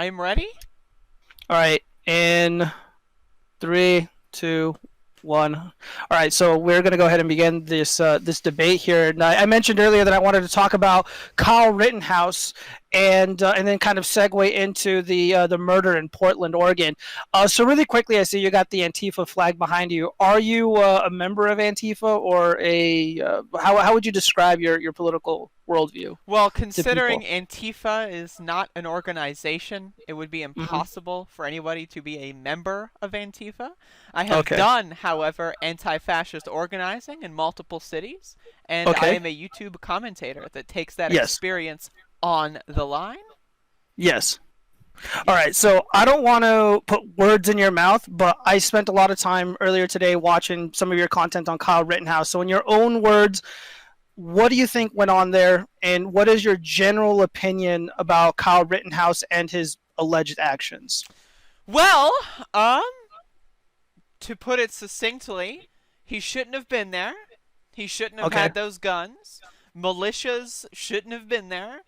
I'm ready. All right, in three, two, one. All right, so we're going to go ahead and begin this debate here. And I mentioned earlier that I wanted to talk about Kyle Rittenhouse and then kind of segue into the murder in Portland, Oregon. So really quickly, I see you got the Antifa flag behind you. Are you a member of Antifa or how would you describe your political worldview Well, to considering people? Antifa is not an organization, it would be Hmm. impossible for anybody to be a member of Antifa. I have Okay. done, however, anti-fascist organizing in multiple cities, and I Okay. am a YouTube commentator that takes that Yes. experience on the line. Yes. All right, Yes. so I don't want to put words in your mouth, but I spent a lot of time earlier today watching some of your content on Kyle Rittenhouse. So, in your own words, what do you think went on there, and what is your general opinion about Kyle Rittenhouse and his alleged actions? Well, um, to put it succinctly, he shouldn't have been there. He shouldn't have Okay. had those guns. Militias shouldn't have been there.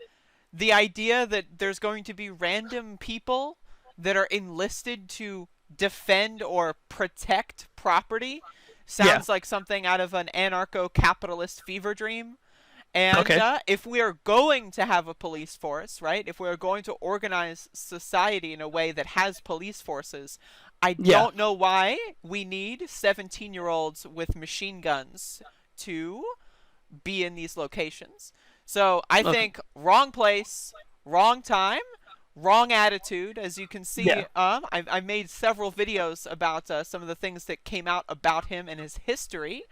The idea that there's going to be random people that are enlisted to defend or protect property Yeah. sounds like something out of an anarcho-capitalist fever dream. And Okay. if we are going to have a police force, right, if we are going to organize society in a way that has police forces, I Yeah. don't know why we need 17-year-olds with machine guns to be in these locations. So I Okay. think wrong place, wrong time, wrong attitude. As you can see, Yeah. I've made several videos about some of the things that came out about him and his history.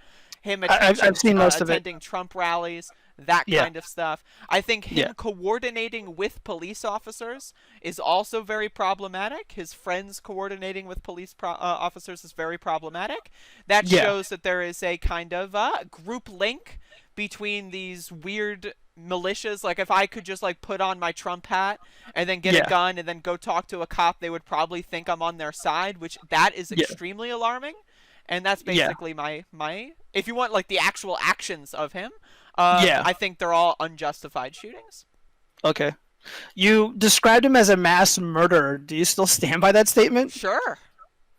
Him I've seen most of it. attending Trump rallies, that Yeah. kind of stuff. I think Yeah. him coordinating with police officers is also very problematic. His friends coordinating with police officers is very problematic. That Yeah. shows that there is a kind of group link between these weird militias. Like if I could just like put on my Trump hat and then get a Yeah. gun and then go talk to a cop, they would probably think I'm on their side, which that is Yeah. extremely alarming. And that's Yeah. basically my if you want like the actual actions of him, Yeah. I think they're all unjustified shootings. Okay. You described him as a mass murderer. Do you still stand by that statement? Sure.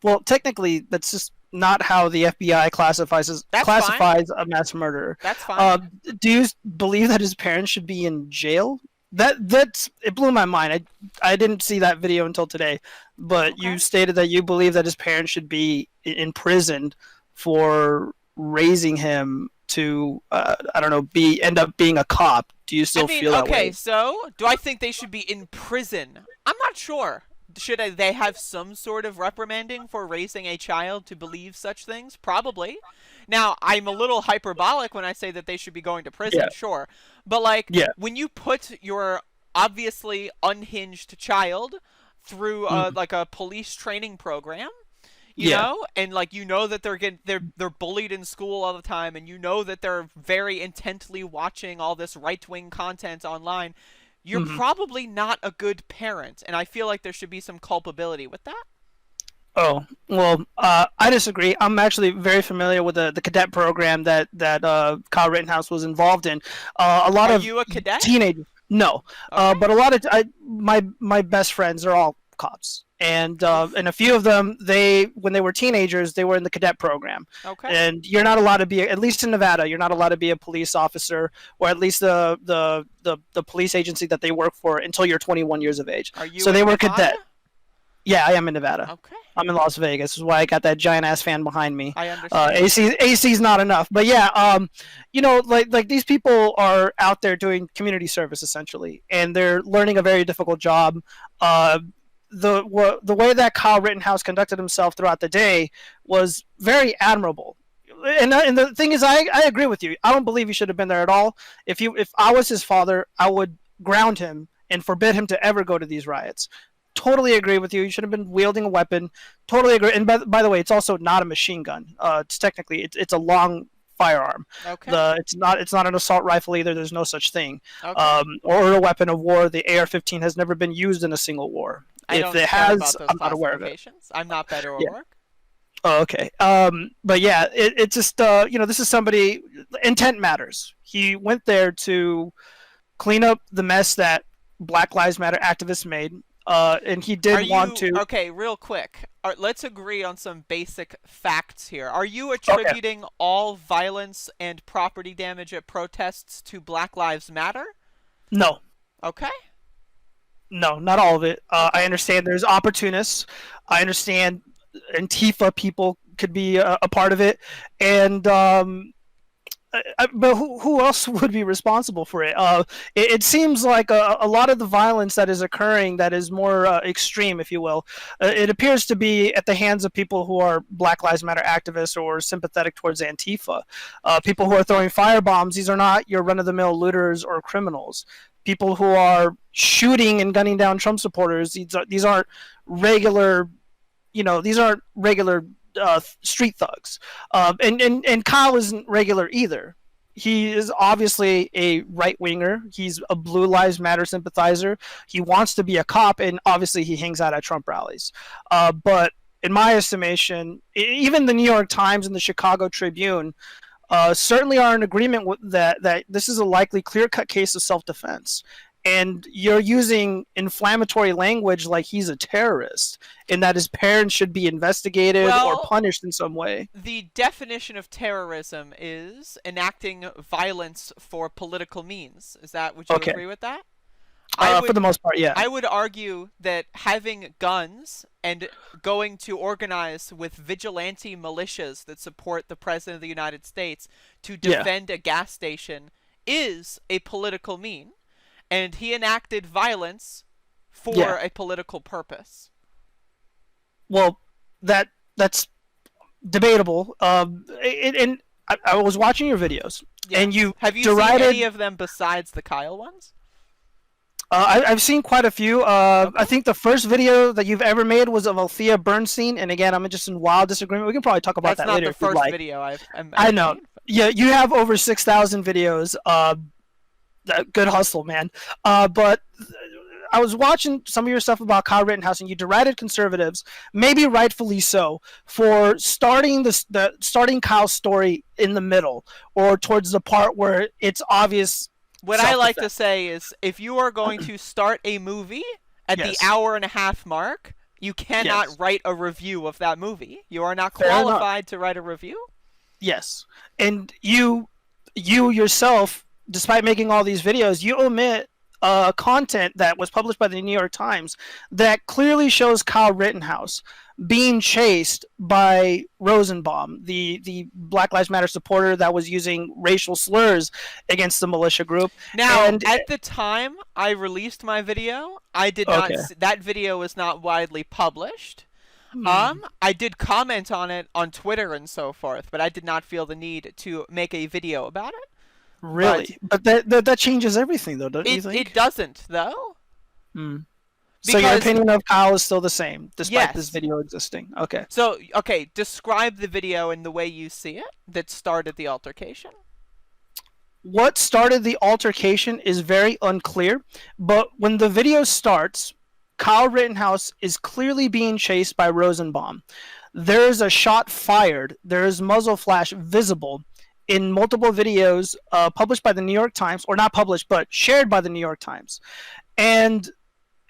Well, technically, that's just not how the FBI That's fine. classifies a mass murderer. That's fine. Uh, do you believe that his parents should be in jail? That's it blew my mind. I didn't see that video until today, but Okay. you stated that you believe that his parents should be imprisoned for raising him to I don't know be end up being a cop. Do you I still mean, feel that okay, way? so do I think they should be in prison? I'm not sure. Should they have some sort of reprimanding for raising a child to believe such things? Probably. Now, I'm a little hyperbolic when I say that they should be going to prison, Yeah. sure. But, like, Yeah. when you put your obviously unhinged child through, Mhm. like, a police training program, you Yeah. know, and like you know that they're bullied in school all the time, and you know that they're very intently watching all this right-wing content online, you're Mhm. probably not a good parent, and I feel like there should be some culpability with that. Oh, well, I disagree. I'm actually very familiar with the cadet program that Kyle Rittenhouse was involved in. A lot Are of you a cadet? teenagers, no, Okay. but a lot of my best friends are all cops, Oof. and a few of them when they were teenagers they were in the cadet program, Okay. and you're not allowed to be, at least in Nevada, you're not allowed to be a police officer, or at least the police agency that they work for, until you're 21 years of age. Are you So they in were Nevada? cadet. Yeah, I am in Nevada. Okay. I'm in Las Vegas. This is why I got that giant ass fan behind me. I understand. AC's not enough, but yeah, like these people are out there doing community service essentially, and they're learning a very difficult job. Uh, the way that Kyle Rittenhouse conducted himself throughout the day was very admirable. And the thing is, I agree with you. I don't believe he should have been there at all. If I was his father, I would ground him and forbid him to ever go to these riots. Totally agree with you. You should have been wielding a weapon. Totally agree. And by the way, it's also not a machine gun. It's technically it's a long firearm. Okay. It's not an assault rifle either. There's no such thing. Okay. Or a weapon of war. The AR-15 has never been used in a single war. I If don't it care has, about those I'm not aware of it. classifications. I'm not better or Yeah. work. Oh, okay. But yeah, it just this is somebody. Intent matters. He went there to clean up the mess that Black Lives Matter activists made. and he Are did want you to. okay? Real quick, let's agree on some basic facts here. Are you Okay, attributing all violence and property damage at protests to Black Lives Matter? no, Okay, no, not all of it. I okay. understand there's opportunists. I understand Antifa people could be a part of it, and but who else would be responsible for it? It seems like a lot of the violence that is occurring, that is more extreme, if you will, it appears to be at the hands of people who are Black Lives Matter activists or sympathetic towards Antifa. People who are throwing firebombs, these are not your run-of-the-mill looters or criminals. People who are shooting and gunning down Trump supporters, these aren't regular, these aren't regular street thugs. And Kyle isn't regular either. He is obviously a right winger. He's a Blue Lives Matter sympathizer. He wants to be a cop, and obviously he hangs out at Trump rallies. But in my estimation, even the New York Times and the Chicago Tribune certainly are in agreement with that this is a likely clear-cut case of self-defense. And you're using inflammatory language like he's a terrorist and that his parents should be investigated or Well, punished in some way. the definition of terrorism is enacting violence for political means. Would you Okay. agree with that? I For would the most part, yeah. I would argue that having guns and going to organize with vigilante militias that support the President of the United States to Yeah. defend a gas station is a political mean, and he enacted violence for Yeah. a political purpose. Well, that's debatable. And I was watching your videos, Yeah. and you Have you seen derided. any of them besides the Kyle ones? I've seen quite a few. Okay. I think the first video that you've ever made was of Althea Bernstein, and again, I'm just in wild disagreement. We can probably talk about That's that not later the if you'd first like. video I've I know. made. Yeah, you have over 6,000 videos. Good hustle, man. But I was watching some of your stuff about Kyle Rittenhouse, and you derided conservatives, maybe rightfully so, for starting starting Kyle's story in the middle or towards the part where it's obvious. What I like to say is, if you are going to start a movie at the Yes. hour-and-a-half mark, you cannot Yes. write a review of that movie. You are not Fair enough. qualified to write a review. Yes, and you yourself, despite making all these videos, you omit content that was published by the New York Times that clearly shows Kyle Rittenhouse being chased by Rosenbaum, the Black Lives Matter supporter that was using racial slurs against the militia group. Now, And at the time I released my video, I did not. Okay. That video was not widely published. I did comment on it on Twitter and so forth, but I did not feel the need to make a video about it. Really, but that changes everything, though, don't you think? It doesn't, though. So your Because- opinion of Kyle is still the same, despite Yes. this video existing. Okay. So, okay, describe the video in the way you see it that started the altercation. What started the altercation is very unclear, but when the video starts, Kyle Rittenhouse is clearly being chased by Rosenbaum. There is a shot fired. There is muzzle flash visible in multiple videos published by the New York Times, or not published, but shared by the New York Times. And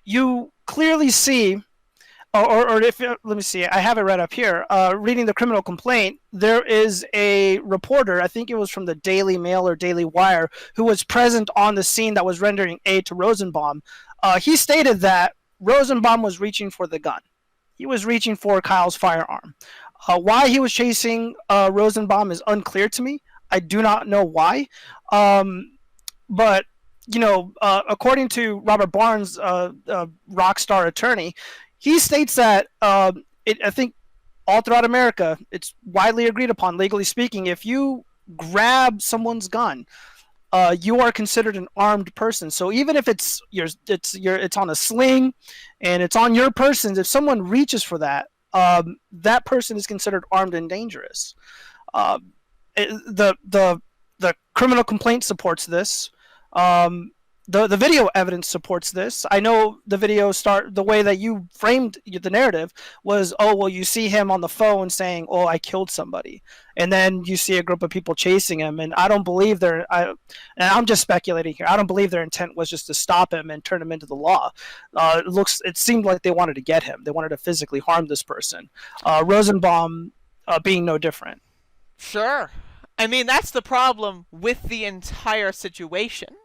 you clearly see, or if let me see, I have it right up here. Reading the criminal complaint, there is a reporter, I think it was from the Daily Mail or Daily Wire, who was present on the scene that was rendering aid to Rosenbaum. He stated that Rosenbaum was reaching for the gun. He was reaching for Kyle's firearm. Why he was chasing Rosenbaum is unclear to me. I do not know why. But according to Robert Barnes, rock star attorney, he states that I think all throughout America, it's widely agreed upon, legally speaking, if you grab someone's gun, you are considered an armed person. So even if it's on a sling and it's on your person, if someone reaches for that, that person is considered armed and dangerous. The criminal complaint supports this. the video evidence supports this. I know the way that you framed the narrative was, oh well, you see him on the phone saying, oh, I killed somebody, and then you see a group of people chasing him, and I don't believe and I'm just speculating here, I don't believe their intent was just to stop him and turn him into the law. It seemed like they wanted to get him, they wanted to physically harm this person. Rosenbaum being no different. Sure. I mean, that's the problem with the entire situation.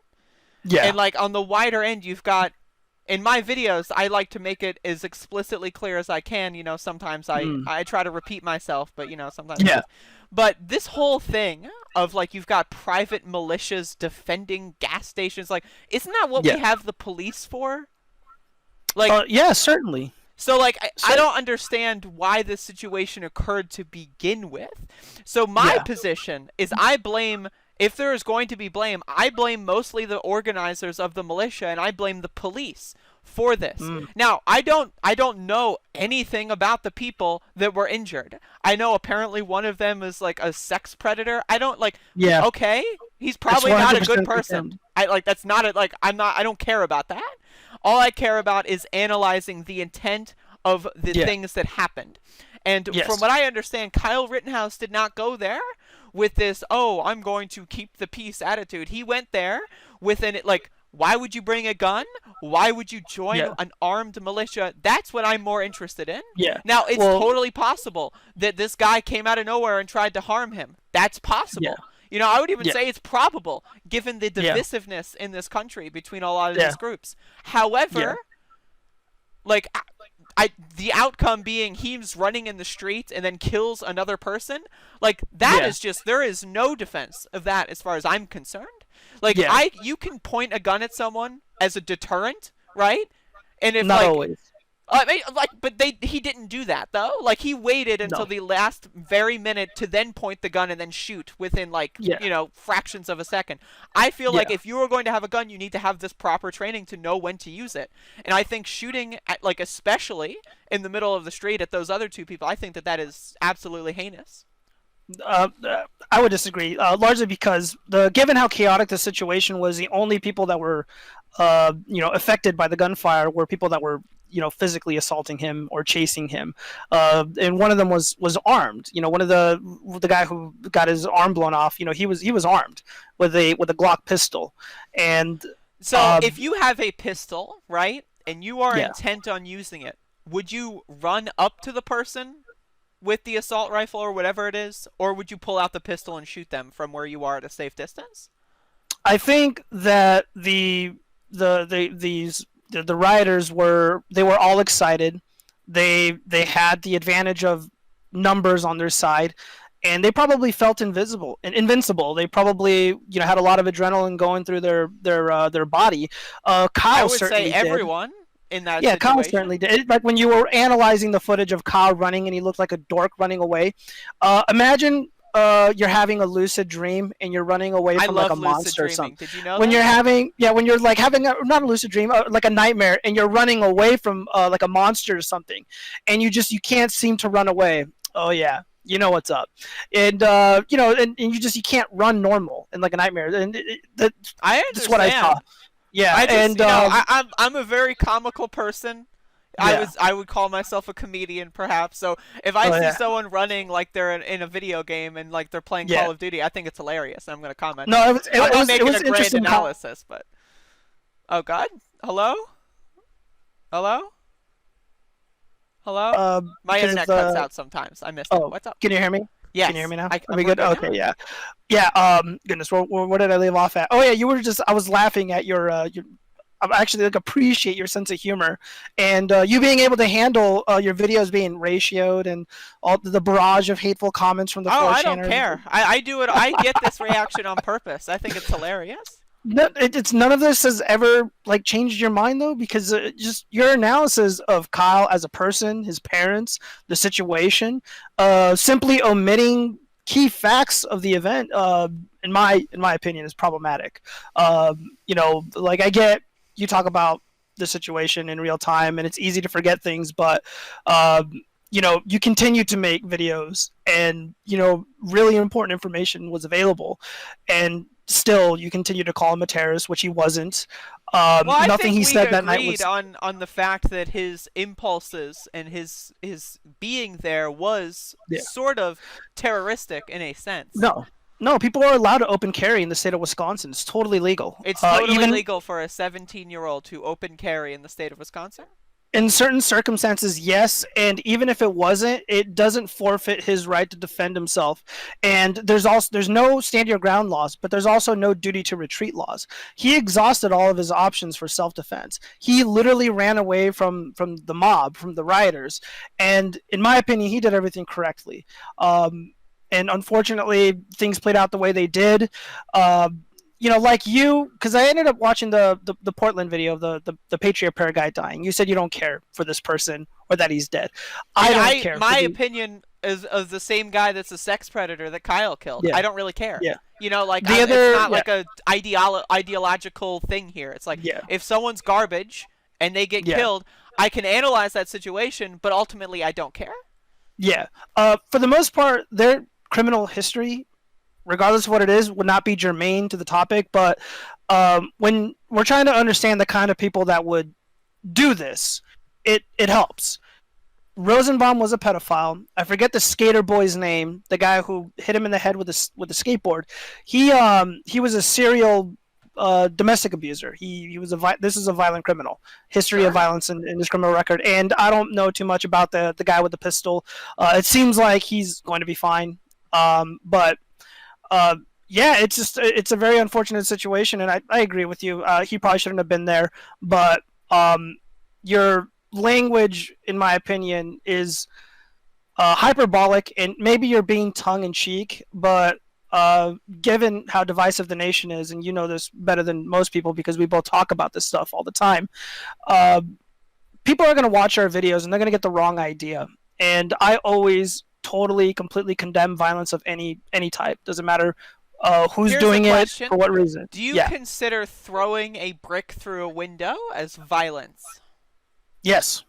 Yeah. And like on the wider end, you've got, in my videos, I like to make it as explicitly clear as I can. You know, sometimes I try to repeat myself, but you know, sometimes. Yeah. But this whole thing of like you've got private militias defending gas stations, like, isn't that what we have the police for? Like, yeah, certainly. So, like, I don't understand why this situation occurred to begin with. So my position is if there is going to be blame, I blame mostly the organizers of the militia, and I blame the police for this. Now, I don't know anything about the people that were injured. I know apparently one of them is, like, a sex predator. I don't, like, okay, he's probably not a good person. That's not I don't care about that. All I care about is analyzing the intent of the things that happened. And from what I understand, Kyle Rittenhouse did not go there with this, oh, I'm going to keep the peace attitude. He went there with why would you bring a gun? Why would you join an armed militia? That's what I'm more interested in. Yeah. Now, it's totally possible that this guy came out of nowhere and tried to harm him. That's possible. Yeah. You know, I would even say it's probable, given the divisiveness in this country between a lot of these groups. However, the outcome being he's running in the street and then kills another person, like, that is just, there is no defense of that as far as I'm concerned. Like, you can point a gun at someone as a deterrent, right? And if, not always. I mean, but he didn't do that, though. Like, he waited until the last very minute to then point the gun and then shoot within, you know, fractions of a second. I feel like if you were going to have a gun, you need to have this proper training to know when to use it. And I think shooting at, especially in the middle of the street at those other two people, I think that is absolutely heinous. I would disagree, largely because given how chaotic the situation was, the only people that were, you know, affected by the gunfire were people that were, you know, physically assaulting him or chasing him, and one of them was armed. You know, one of the guy who got his arm blown off, you know, he was armed with a Glock pistol. And so if you have a pistol, right, and you are intent on using it, would you run up to the person with the assault rifle or whatever it is, or would you pull out the pistol and shoot them from where you are at a safe distance? I think that the rioters were all excited. They had the advantage of numbers on their side, and they probably felt invincible. They probably, you know, had a lot of adrenaline going through their body. Kyle I would certainly say everyone did. In that situation. Kyle certainly did. Like when you were analyzing the footage of Kyle running and he looked like a dork running away. Imagine you're having a lucid dream and you're running away from like a monster or something. Did you know when that? you're having when you're like having not a lucid dream, like a nightmare, and you're running away from like a monster or something, and you can't seem to run away. Oh yeah, you know what's up. And you know, and you can't run normal in like a nightmare. And that's what I saw. Yeah, I'm a very comical person. I would call myself a comedian, perhaps. So if I see someone running like they're in a video game and like they're playing Call of Duty, I think it's hilarious. I'm going to comment. No, I'm not making a grand analysis, but oh god, hello. My internet cuts out sometimes. I missed it. What's up? Can you hear me? Yes. Can you hear me now? Are we good? Okay, yeah. Goodness, where did I leave off at? Oh yeah, I was laughing at your I actually appreciate your sense of humor and you being able to handle your videos being ratioed and all the barrage of hateful comments from the 4chaners. I don't care. I do it. I get this reaction on purpose. I think it's hilarious. No, it's none of this has ever changed your mind though, because just your analysis of Kyle as a person, his parents, the situation, simply omitting key facts of the event, in my opinion, is problematic. You know, I get you talk about the situation in real time, and it's easy to forget things, but you know, you continue to make videos, and you know, really important information was available, and still you continue to call him a terrorist, which he wasn't. Well, I Nothing think he we said that night agreed was on the fact that his impulses and his being there was yeah. sort of terroristic in a sense. No, no, people are allowed to open carry in the state of Wisconsin. It's totally legal. It's totally Even legal for a 17-year-old to open carry in the state of Wisconsin. in certain circumstances, yes, and even if it wasn't, it doesn't forfeit his right to defend himself. And there's no stand your ground laws, but there's also no duty to retreat laws. He exhausted all of his options for self-defense. He literally ran away from the mob, from the rioters, and in my opinion, he did everything correctly. And unfortunately, things played out the way they did. Like you, because I ended up watching the Portland video of the Patriot Prayer guy dying. You said you don't care for this person or that he's dead. I don't care. My opinion is of the same guy that's a sex predator that Kyle killed. Yeah. I don't really care. Yeah. It's not like a ideological thing here. It's like Yeah. if someone's garbage and they get killed, I can analyze that situation, but ultimately I don't care. Yeah. For the most part, their criminal history, regardless of what it is, would not be germane to the topic. But when we're trying to understand the kind of people that would do this, it helps. Rosenbaum was a pedophile. I forget the skater boy's name, the guy who hit him in the head with the skateboard. He was a serial domestic abuser. This is a violent criminal. History of violence in his criminal record. And I don't know too much about the guy with the pistol. It seems like he's going to be fine. But yeah, it's a very unfortunate situation, and I agree with you. He probably shouldn't have been there, but your language, in my opinion, is hyperbolic, and maybe you're being tongue-in-cheek, but given how divisive the nation is, and you know this better than most people because we both talk about this stuff all the time, people are going to watch our videos, and they're going to get the wrong idea. And I always totally, completely condemn violence of any type. Doesn't matter who's Here's doing a it, question. for what reason. Do you consider throwing a brick through a window as violence? Yes.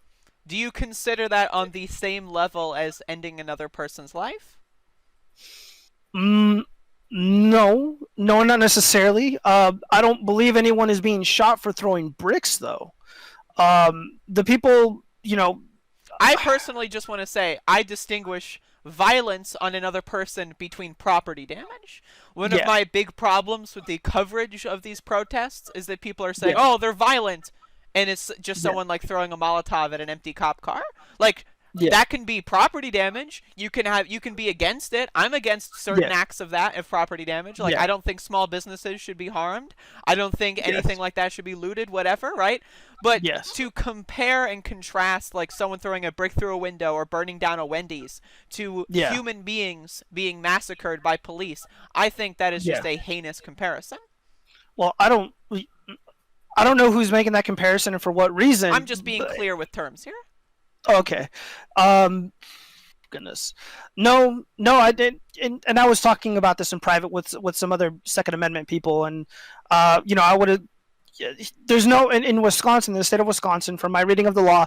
Do you consider that on the same level as ending another person's life? No, not necessarily. I don't believe anyone is being shot for throwing bricks, though. The people, I personally just want to say I distinguish violence on another person between property damage. One of my big problems with the coverage of these protests is that people are saying, "Oh, they're violent," and it's just someone like throwing a Molotov at an empty cop car. Like that can be property damage. You can be against it. I'm against certain acts of property damage. Like I don't think small businesses should be harmed. I don't think anything like that should be looted, whatever, right? But to compare and contrast like someone throwing a brick through a window or burning down a Wendy's to human beings being massacred by police, I think that is just a heinous comparison. Well, I don't know who's making that comparison and for what reason. I'm just being clear with terms here. Okay. Goodness. No, I did, and I was talking about this in private with some other Second Amendment people, and I would have. There's no in Wisconsin, in the state of Wisconsin, from my reading of the law,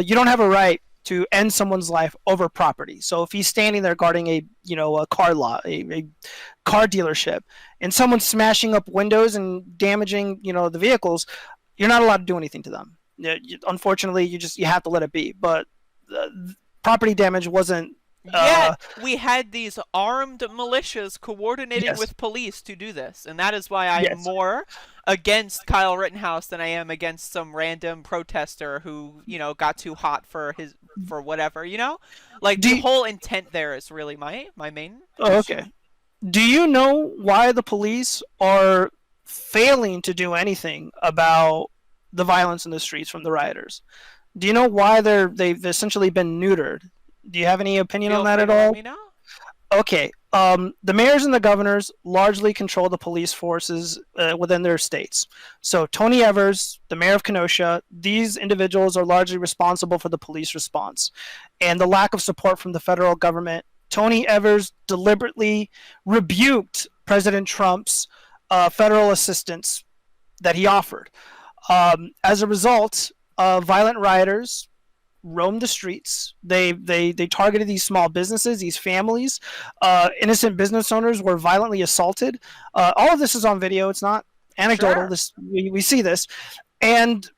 you don't have a right to end someone's life over property. So if he's standing there guarding a car lot, a car dealership, and someone's smashing up windows and damaging the vehicles, you're not allowed to do anything to them. Unfortunately, you have to let it be. But property damage wasn't. We had these armed militias coordinating with police to do this, and that is why I am more against Kyle Rittenhouse than I am against some random protester who got too hot for whatever. Like the whole intent there is really my main. Oh, okay. Do you know why the police are failing to do anything about the violence in the streets from the rioters? Do you know why they've essentially been neutered? Do you have any opinion on that at all? Let me know. Okay. The mayors and the governors largely control the police forces within their states. So Tony Evers, the mayor of Kenosha, these individuals are largely responsible for the police response and the lack of support from the federal government. Tony Evers deliberately rebuked President Trump's federal assistance that he offered. As a result, violent rioters roamed the streets. They targeted these small businesses, these families. Innocent business owners were violently assaulted. All of this is on video. It's not anecdotal. Sure. We see this, and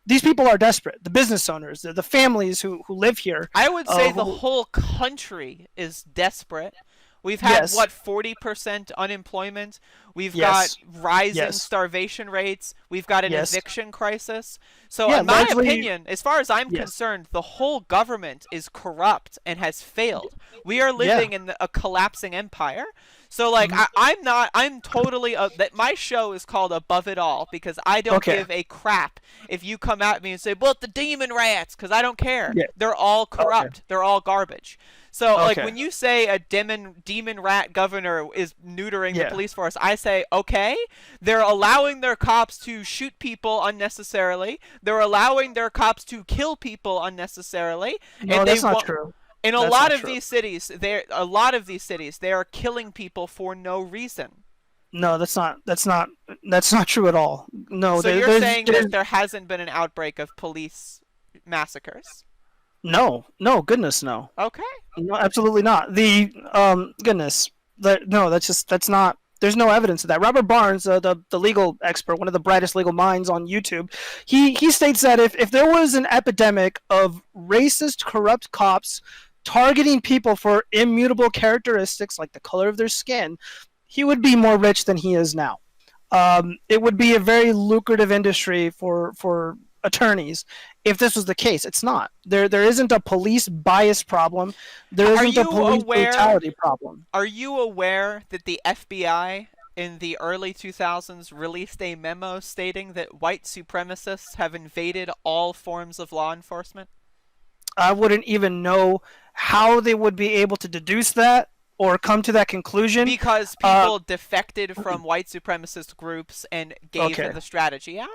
these people are desperate. The business owners, the families who live here. I would say the Who, whole country is desperate. We've had, yes, what, 40% unemployment? We've got yes, rising yes, starvation rates. We've got an yes, eviction crisis. So, yeah. in my Largely, opinion, as far as I'm yes, concerned, the whole government is corrupt and has failed. We are yeah. living in a collapsing empire. So, like, Mhm. I'm totally, that my show is called Above It All because I don't Okay. give a crap if you come at me and say, well, the demon rats, because I don't care. Yeah. They're all Okay. corrupt. They're all garbage. So, like, Okay. when you say a demon rat governor is neutering the Yeah. police force, I say, okay, they're allowing their cops to shoot people unnecessarily. They're allowing their cops to kill people unnecessarily, No, and they that's not want. true. In a That's lot not of true. these cities, they are killing people for no reason. No, that's not true at all. No, So you're there's saying that there hasn't been an outbreak of police massacres? no, goodness, no. Okay. No, absolutely not. The goodness, no, that's not. There's no evidence of that. Robert Barnes, the legal expert, one of the brightest legal minds on YouTube, he states that if there was an epidemic of racist, corrupt cops targeting people for immutable characteristics like the color of their skin, he would be more rich than he is now. It would be a very lucrative industry for attorneys if this was the case. It's not. There isn't a police bias problem. There Are isn't a you police aware brutality problem. Are you aware that the FBI in the early 2000s released a memo stating that white supremacists have invaded all forms of law enforcement? I wouldn't even know how they would be able to deduce that or come to that conclusion. Because Uh, people defected from white supremacist groups and gave okay. the strategy out?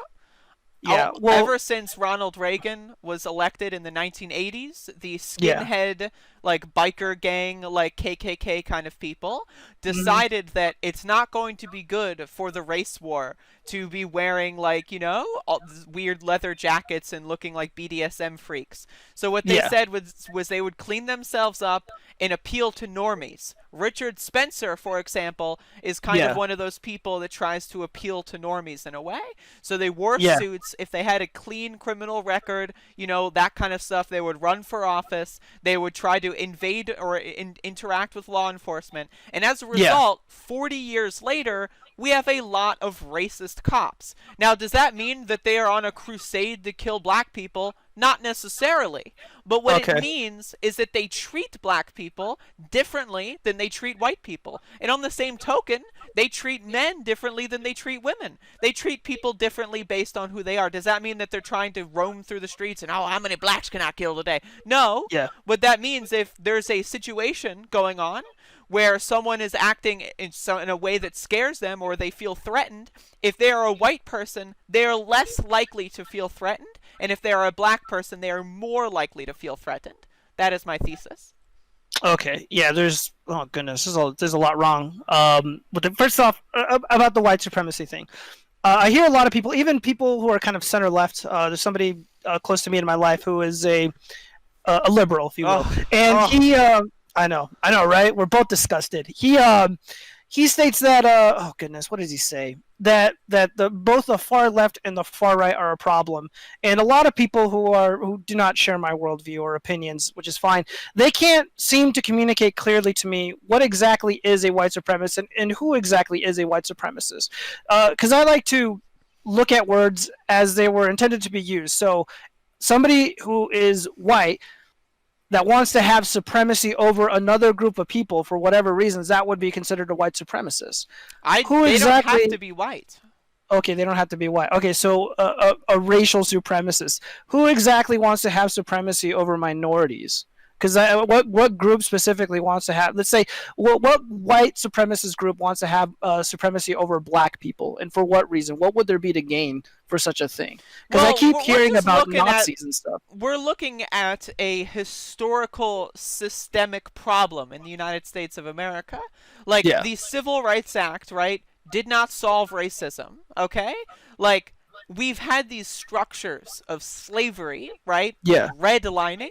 Yeah. Well. Ever since Ronald Reagan was elected in the 1980s, the Yeah. skinhead, like biker gang, like KKK kind of people Hmm. decided that it's not going to be good for the race war to be wearing, like, all these weird leather jackets and looking like BDSM freaks. So what they Yeah. said was they would clean themselves up and appeal to normies. Richard Spencer, for example, is kind of Yeah. one of those people that tries to appeal to normies in a way. So they wore Yeah. suits. If they had a clean criminal record, that kind of stuff, they would run for office. They would try to invade or interact with law enforcement. And as a Yeah. result, 40 years later, we have a lot of racist cops. Now, does that mean that they are on a crusade to kill black people? Not necessarily. But what it Okay. means is that they treat black people differently than they treat white people. And on the same token, they treat men differently than they treat women. They treat people differently based on who they are. Does that mean that they're trying to roam through the streets and, oh, how many blacks can I kill today? No. Yeah. What that means, if there's a situation going on where someone is acting in a way that scares them or they feel threatened, if they are a white person, they are less likely to feel threatened. And if they are a black person, they are more likely to feel threatened. That is my thesis. Okay. Yeah. There's. Oh goodness. There's a lot wrong. First off, about the white supremacy thing. I hear a lot of people, even people who are kind of center left. There's somebody close to me in my life who is a liberal, if you will, Oh, and oh. I know, right? We're both disgusted. He states that oh goodness, what does he say? That both the far left and the far right are a problem, and a lot of people who do not share my worldview or opinions, which is fine, they can't seem to communicate clearly to me what exactly is a white supremacist and who exactly is a white supremacist, because I like to look at words as they were intended to be used. So somebody who is white that wants to have supremacy over another group of people for whatever reasons, that would be considered a white supremacist. Who They don't have exactly? to be white. Okay, they don't have to be white. Okay, so a racial supremacist. Who exactly wants to have supremacy over minorities? Because what group specifically wants to have? Let's say what white supremacist group wants to have supremacy over black people, and for what reason? What would there be to gain for such a thing? Because I Well, keep we're hearing just about looking at Nazis and stuff. we're looking at a historical systemic problem in the United States of America. Like Yeah, the Civil Rights Act, right, did not solve racism, okay? Like we've had these structures of slavery, right? yeah, Redlining,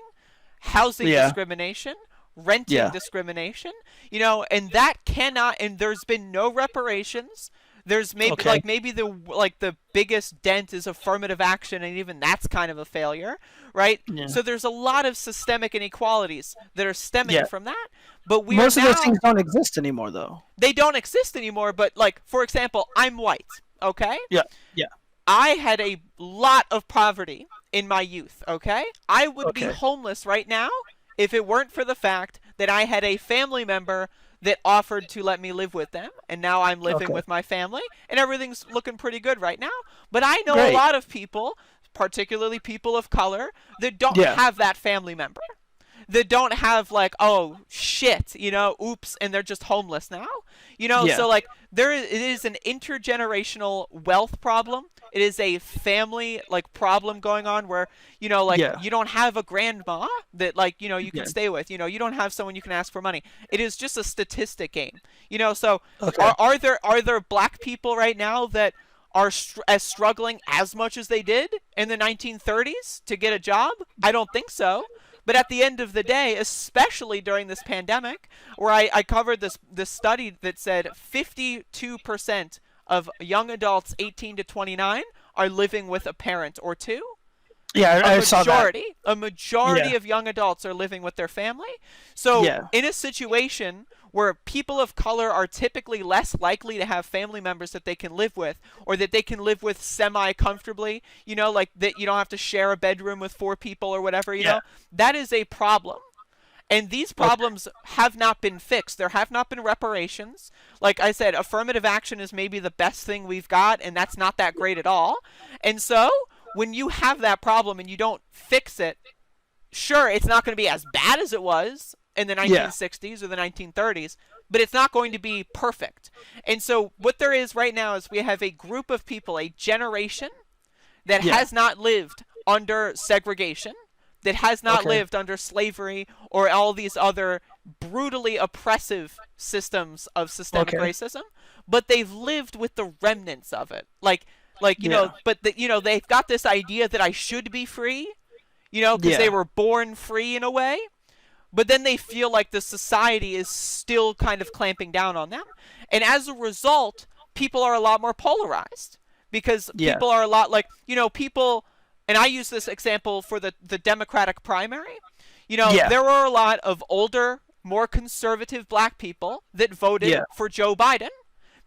housing yeah, discrimination, renting yeah. discrimination, and that cannot, and there's been no reparations. There's maybe Okay. maybe the biggest dent is affirmative action, and even that's kind of a failure, right? Yeah. So there's a lot of systemic inequalities that are stemming Yeah. from that. But we are Most of those now things don't exist anymore, though. they don't exist anymore. But like for example, I'm white, okay? Yeah. Yeah. I had a lot of poverty in my youth, okay? I would be Okay. homeless right now if it weren't for the fact that I had a family member that offered to let me live with them, and now I'm living Okay. with my family, and everything's looking pretty good right now. But I know a Great. lot of people, particularly people of color, that don't Yeah. have that family member. That don't have like, oh shit, oops, and they're just homeless now. Yeah. So like it is an intergenerational wealth problem. It is a family like problem going on where like Yeah. you don't have a grandma that like you Yeah. can stay with. You don't have someone you can ask for money. It is just a statistic game. So Okay. are there black people right now that are as struggling as much as they did in the 1930s to get a job? I don't think so. But at the end of the day, especially during this pandemic, where I covered this study that said 52% of young adults 18 to 29 are living with a parent or two. Yeah, I saw that. A majority Yeah. of young adults are living with their family. So Yeah. in a situation where people of color are typically less likely to have family members that they can live with, or that they can live with semi-comfortably, like that you don't have to share a bedroom with 4 people or whatever, Yeah. that is a problem. And these problems have not been fixed. There have not been reparations. Like I said, affirmative action is maybe the best thing we've got, and that's not that great at all. And so when you have that problem and you don't fix it, sure, it's not going to be as bad as it was in the 1960s or the 1930s, but it's not going to be perfect. And so what there is right now is we have a group of people, a generation that Yeah. has not lived under segregation, that has not Okay. lived under slavery or all these other brutally oppressive systems of systemic Okay. racism, but they've lived with the remnants of it. Yeah. But they've got this idea that I should be free, because Yeah. they were born free in a way. But then they feel like the society is still kind of clamping down on them. And as a result, people are a lot more polarized. Because Yeah. people are a lot like, people, and I use this example for the Democratic primary. Yeah. There were a lot of older, more conservative black people that voted Yeah. for Joe Biden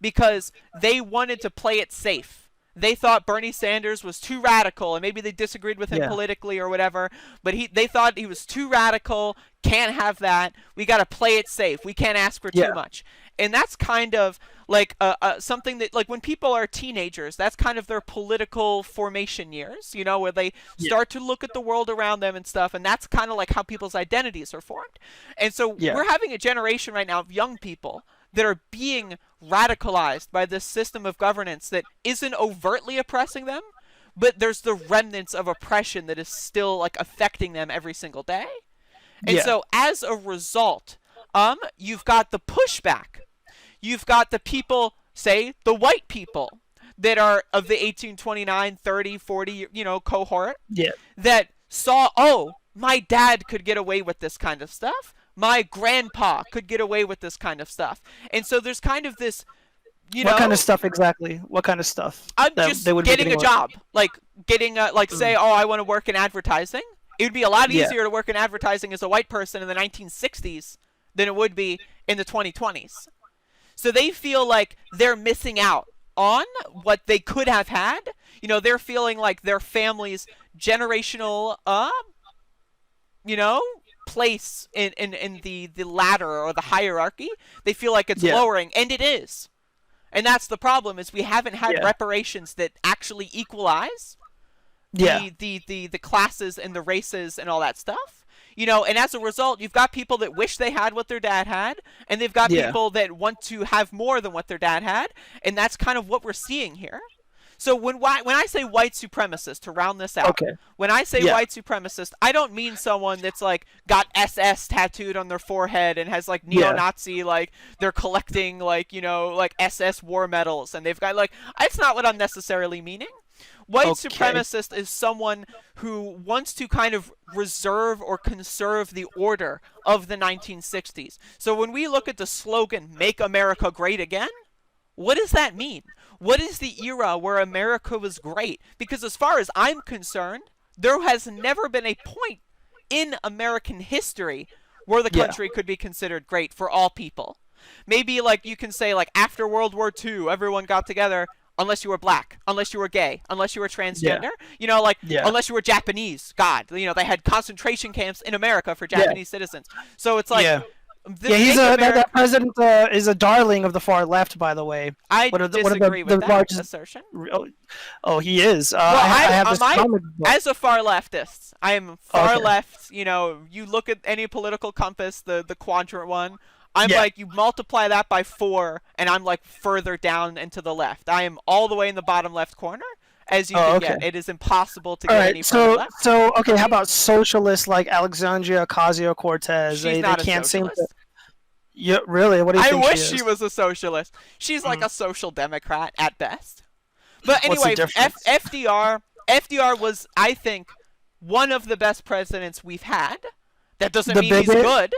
because they wanted to play it safe. They thought Bernie Sanders was too radical, and maybe they disagreed with him Yeah. politically or whatever, but they thought he was too radical, can't have that, we got to play it safe, we can't ask for Yeah. too much. And that's kind of like something that, like when people are teenagers, that's kind of their political formation years, where they start to look at the world around them and stuff, and that's kind of like how people's identities are formed. And so Yeah. we're having a generation right now of young people that are being radicalized by this system of governance that isn't overtly oppressing them, but there's the remnants of oppression that is still like affecting them every single day. And Yeah. so as a result, you've got the pushback. You've got the people, say the white people that are of the 18, 29, 30, 40, cohort Yeah. that saw, oh, my dad could get away with this kind of stuff. My grandpa could get away with this kind of stuff. And so there's kind of this, What kind of stuff exactly? What kind of stuff? I'm that just they would be getting a away- job. Like getting say, oh, I want to work in advertising. It would be a lot Yeah. easier to work in advertising as a white person in the 1960s than it would be in the 2020s. So they feel like they're missing out on what they could have had. They're feeling like their family's generational, place in the ladder or the hierarchy. They feel like it's Yeah. lowering, and it is. And that's the problem, is we haven't had Yeah. reparations that actually equalize Yeah. the classes and the races and all that stuff. And as a result, you've got people that wish they had what their dad had, and they've got Yeah. people that want to have more than what their dad had, and that's kind of what we're seeing here. So when I say white supremacist, to round this out, Okay. when I say Yeah. white supremacist, I don't mean someone that's like got SS tattooed on their forehead and has like neo-Nazi, like they're collecting like SS war medals, and they've got like, that's not what I'm necessarily meaning. White Okay. supremacist is someone who wants to kind of reserve or conserve the order of the 1960s. So when we look at the slogan, "Make America Great Again," what does that mean? What is the era where America was great? Because as far as I'm concerned, there has never been a point in American history where the Yeah. country could be considered great for all people. Maybe like you can say like after World War II, everyone got together unless you were black, unless you were gay, unless you were Yeah. transgender, like Yeah. unless you were Japanese. God, they had concentration camps in America for Yeah. Japanese citizens. So it's like Yeah. this Yeah, he's make a America. that president is a darling of the far left, by the way. I One of the, disagree with the that largest. assertion. Oh, oh, he is. Well, I have this comic book. as a far leftist, I am far Okay. left. You look at any political compass, the quadrant one. I'm Yeah. like, you multiply that by 4, and I'm like further down and to the left. I am all the way in the bottom left corner, as you Oh, can okay. get. It is impossible to All get right. any further left. Okay. How about socialists like Alexandria Ocasio-Cortez? She's They not a can't seem to. socialist. Yeah, really? What do you I think wish she she is? was a socialist. She's like a social democrat at best. But What's the anyway, difference? FDR was, I think, one of the best presidents we've had. That doesn't The mean he's bigot? good.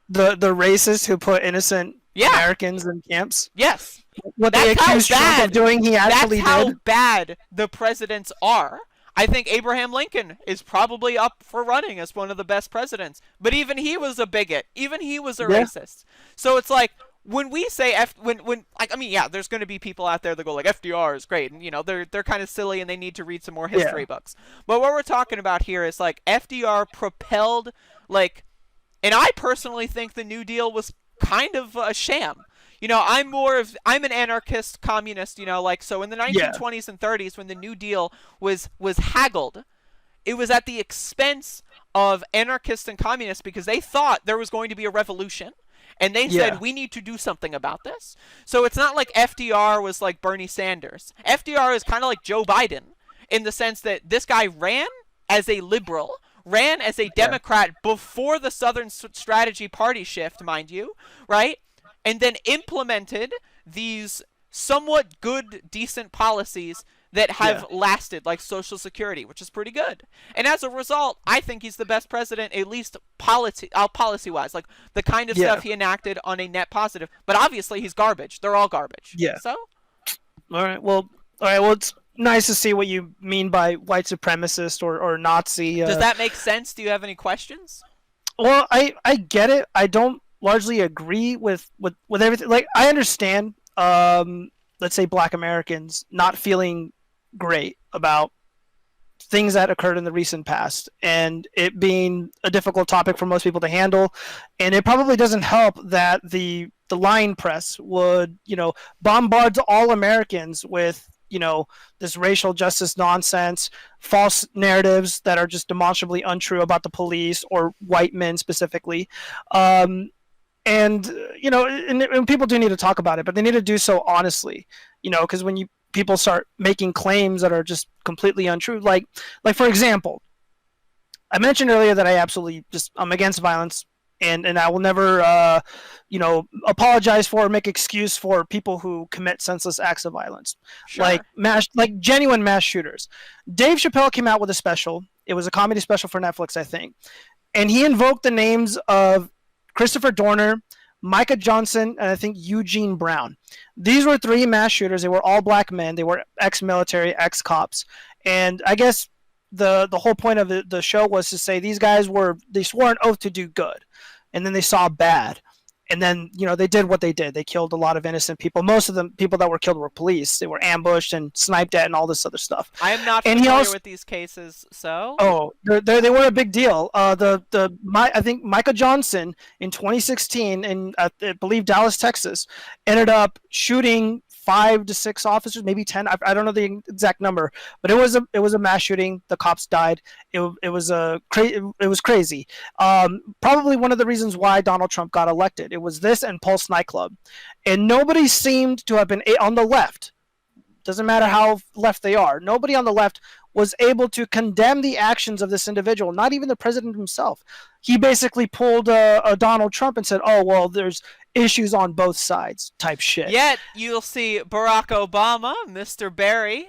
The racist who put innocent Yeah. Americans in camps? Yes. What they That's how accused Trump bad. of doing, he actually That's how did? bad the presidents are. I think Abraham Lincoln is probably up for running as one of the best presidents. But even he was a bigot. Even he was a Yeah. racist. So it's like when we say there's going to be people out there that go like FDR is great, and they're kind of silly and they need to read some more history books. But what we're talking about here is like FDR propelled and I personally think the New Deal was kind of a sham. I'm an anarchist communist, so in the 1920s and 30s when the New Deal was haggled, it was at the expense of anarchists and communists because they thought there was going to be a revolution. And they said, we need to do something about this. So it's not like FDR was like Bernie Sanders. FDR is kind of like Joe Biden in the sense that this guy ran as a liberal, ran as a Democrat before the Southern Strategy Party shift, mind you, right? And then implemented these somewhat good, decent policies that have lasted, like Social Security, which is pretty good. And as a result, I think he's the best president, at least policy-wise, like the kind of stuff he enacted on a net positive. But obviously, he's garbage. They're all garbage. Yeah. So? All right. Well, it's nice to see what you mean by white supremacist or Nazi. Does that make sense? Do you have any questions? Well, I get it. I don't largely agree with everything. Like, I understand, let's say, Black Americans not feeling great about things that occurred in the recent past and it being a difficult topic for most people to handle. And it probably doesn't help that the lying press would, bombard all Americans with, this racial justice nonsense, false narratives that are just demonstrably untrue about the police or white men specifically. And people do need to talk about it, but they need to do so honestly, because when people start making claims that are just completely untrue, like for example, I mentioned earlier that I'm against violence, and I will never, apologize for or make excuse for people who commit senseless acts of violence, like genuine mass shooters. Dave Chappelle came out with a special. It was a comedy special for Netflix, I think, and he invoked the names of Christopher Dorner, Micah Johnson, and I think Eugene Brown. These were 3 mass shooters. They were all black men. They were ex-military, ex-cops. And I guess the whole point of the show was to say these guys they swore an oath to do good. And then they saw bad. And then, they did what they did. They killed a lot of innocent people. Most of the people that were killed were police. They were ambushed and sniped at and all this other stuff. I am not familiar with these cases, so... Oh, they were a big deal. I think Micah Johnson in 2016 in, I believe, Dallas, Texas, ended up shooting 5 to 6 officers, maybe 10. I don't know the exact number, but it was a mass shooting. The cops died. It was crazy. Probably one of the reasons why Donald Trump got elected. It was this and Pulse nightclub, and nobody seemed to have been on the left. Doesn't matter how left they are. Nobody on the left was able to condemn the actions of this individual, not even the president himself. He basically pulled a Donald Trump and said, oh, well, there's issues on both sides type shit. Yet, you'll see Barack Obama, Mr. Barry,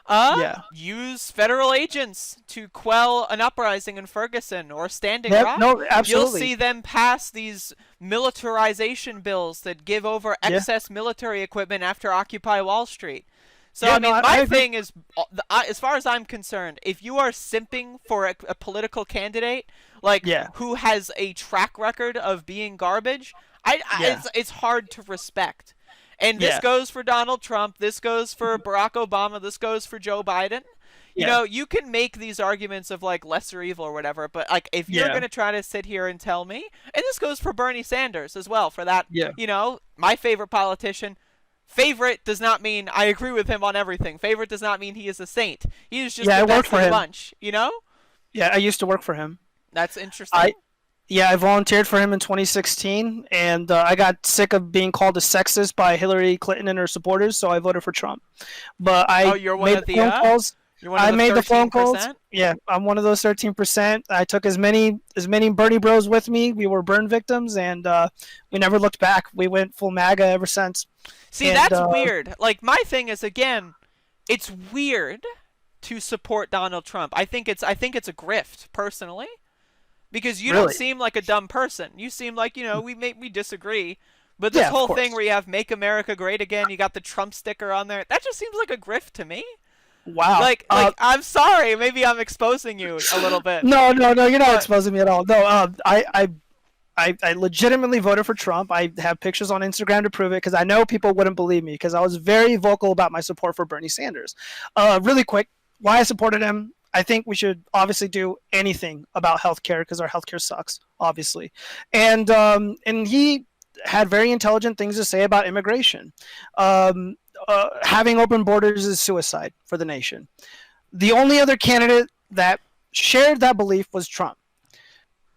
Yeah. Use federal agents to quell an uprising in Ferguson or Standing Yep. Rock. No, You'll absolutely. see them pass these militarization bills that give over Yeah. excess military equipment after Occupy Wall Street. So, Yeah. I No, mean, I my agree. thing is, as far as I'm concerned, if you are simping for a political candidate, like, Yeah. who has a track record of being garbage, Yeah. it's hard to respect. And this Yeah. goes for Donald Trump. This goes for Barack Obama. This goes for Joe Biden. You Yeah. know, you can make these arguments of like lesser evil or whatever, but like if you're Yeah. going to try to sit here and tell me, and this goes for Bernie Sanders as well, for that, Yeah. you know, my favorite politician. Favorite does not mean I agree with him on everything. Favorite does not mean he is a saint. He is just Yeah. I the worked best for of the him. bunch, you know? Yeah. I used to work for him. That's I interesting. Yeah, I volunteered for him in 2016, and I got sick of being called a sexist by Hillary Clinton and her supporters, so I voted for Trump. But Oh, I you're one made of the phone calls. you're one of I the made the phone calls. 13%? Yeah, I'm one of those 13%. I took as many Bernie Bros with me. We were burn victims, and we never looked back. We went full MAGA ever since. See, And that's weird. Like my thing is again, it's weird to support Donald Trump. I think it's a grift personally. Because you don't really, seem like a dumb person. You seem like, you know, we disagree. But this yeah, of whole thing course. where you have "Make America Great Again," you got the Trump sticker on there. That just seems like a grift to me. Wow. Like I'm sorry, maybe I'm exposing you a little bit. No, no, no. You're not But exposing me at all. No, I legitimately voted for Trump. I have pictures on Instagram to prove it because I know people wouldn't believe me because I was very vocal about my support for Bernie Sanders. Really quick, why I supported him. I think we should obviously do anything about healthcare because our healthcare sucks, obviously, and he had very intelligent things to say about immigration. Having open borders is suicide for the nation. The only other candidate that shared that belief was Trump.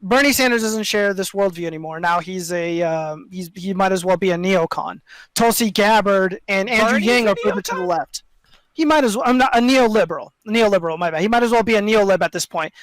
Bernie Sanders doesn't share this worldview anymore. Now he might as well be a neocon. Tulsi Gabbard and Andrew Bernie's Yang a are further to the neocon? left. He might as well. I'm not a neoliberal. Neoliberal, my bad. He might as well be a neolib at this point,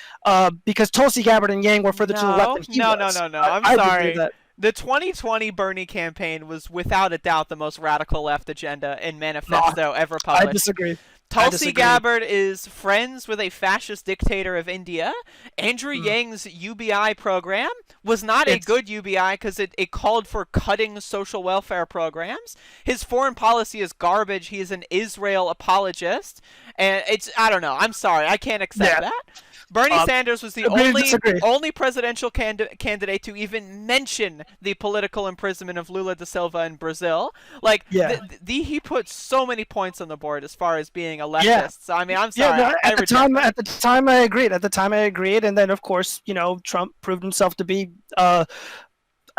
because Tulsi Gabbard and Yang were further to the left No, than he no, no, was. no, no. I'm I believe sorry. that. The 2020 Bernie campaign was without a doubt the most radical left agenda and No, manifesto ever I published. disagree. I Tulsi disagree. Gabbard is friends with a fascist dictator of India. Andrew Yang's UBI program was not a It's good UBI because it called for cutting social welfare programs. His foreign policy is garbage. He is an Israel apologist. And I don't know. I'm sorry. I can't accept yeah. that. Bernie Sanders was the Agree to only disagree. only presidential candidate to even mention the political imprisonment of Lula da Silva in Brazil. Like, Yeah. he put so many points on the board as far as being a leftist. Yeah. So, I mean, I'm Yeah, sorry. no, I reject that. at the time I agreed. At the time I agreed, and then of course, Trump proved himself to be,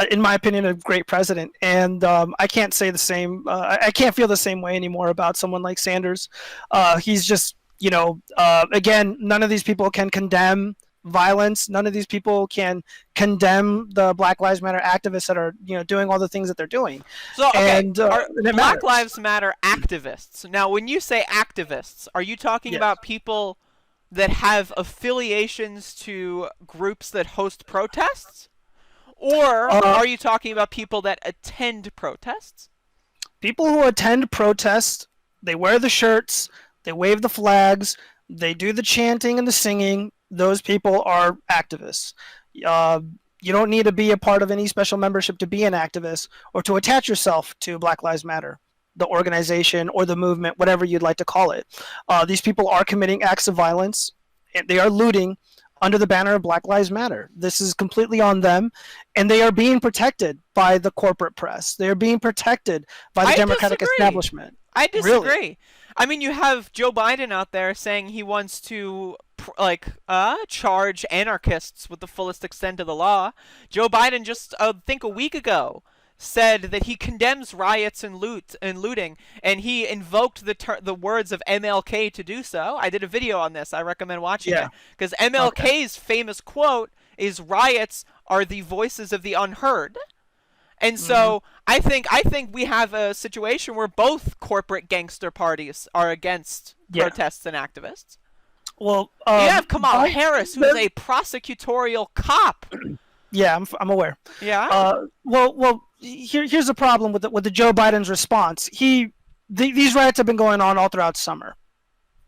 in my opinion, a great president. And I can't say the same. I can't feel the same way anymore about someone like Sanders. He's just, again, none of these people can condemn violence. None of these people can condemn the Black Lives Matter activists that are, doing all the things that they're doing. So, okay, are And it Black matters. Lives Matter activists. Now, when you say activists, are you talking Yes. about people that have affiliations to groups that host protests? Or are you talking about people that attend protests? People who attend protests, they wear the shirts, they wave the flags, they do the chanting and the singing. Those people are activists. You don't need to be a part of any special membership to be an activist or to attach yourself to Black Lives Matter, the organization or the movement, whatever you'd like to call it. These people are committing acts of violence, and they are looting under the banner of Black Lives Matter. This is completely on them, and they are being protected by the corporate press. They are being protected by the I Democratic disagree. establishment. I disagree. Really? I mean, you have Joe Biden out there saying he wants to charge anarchists with the fullest extent of the law. Joe Biden just I think a week ago said that he condemns riots and looting, and he invoked the words of MLK to do so. I did a video on this. I recommend watching Yeah. it because Okay. MLK's famous quote is "Riots are the voices of the unheard." And so I think we have a situation where both corporate gangster parties are against Yeah. protests and activists. Well, You have Kamala I- Harris, who's a prosecutorial cop. Yeah, I'm aware. Yeah. Here's the problem with the Joe Biden's response. These riots have been going on all throughout summer.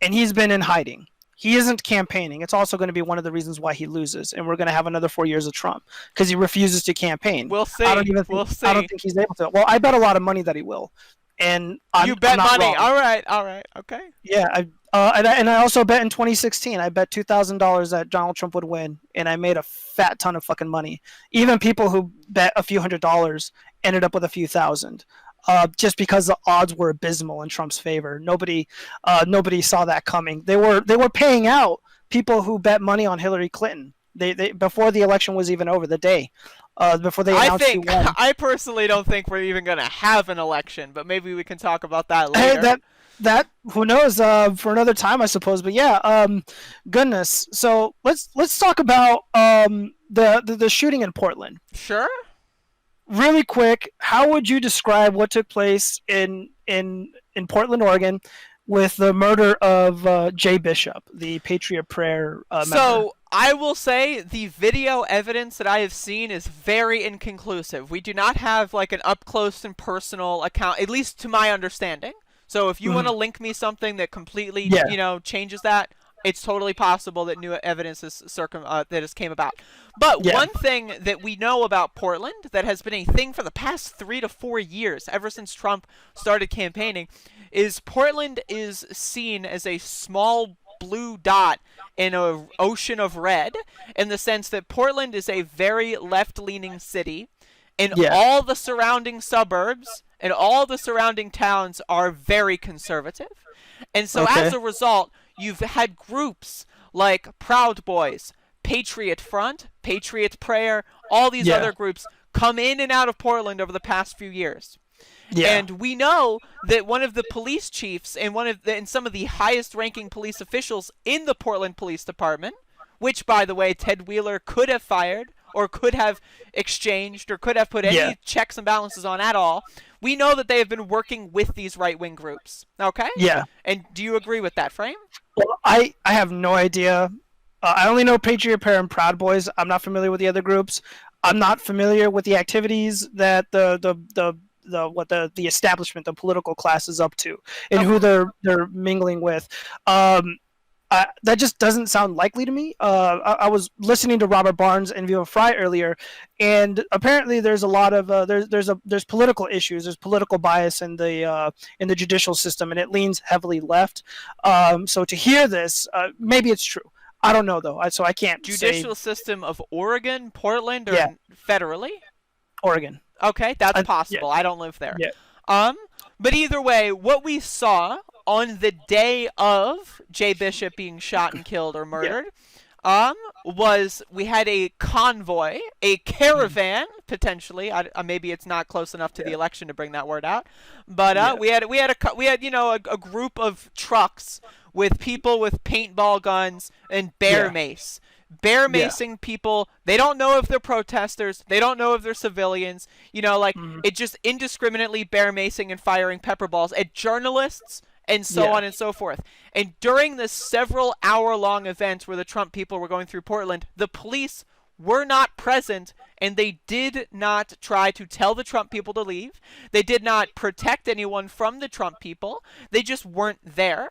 and he's been in hiding. He isn't campaigning. It's also going to be one of the reasons why he loses, and we're going to have another 4 years of Trump because he refuses to campaign. We'll see. We'll see. I don't think he's able to. Well, I bet a lot of money that he will, and You bet I'm not money. wrong. All right, okay. Yeah, and I also bet in 2016. I bet $2,000 that Donald Trump would win, and I made a fat ton of fucking money. Even people who bet a few $100s ended up with a few thousand, just because the odds were abysmal in Trump's favor. Nobody saw that coming. They were paying out people who bet money on Hillary Clinton. They before the election was even over, the day before they announced who won. I personally don't think we're even gonna have an election, but maybe we can talk about that Hey, later. that who knows, for another time, I suppose. But yeah, goodness. So let's talk about the shooting in Portland. Sure. Really quick, how would you describe what took place in Portland, Oregon, with the murder of Jay Bishop, the Patriot Prayer member? So I will say the video evidence that I have seen is very inconclusive. We do not have like an up close and personal account, at least to my understanding. So if you want to link me something that completely, changes that, it's totally possible that new evidence is that has came about. But one thing that we know about Portland that has been a thing for the past 3 to 4 years, ever since Trump started campaigning, is Portland is seen as a small blue dot in an ocean of red, in the sense that Portland is a very left-leaning city, and all the surrounding suburbs and all the surrounding towns are very conservative. And so as a result, you've had groups like Proud Boys, Patriot Front, Patriot Prayer, all these other groups come in and out of Portland over the past few years. And we know that one of the police chiefs and some of the highest-ranking police officials in the Portland Police Department, which, by the way, Ted Wheeler could have fired or could have exchanged or could have put any checks and balances on at all, we know that they have been working with these right-wing groups. Okay? Yeah. And do you agree with that frame? Well, I have no idea. I only know Patriot Prayer and Proud Boys. I'm not familiar with the other groups. I'm not familiar with the activities that the establishment, the political class, is up to, and who they're mingling with. That just doesn't sound likely to me. I was listening to Robert Barnes and Viva Fry earlier, and apparently there's a lot of there's political issues. There's political bias in the judicial system, and it leans heavily left. So to hear this, maybe it's true. I don't know though, so I can't judicial say. System of Oregon, Portland, or federally? Oregon. Okay, that's possible. I don't live there. Yeah. But either way, what we saw on the day of Jay Bishop being shot and killed or murdered, was we had a convoy, a caravan, potentially. Maybe it's not close enough to the election to bring that word out, but we had a group of trucks with people with paintball guns and bear mace. Bear macing people. They don't know if they're protesters. They don't know if they're civilians. It just indiscriminately bear macing and firing pepper balls at journalists and so on and so forth. And during this several hour-long event where the Trump people were going through Portland, the police were not present, and they did not try to tell the Trump people to leave. They did not protect anyone from the Trump people. They just weren't there.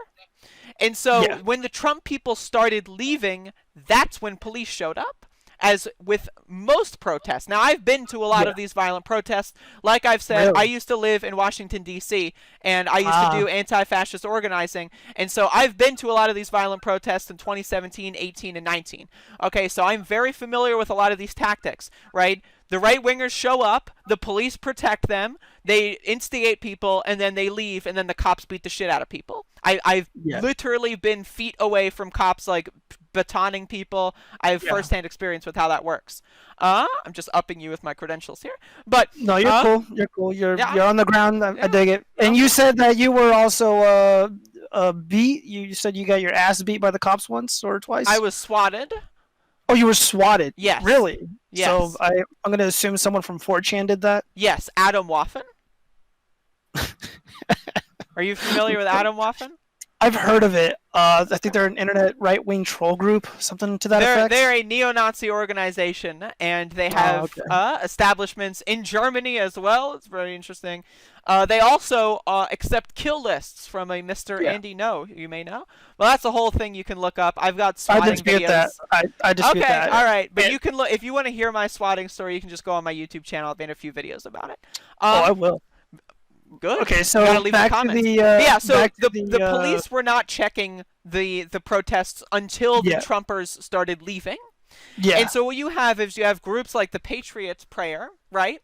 And so when the Trump people started leaving, that's when police showed up, as with most protests. Now, I've been to a lot of these violent protests. Like I've said, I used to live in Washington, D.C., and I used to do anti-fascist organizing. And so I've been to a lot of these violent protests in 2017, 18, and 19. Okay, so I'm very familiar with a lot of these tactics, right? The right-wingers show up, the police protect them, they instigate people, and then they leave, and then the cops beat the shit out of people. I've literally been feet away from cops, like, batoning people. I have first-hand experience with how that works. I'm just upping you with my credentials here. But no, you're cool. You're cool. You're on the ground. I dig it. And you said that you were also beat. You said you got your ass beat by the cops once or twice? I was swatted. Oh, you were swatted? Yes. Really? Yes. So I'm going to assume someone from 4chan did that? Yes, Adam Waffen. Are you familiar with Adam Waffen? I've heard of it. I think they're an internet right-wing troll group, something to that effect. They're a neo-Nazi organization, and they Oh, have okay. establishments in Germany as well. It's very interesting. They also accept kill lists from a Mr. Yeah. Andy No, you may know. Well, that's a whole thing you can look up. I've got I swatting dispute videos. that. I dispute Okay, that. all right, but And- you can look if you want to hear my swatting story. You can just go on my YouTube channel. I've made a few videos about it. I will. Good. Okay, so Gotta leave back the to comments. the But yeah, so back to the police were not checking the protests until the Yeah. Trumpers started leaving. yeah. And so what you have is you have groups like the Patriots Prayer, right?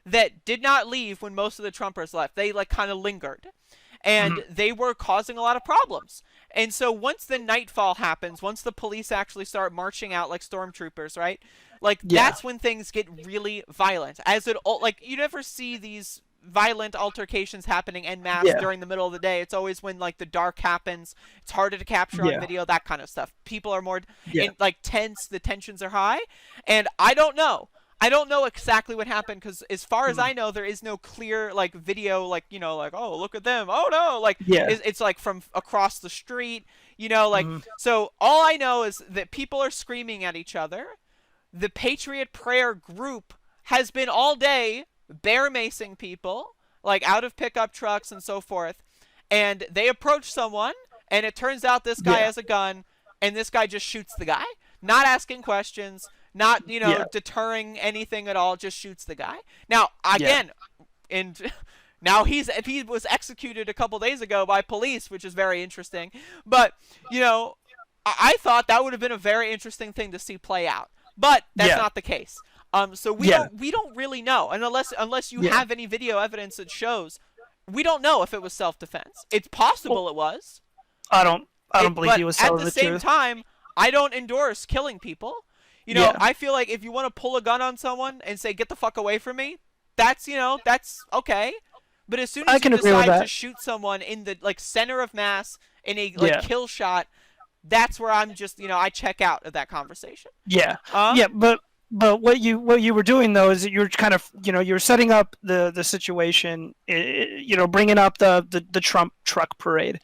That did not leave when most of the Trumpers left. They like kind of lingered. And they were causing a lot of problems. And so once the nightfall happens, once the police actually start marching out like stormtroopers, right? Like that's when things get really violent. As it like you never see these violent altercations happening en masse during the middle of the day. It's always when like the dark happens. It's harder to capture on video, that kind of stuff. People are more like tense, the tensions are high, and I don't know exactly what happened because as far as I know there is no clear like video like like oh look at them, oh no, like it's like from across the street, like so all I know is that people are screaming at each other. The Patriot Prayer group has been all day bear macing people, like out of pickup trucks and so forth, and they approach someone, and it turns out this guy has a gun, and this guy just shoots the guy, not asking questions, not deterring anything at all, just shoots the guy. Now again, and now he was executed a couple days ago by police, which is very interesting, but I thought that would have been a very interesting thing to see play out, but that's not the case. So we don't really know, and unless you have any video evidence that shows, we don't know if it was self-defense. It's possible it was. I don't believe he was telling the truth. At the same time, I don't endorse killing people. I feel like if you want to pull a gun on someone and say get the fuck away from me, that's that's okay. But as soon as you decide to shoot someone in the like center of mass in a kill shot, that's where I'm just I check out of that conversation. But what you were doing though is that you're kind of you're setting up the situation, bringing up the Trump truck parade,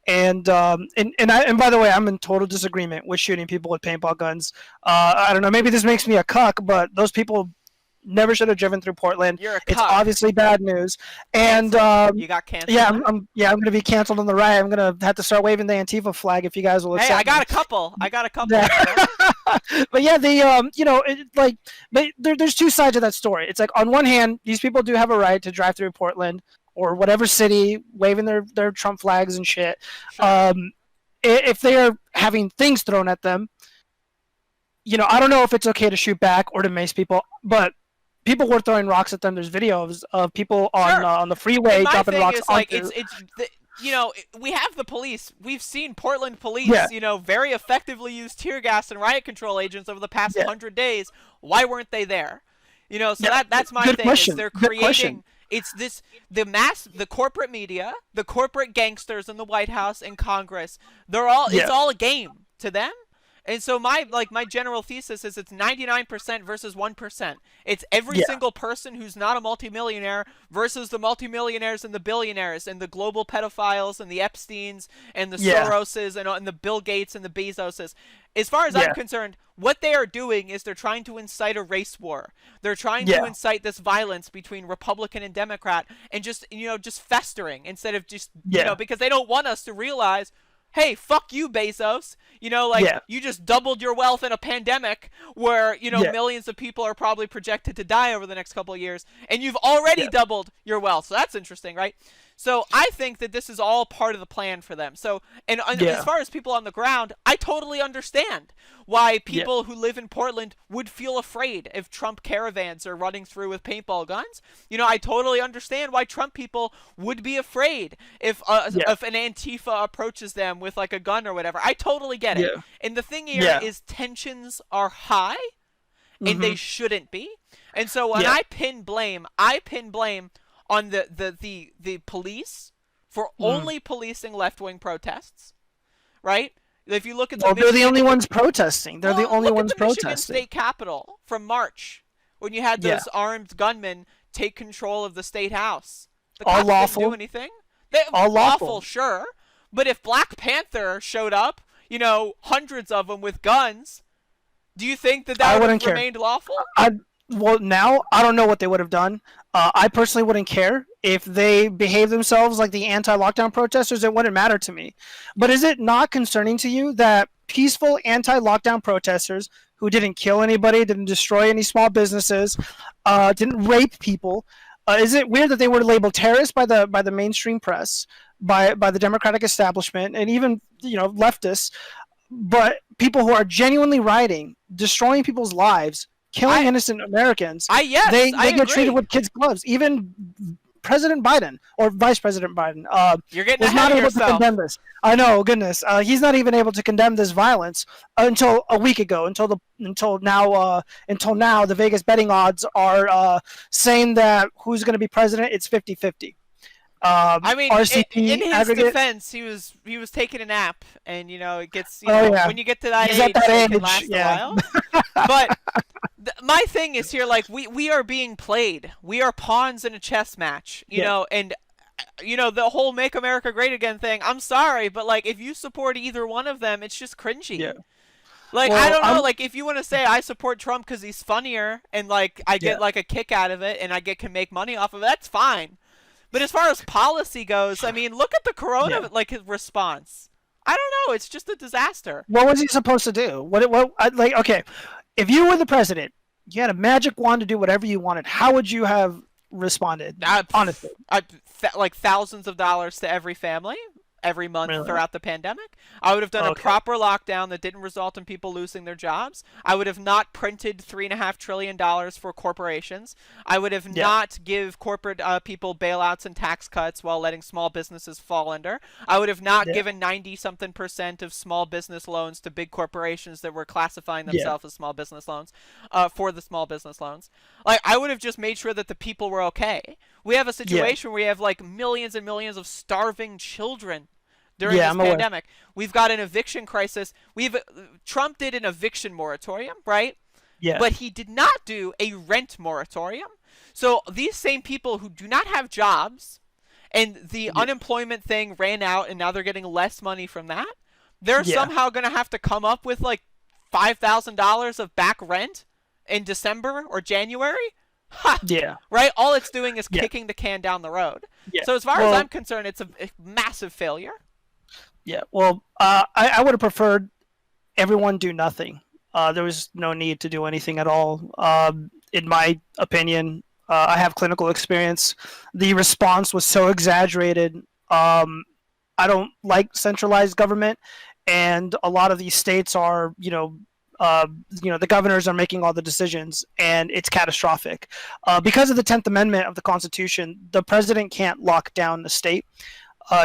and by the way, I'm in total disagreement with shooting people with paintball guns. I don't know, maybe this makes me a cuck, but those people never should have driven through Portland. You're a cuck. It's obviously bad news, and you got canceled. Yeah, I'm gonna be canceled on the riot. I'm gonna have to start waving the Antifa flag if you guys will accept. Hey, I got a couple. But yeah, there's two sides of that story. It's like on one hand, these people do have a right to drive through Portland or whatever city, waving their Trump flags and shit. Sure. If they are having things thrown at them, I don't know if it's okay to shoot back or to mace people, but people were throwing rocks at them. There's videos of people on the freeway dropping rocks onto. We have the police. We've seen Portland police, very effectively use tear gas and riot control agents over the past 100 days. Why weren't they there? That's my thing. Is they're creating. It's the corporate media, the corporate gangsters in the White House and Congress. It's all a game to them. And so my general thesis is it's 99% versus 1%. It's every single person who's not a multimillionaire versus the multimillionaires and the billionaires and the global pedophiles and the Epsteins and the Soroses and the Bill Gates and the Bezoses. As far as I'm concerned, what they are doing is they're trying to incite a race war. They're trying to incite this violence between Republican and Democrat and just festering instead of just because they don't want us to realize, hey, fuck you, Bezos. You just doubled your wealth in a pandemic where, millions of people are probably projected to die over the next couple of years, and you've already doubled your wealth. So that's interesting, right? So I think that this is all part of the plan for them. So, and as far as people on the ground, I totally understand why people who live in Portland would feel afraid if Trump caravans are running through with paintball guns. I totally understand why Trump people would be afraid if an Antifa approaches them with like a gun or whatever. I totally get it. And the thing here is tensions are high, and they shouldn't be. And so when I pin blame on the police for only policing left-wing protests, right? If you look at they're the only ones protesting. They're the only ones protesting. Michigan State Capitol from March, when you had those armed gunmen take control of the state house. The cops didn't do anything. All lawful, sure, But if Black Panther showed up, hundreds of them with guns, do you think that I would have wouldn't care. remained lawful? Well, now I don't know what they would have done. I personally wouldn't care if they behave themselves like the anti-lockdown protesters. It wouldn't matter to me. But is it not concerning to you that peaceful anti-lockdown protesters who didn't kill anybody, didn't destroy any small businesses, didn't rape people, is it weird that they were labeled terrorists by the mainstream press, by the Democratic establishment, and even leftists? But people who are genuinely rioting, destroying people's lives, killing innocent Americans, yes, they I get agree. treated with kids' gloves. Even President Biden or Vice President Biden You're getting was ahead not of able to yourself. condemn this. I know, goodness, he's not even able to condemn this violence until a week ago. Until now, the Vegas betting odds are saying that who's going to be president. It's 50-50. I mean, RCP in his aggregate, defense, he was taking a nap, and it gets when you get to that He's age, at that it can age, last yeah. a while. But my thing is here, like we are being played. We are pawns in a chess match, and the whole "Make America Great Again" thing. I'm sorry, but like if you support either one of them, it's just cringy. Yeah. Like, Well, I don't know, like, if you want to say I support Trump because he's funnier and, like, I get, Yeah. like, a kick out of it and can make money off of it, that's fine. But as far as policy goes, I mean, look at the corona, like, his response. I don't know, it's just a disaster. What was he supposed to do? Okay, if you were the president, you had a magic wand to do whatever you wanted, how would you have responded? Honestly. Like, thousands of dollars to every family. Every month Really? throughout the pandemic. I would have done a proper lockdown that didn't result in people losing their jobs. I would have not printed $3.5 trillion for corporations. I would have not give corporate people bailouts and tax cuts while letting small businesses fall under. I would have not given 90-something% of small business loans to big corporations that were classifying themselves as small business loans for the small business loans. Like, I would have just made sure that the people were okay. We have a situation where we have like millions and millions of starving children during this pandemic. We've got an eviction crisis. Trump did an eviction moratorium, right? Yeah. But he did not do a rent moratorium. So these same people who do not have jobs and the unemployment thing ran out and now they're getting less money from that, they're somehow going to have to come up with like $5,000 of back rent in December or January. Ha! Yeah. Right? All it's doing is kicking the can down the road. Yeah. So as far as I'm concerned, it's a massive failure. Yeah. Well, I would have preferred everyone do nothing. There was no need to do anything at all. In my opinion, I have clinical experience. The response was so exaggerated. I don't like centralized government, and a lot of these states are, the governors are making all the decisions, and it's catastrophic. Because of the 10th Amendment of the Constitution, the president can't lock down the state.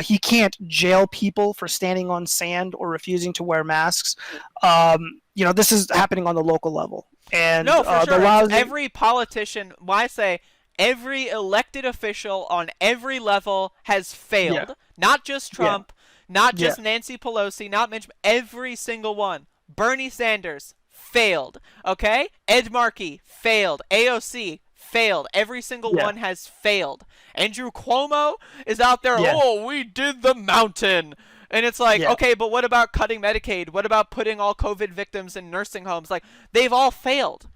He can't jail people for standing on sand or refusing to wear masks. This is happening on the local level. And no, for sure. Every politician, why I say every elected official on every level has failed. Yeah. Not just Trump, not just Nancy Pelosi, not Mitch, every single one. Bernie Sanders failed. Okay? Ed Markey failed. AOC failed. Every single one has failed. Andrew Cuomo is out there, oh, we did the mountain. And it's like, okay, but what about cutting Medicaid? What about putting all COVID victims in nursing homes? Like, they've all failed.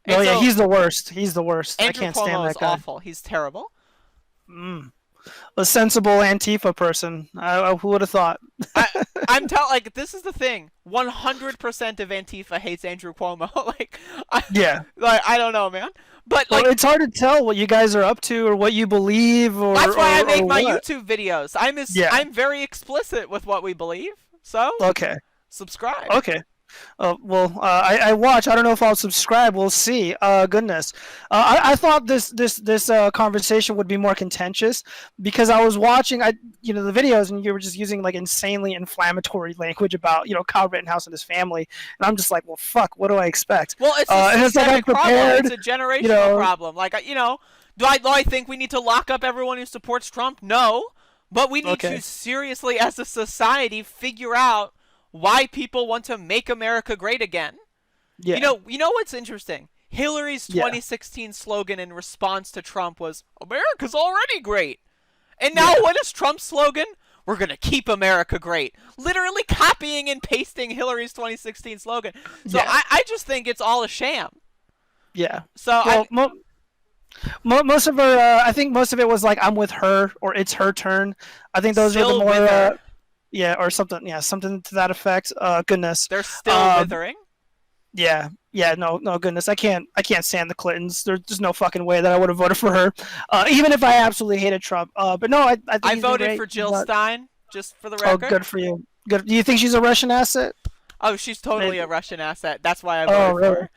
And so, he's the worst. He's the worst. Andrew I can't stand Cuomo that guy. is awful. He's terrible. A sensible Antifa person. Who would have thought? I'm telling, like, this is the thing. 100% of Antifa hates Andrew Cuomo. I don't know, man. But like, it's hard to tell what you guys are up to or what you believe. Or that's why I make my what. YouTube videos. I'm very explicit with what we believe. So subscribe. Okay. I watch. I don't know if I'll subscribe. We'll see. Goodness. I thought this conversation would be more contentious because I was watching the videos and you were just using like insanely inflammatory language about Kyle Rittenhouse and his family, and I'm just like, well, fuck. What do I expect? Well, it's a systemic problem. It's a generational problem. Like, do I think we need to lock up everyone who supports Trump? No, but we need to seriously, as a society, figure out why people want to make America great again. Yeah. You know what's interesting? Hillary's 2016 slogan in response to Trump was, America's already great. And now what is Trump's slogan? we're gonna keep America great. Literally copying and pasting Hillary's 2016 slogan. So Yeah. I just think it's all a sham. Yeah. So Well, most of her, I think most of it was like I'm with her or it's her turn. I think those are the still more, wither. yeah, or something, yeah, something to that effect. Goodness. They're still Um, withering. yeah, yeah, no, no, goodness, I can't stand the Clintons. There's no fucking way that I would have voted for her, even if I absolutely hated Trump. But no, I think I he's been voted great. for Jill But, Stein, just for the oh, record. good for you. Good. Do you think she's a Russian asset? Oh, she's totally Maybe. a Russian asset. That's why I Oh, voted for really? her.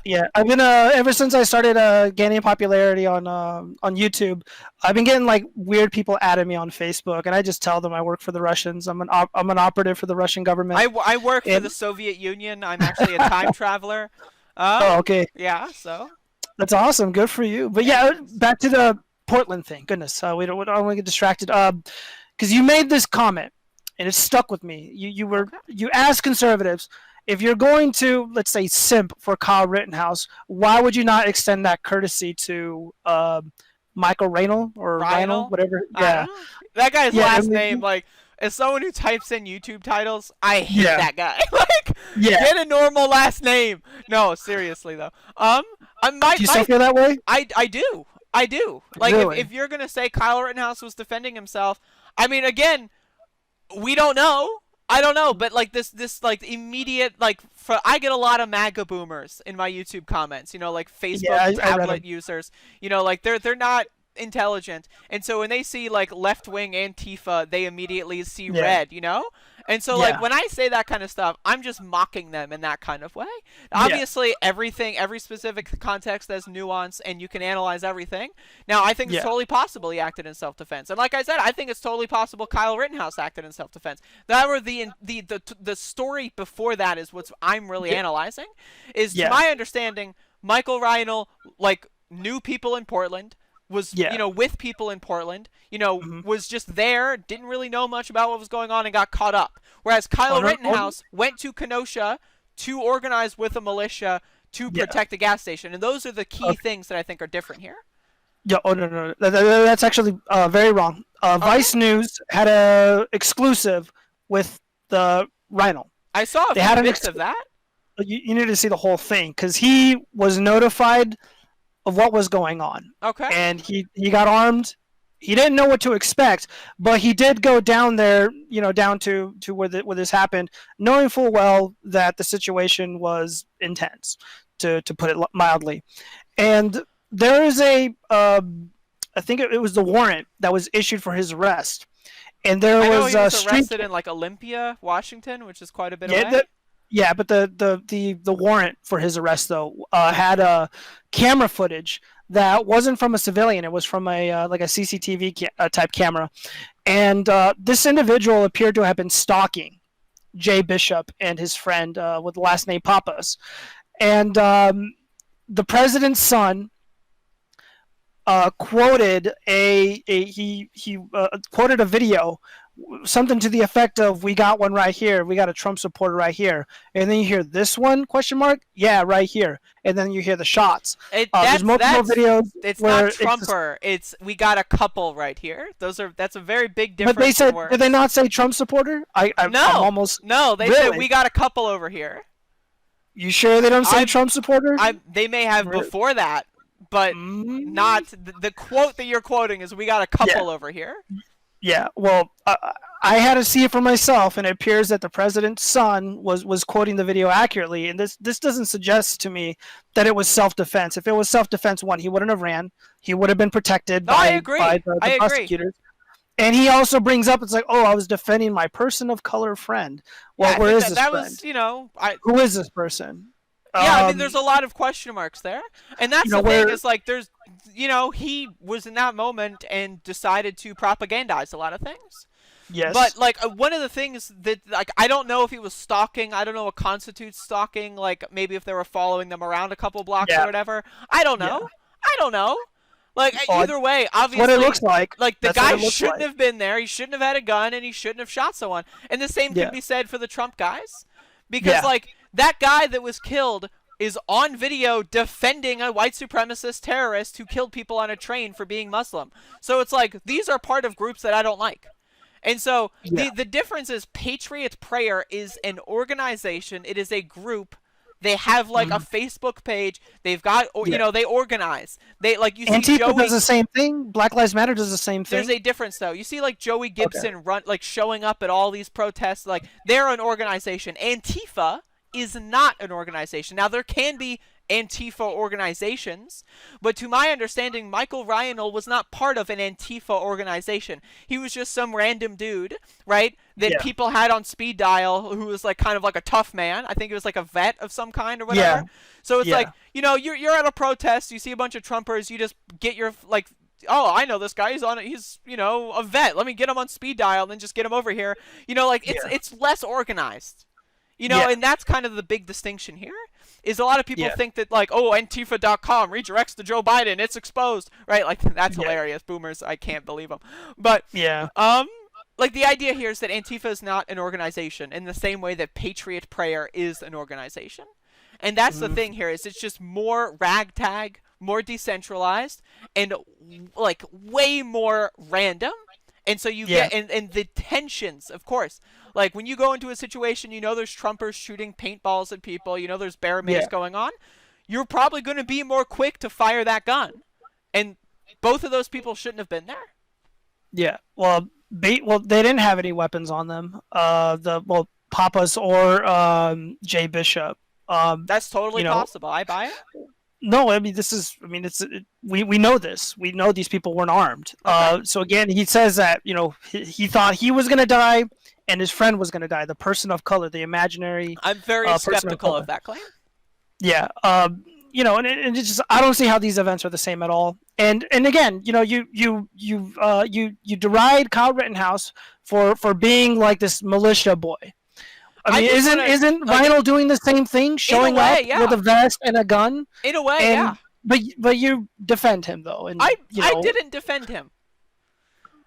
Yeah, I've been ever since I started gaining popularity on YouTube. I've been getting like weird people adding me on Facebook, and I just tell them I work for the Russians. I'm an operative for the Russian government. I work for And the Soviet Union. I'm actually a time traveler. oh, okay, Yeah, so. that's awesome. Good for you. But Yeah, yeah, thanks. back to the Portland thing. Goodness, we don't want to get distracted. Because you made this comment, and it stuck with me. Okay. You asked conservatives, if you're going to, let's say, simp for Kyle Rittenhouse, why would you not extend that courtesy to Michael Raynal or Reinl, Rhinal? whatever? I Yeah, don't know. That guy's yeah, I last mean, name, like, as someone who types in YouTube titles, I hate yeah, that guy. Like, yeah. get a normal last name. No, seriously though. Do you still feel that way? I do. I do. Like, Really? if you're gonna say Kyle Rittenhouse was defending himself, I mean, again, we don't know. I don't know, but like this like immediate like I get a lot of MAGA boomers in my YouTube comments. You know, like Facebook Yeah, I read them. tablet users. You know, like they're not intelligent, and so when they see like left wing Antifa, they immediately see Yeah, red. You know. And so, like, yeah, when I say that kind of stuff, I'm just mocking them in that kind of way. yeah, Obviously, every specific context has nuance, and you can analyze everything. Now, I think it's yeah, totally possible he acted in self-defense, and like I said, I think it's totally possible Kyle Rittenhouse acted in self-defense. That were the story before that is what I'm really yeah, analyzing. Is to yeah, my understanding, Michael Reinl like knew people in Portland, was yeah. with people in Portland, Hmm. was just there, didn't really know much about what was going on, and got caught up. Whereas Oh Kyle no, oh, Rittenhouse went to Kenosha to organize with a militia to yeah. protect a gas station, and those are the key Okay. things that I think are different here. Yeah. Oh no, no, no. That's actually very wrong. Okay, Vice News had a exclusive with the Rhino. I saw a They few had an bits of that. you need to see the whole thing because he was notified of what was going on, Okay, and he got armed. He didn't know what to expect, but he did go down there, down to where this happened, knowing full well that the situation was intense, to put it mildly. And there is I think it was the warrant that was issued for his arrest, and there I know was he was street. arrested in like Olympia, Washington, which is quite a bit Yeah, away. yeah, but the warrant for his arrest though had camera footage that wasn't from a civilian. It was from a like a CCTV type camera, and this individual appeared to have been stalking Jay Bishop and his friend with the last name Pappas, and the president's son quoted he quoted a video, something to the effect of, "We got one right here. We got a Trump supporter right here." And then you hear this one question mark, yeah, right here. And then you hear the shots. There's multiple videos It's where not Trumper. It's we got a couple right here. That's a very big difference. but they said, in words. did they not say Trump supporter? I'm No, almost. no, they said Really? we got a couple over here. You sure they don't say I'm- Trump supporter? They may have Really? before that, but Mm, not the quote that you're quoting is we got a couple over here. yeah. Well, I had to see it for myself, and it appears that the president's son was quoting the video accurately. And this doesn't suggest to me that it was self-defense. If it was self-defense, one, he wouldn't have ran. He would have been protected No, I by agree. the I agree. prosecutors. And he also brings up, it's like, oh, I was defending my person of color friend. Well, Yeah, I where think is this that friend? was Who is this person? yeah, I mean, there's a lot of question marks there, and that's the thing where is like there's he was in that moment and decided to propagandize a lot of things. yes, But like one of the things that like I don't know if he was stalking. I don't know what constitutes stalking. Like maybe if they were following them around a couple blocks Yeah. or whatever. I don't know. Yeah. I don't know. Like Oh, either way, obviously, what it looks like. like the That's what guy it looks shouldn't like. have been there. He shouldn't have had a gun, and he shouldn't have shot someone. And the same Yeah. can be said for the Trump guys, because Yeah. like that guy that was killed is on video defending a white supremacist terrorist who killed people on a train for being Muslim. So it's like these are part of groups that I don't like. And so Yeah. the difference is Patriot Prayer is an organization. It is a group. They have like a Mhm. Facebook page. They've got, you Yeah. know, they organize. They like you see Antifa does Joey. the same thing. Black Lives Matter does the same There's thing. a difference though. You see like Joey Okay. Gibson run like showing up at all these protests. Like they're an organization. Antifa is not an organization. Now there can be Antifa organizations, but to my understanding, Michael Ryanel was not part of an Antifa organization. He was just some random dude, right? That Yeah. people had on speed dial who was like kind of like a tough man. I think it was like a vet of some kind or Yeah. whatever. So it's Yeah. like, you know, you're at a protest, you see a bunch of Trumpers, you just get your like, oh, I know this guy. He's you know a vet. Let me get him on speed dial and then just get him over here. You know, like Yeah. it's less organized. You know, Yeah. and that's kind of the big distinction here. Is a lot of people Yeah. think that like, oh, Antifa.com redirects to Joe Biden, it's exposed, right? Like that's Yeah. hilarious. Boomers, I can't believe them. But Yeah. like the idea here is that Antifa is not an organization in the same way that Patriot Prayer is an organization. And that's the thing here is it's just more ragtag, more decentralized, and like way more random. And so you Yeah. get and the tensions, of course. Like when you go into a situation, you know there's Trumpers shooting paintballs at people, you know there's bear mace Yeah. going on. You're probably going to be more quick to fire that gun. And both of those people shouldn't have been there. Yeah. Well, they didn't have any weapons on them. Papas or Jay Bishop. That's totally You know, possible. I buy it. No, I mean we know this. We know these people weren't armed. Okay. So again, he says that he thought he was gonna die, and his friend was gonna die. The person of color, the imaginary. I'm very person of skeptical color. of that claim. Yeah. And it's just I don't see how these events are the same at all. And again, you deride Kyle Rittenhouse for being like this militia boy. I mean, isn't Rhino doing the same thing, showing way, up yeah. with a vest and a gun? In a way, And, yeah. But you defend him though, and I didn't defend him.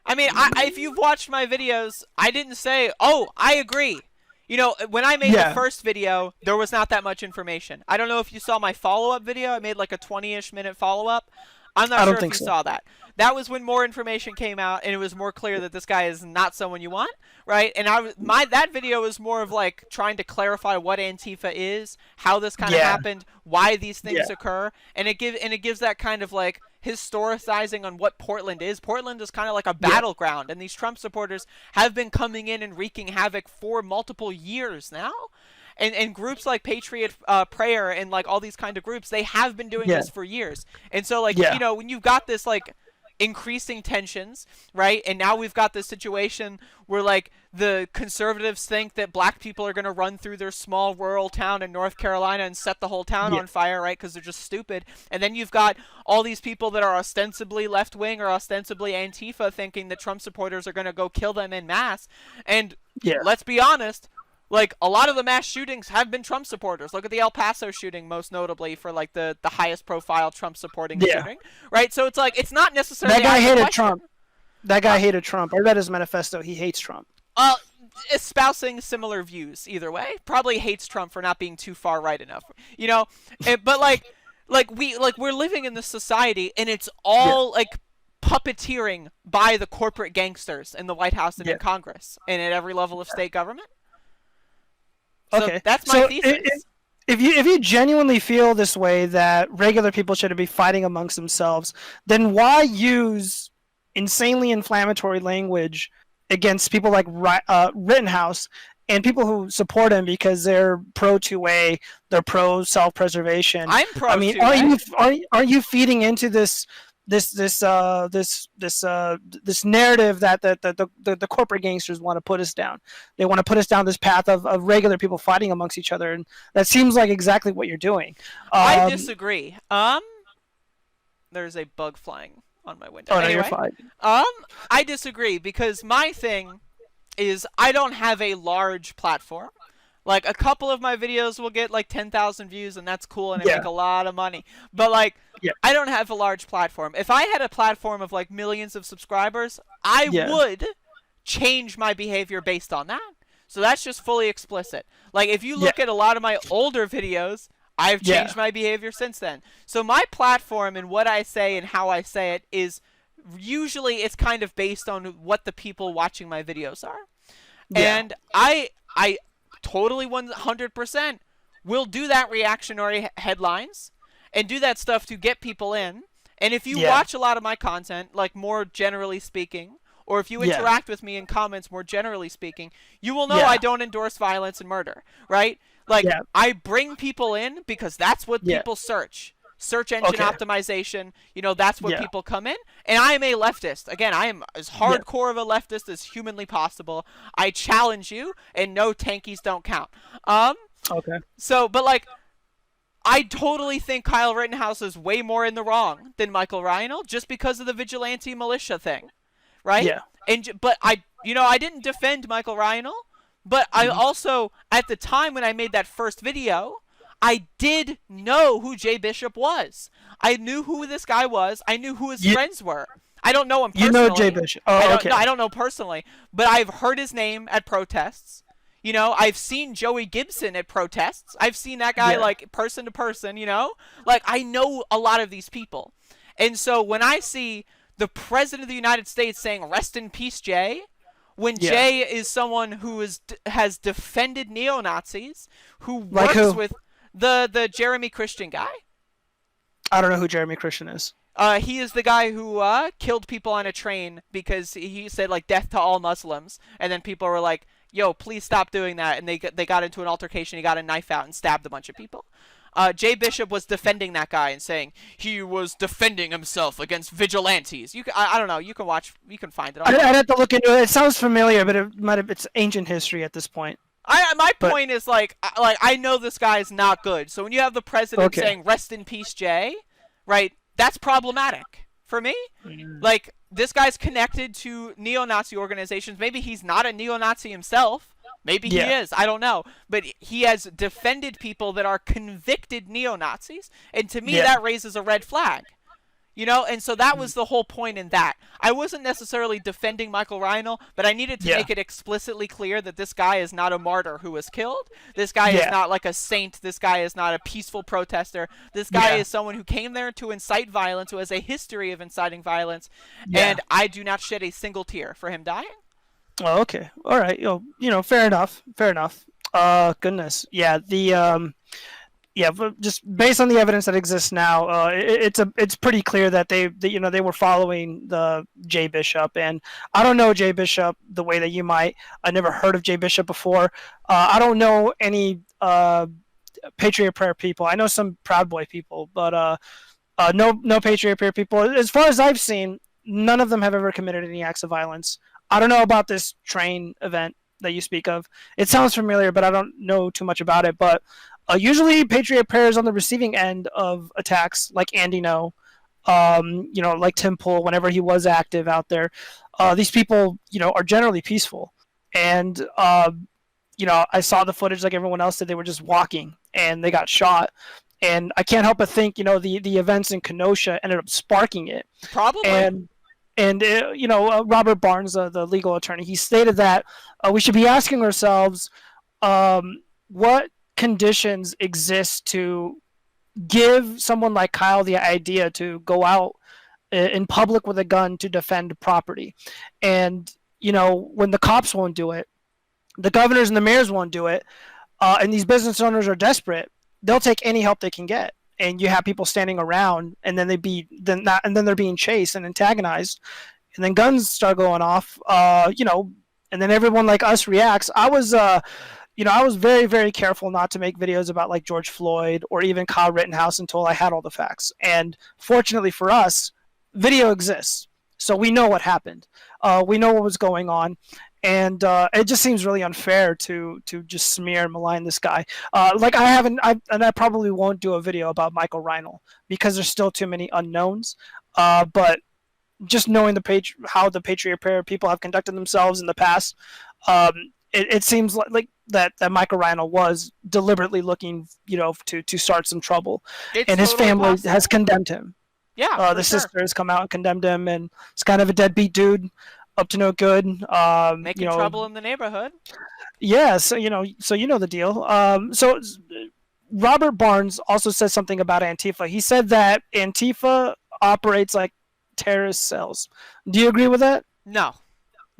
I mean, if you've watched my videos, I didn't say, oh, I agree. You know, when I made the first video, there was not that much information. I don't know if you saw my follow-up video. I made like a 20-ish minute follow-up. I'm not sure if you saw that. That was when more information came out, and it was more clear that this guy is not someone you want, right? And that video was more of like trying to clarify what Antifa is, how this kind of happened, why these things occur, and it gives that kind of like historicizing on what Portland is. Portland is kind of like a battleground, and these Trump supporters have been coming in and wreaking havoc for multiple years now. And groups like Patriot Prayer and like all these kind of groups, they have been doing this for years. And so like, you know, when you've got this like increasing tensions, right? And now we've got this situation where like the conservatives think that black people are going to run through their small rural town in North Carolina and set the whole town on fire, right? Because they're just stupid. And then you've got all these people that are ostensibly left-wing or ostensibly Antifa thinking that Trump supporters are going to go kill them in mass. And let's be honest, like, a lot of the mass shootings have been Trump supporters. Look at the El Paso shooting, most notably, for, like, the highest profile Trump-supporting shooting. Right? So it's like, it's not necessarily... That guy hated Trump. That guy hated Trump. I read his manifesto. He hates Trump. Espousing similar views, either way. Probably hates Trump for not being too far right enough. You know? But, we're living in this society, and it's all, like, puppeteering by the corporate gangsters in the White House and in Congress, and at every level of state government. So okay, that's my thesis. If you genuinely feel this way that regular people shouldn't be fighting amongst themselves, then why use insanely inflammatory language against people like Rittenhouse and people who support him because they're pro 2A, they're pro self-preservation? I'm pro 2A. I mean, are you feeding into this narrative that the corporate gangsters want to put us down? They want to put us down this path of regular people fighting amongst each other, and that seems like exactly what you're doing. I disagree. There's a bug flying on my window. Oh, no, anyway, you're fine. I disagree because my thing is I don't have a large platform. Like, a couple of my videos will get, like, 10,000 views, and that's cool, and I make a lot of money. But, like, I don't have a large platform. If I had a platform of, like, millions of subscribers, I would change my behavior based on that. So that's just fully explicit. Like, if you look at a lot of my older videos, I've changed my behavior since then. So my platform and what I say and how I say it is usually it's kind of based on what the people watching my videos are. Yeah. And I totally 100% will do that reactionary headlines and do that stuff to get people in. And if you Yeah. watch a lot of my content, like more generally speaking, or if you Yeah. interact with me in comments more generally speaking, you will know Yeah. I don't endorse violence and murder, right? Like, Yeah. I bring people in because that's what Yeah. people search. Search engine Okay. optimization, that's what Yeah. people come in. And I am a leftist. Again, I am as Yeah. hardcore of a leftist as humanly possible. I challenge you, and no, tankies don't count. Okay. So, but like, I totally think Kyle Rittenhouse is way more in the wrong than Michael Reinl just because of the vigilante militia thing, right? Yeah. But I didn't defend Michael Reinl, but I Mhm. also, at the time when I made that first video, I did know who Jay Bishop was. I knew who this guy was. I knew who his You, friends were. I don't know him you know Jay personally. Bishop. I Oh, don't okay. no, I don't know personally, but I've heard his name at protests. I've seen Joey Gibson at protests. I've seen that guy Yeah. like person to person, Like, I know a lot of these people. And so when I see the president of the United States saying rest in peace Jay, when Yeah. Jay is someone who has defended neo-Nazis, who Like works who? with the Jeremy Christian guy. I don't know who Jeremy Christian is. He is the guy who killed people on a train because he said like death to all Muslims, and then people were like, "Yo, please stop doing that," and they got into an altercation. He got a knife out and stabbed a bunch of people. Jay Bishop was defending that guy and saying he was defending himself against vigilantes. I don't know. You can find it. I'd have to look into it. It sounds familiar, but it's ancient history at this point. My But- point is like I know this guy is not good. So when you have the president saying "Rest in peace, Jay," right? That's problematic for me. Like, this guy's connected to neo-Nazi organizations. Maybe he's not a neo-Nazi himself. Maybe he is. I don't know. But he has defended people that are convicted neo-Nazis, and to me that raises a red flag. And so that was the whole point in that. I wasn't necessarily defending Michael Reinl, but I needed to make it explicitly clear that this guy is not a martyr who was killed. This guy is not like a saint. This guy is not a peaceful protester. This guy is someone who came there to incite violence, who has a history of inciting violence, and I do not shed a single tear for him dying. Oh, okay. All right. Fair enough. Fair enough. Goodness. Yeah. But just based on the evidence that exists now, it's pretty clear that they were following the Jay Bishop, and I don't know Jay Bishop the way that you might. I never heard of Jay Bishop before. I don't know any Patriot Prayer people. I know some Proud Boy people, but no Patriot Prayer people. As far as I've seen, none of them have ever committed any acts of violence. I don't know about this train event that you speak of. It sounds familiar, but I don't know too much about it. But usually, Patriot Prayer is on the receiving end of attacks, like Andy No, like Tim Pool, whenever he was active out there. These people, are generally peaceful, and I saw the footage like everyone else did. They were just walking, and they got shot. And I can't help but think, the events in Kenosha ended up sparking it. Probably. And Robert Barnes, the legal attorney, he stated that we should be asking ourselves what conditions exist to give someone like Kyle the idea to go out in public with a gun to defend property. And, when the cops won't do it, the governors and the mayors won't do it, and these business owners are desperate, they'll take any help they can get. And you have people standing around, and then they're being chased and antagonized, and then guns start going off, and then everyone like us reacts. I was very, very careful not to make videos about like George Floyd or even Kyle Rittenhouse until I had all the facts. And fortunately for us, video exists, so we know what happened. We know what was going on. And it just seems really unfair to just smear and malign this guy. I probably won't do a video about Michael Reinl because there's still too many unknowns. But just knowing how the Patriot Prayer people have conducted themselves in the past, it seems like that Michael Reinl was deliberately looking, to start some trouble, and his family has condemned him. Yeah, the sister has come out and condemned him, and it's kind of a deadbeat dude. Up to no good. Making trouble in the neighborhood. Yeah, so you know the deal. So Robert Barnes also said something about Antifa. He said that Antifa operates like terrorist cells. Do you agree with that? No.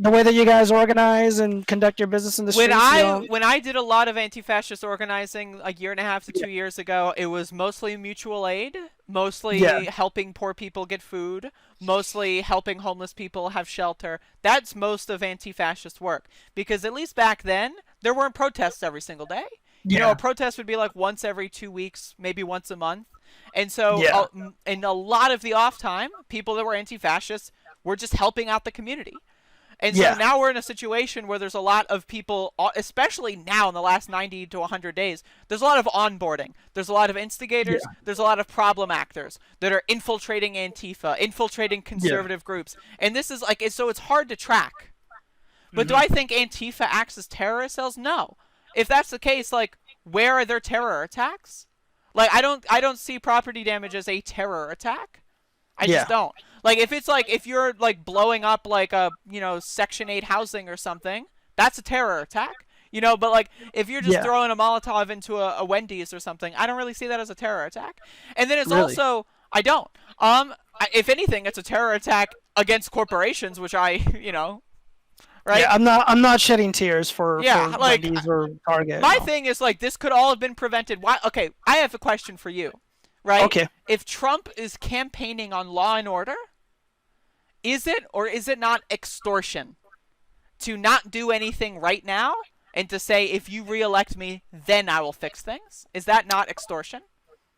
The way that you guys organize and conduct your business in the When streets, you I know? when I did a lot of anti-fascist organizing a year and a half to 2 years ago, it was mostly mutual aid, Yeah, mostly helping poor people get food, mostly helping homeless people have shelter. That's most of anti-fascist work. Because at least back then, there weren't protests every single day. You know, a yeah, protest would be like once every 2 weeks, maybe once a month. And so, yeah, in a lot of the off time, people that were anti-fascists were just helping out the community. And so yeah, now we're in a situation where there's a lot of people, especially now in the last 90 to 100 days, there's a lot of onboarding. There's a lot of instigators. yeah, There's a lot of problem actors that are infiltrating Antifa, infiltrating yeah. conservative groups. And this is like, so it's hard to track. But do Hmm. I think Antifa acts as terrorist cells? No. If that's the case, like, where are their terror attacks? Like, I don't see property damage as a terror attack. I just Yeah, don't. Like if it's like if you're like blowing up like a, Section 8 housing or something, that's a terror attack. But like if you're just yeah, throwing a Molotov into a Wendy's or something, I don't really see that as a terror attack. And then it's really. also I don't. If anything, it's a terror attack against corporations, which I, right? Yeah, I'm not shedding tears for Yeah, like Wendy's or Target. my No. thing is like this could all have been prevented. Why? Okay, I have a question for you. Right? Okay. If Trump is campaigning on law and order, is it or is it not extortion to not do anything right now and to say if you reelect me, then I will fix things? Is that not extortion?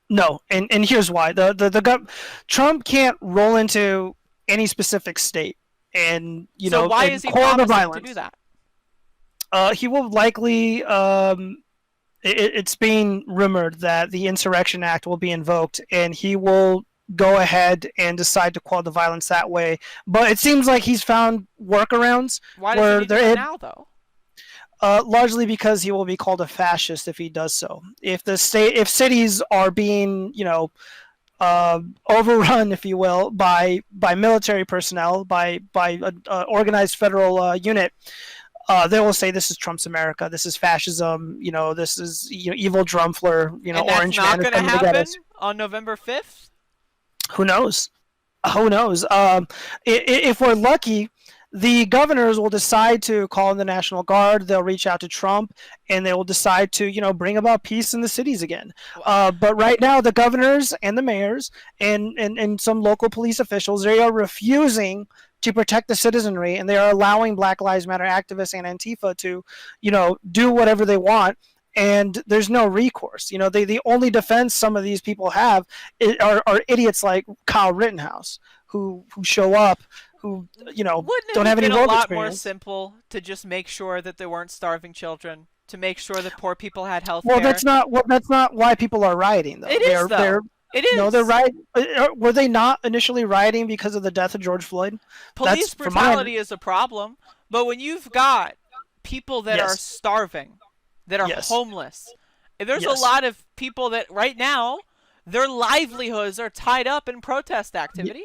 No, and here's why. Trump can't roll into any specific state and So why is and he quell the promising to do violence. that? He will likely it's being rumored that the Insurrection Act will be invoked, and he will go ahead and decide to quell the violence that way. But it seems like he's found workarounds Why does he where need to do they're it now, though? largely because he will be called a fascist if he does so. If cities are being, overrun, if you will, by military personnel, by an organized federal unit, they will say this is Trump's America. This is fascism. This is evil Drumfler. And that's Orange not Man is going to coming to get happen us. on November 5th? Who knows? Who knows? If we're lucky, the governors will decide to call in the National Guard. They'll reach out to Trump, and they will decide to, bring about peace in the cities again. But right now, the governors and the mayors and some local police officials, they are refusing to protect the citizenry, and they are allowing Black Lives Matter activists and Antifa to, do whatever they want. And there's no recourse. The only defense some of these people have are idiots like Kyle Rittenhouse who show up, who Wouldn't it don't have have any been a vote lot more experience. simple to just make sure that there weren't starving children, to make sure that poor people had health Well, care? that's not why people are rioting though. It is, though. It No, they're is. right. Were they not initially rioting because of the death of George Floyd? Police That's from my brutality is a problem, but when you've got people that are yes, starving, that are yes, homeless, there's a yes, lot of people that right now their livelihoods are tied up in protest y- activity,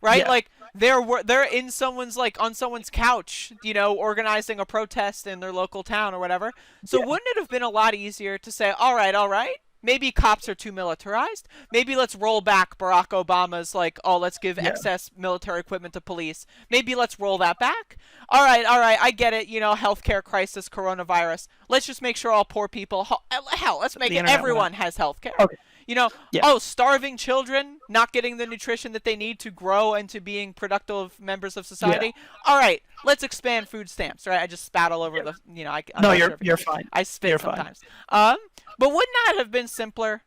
right? yeah, Like they're in someone's like on someone's couch, organizing a protest in their local town or whatever. So yeah, wouldn't it have been a lot easier to say, all right, maybe cops are too militarized. Maybe let's roll back Barack Obama's like, oh, let's give yeah, excess military equipment to police. Maybe let's roll that back. All right, I get it. Healthcare crisis, coronavirus. Let's just make sure all poor people, hell, let's make the it internet went out. everyone has healthcare. Okay, yeah, Starving children not getting the nutrition that they need to grow into being productive members of yeah, society. All right, let's expand food stamps. Right, I just spat all over yeah. the. I'm No, not you're sure if you're fine. I spit You're fine. sometimes. But wouldn't that have been simpler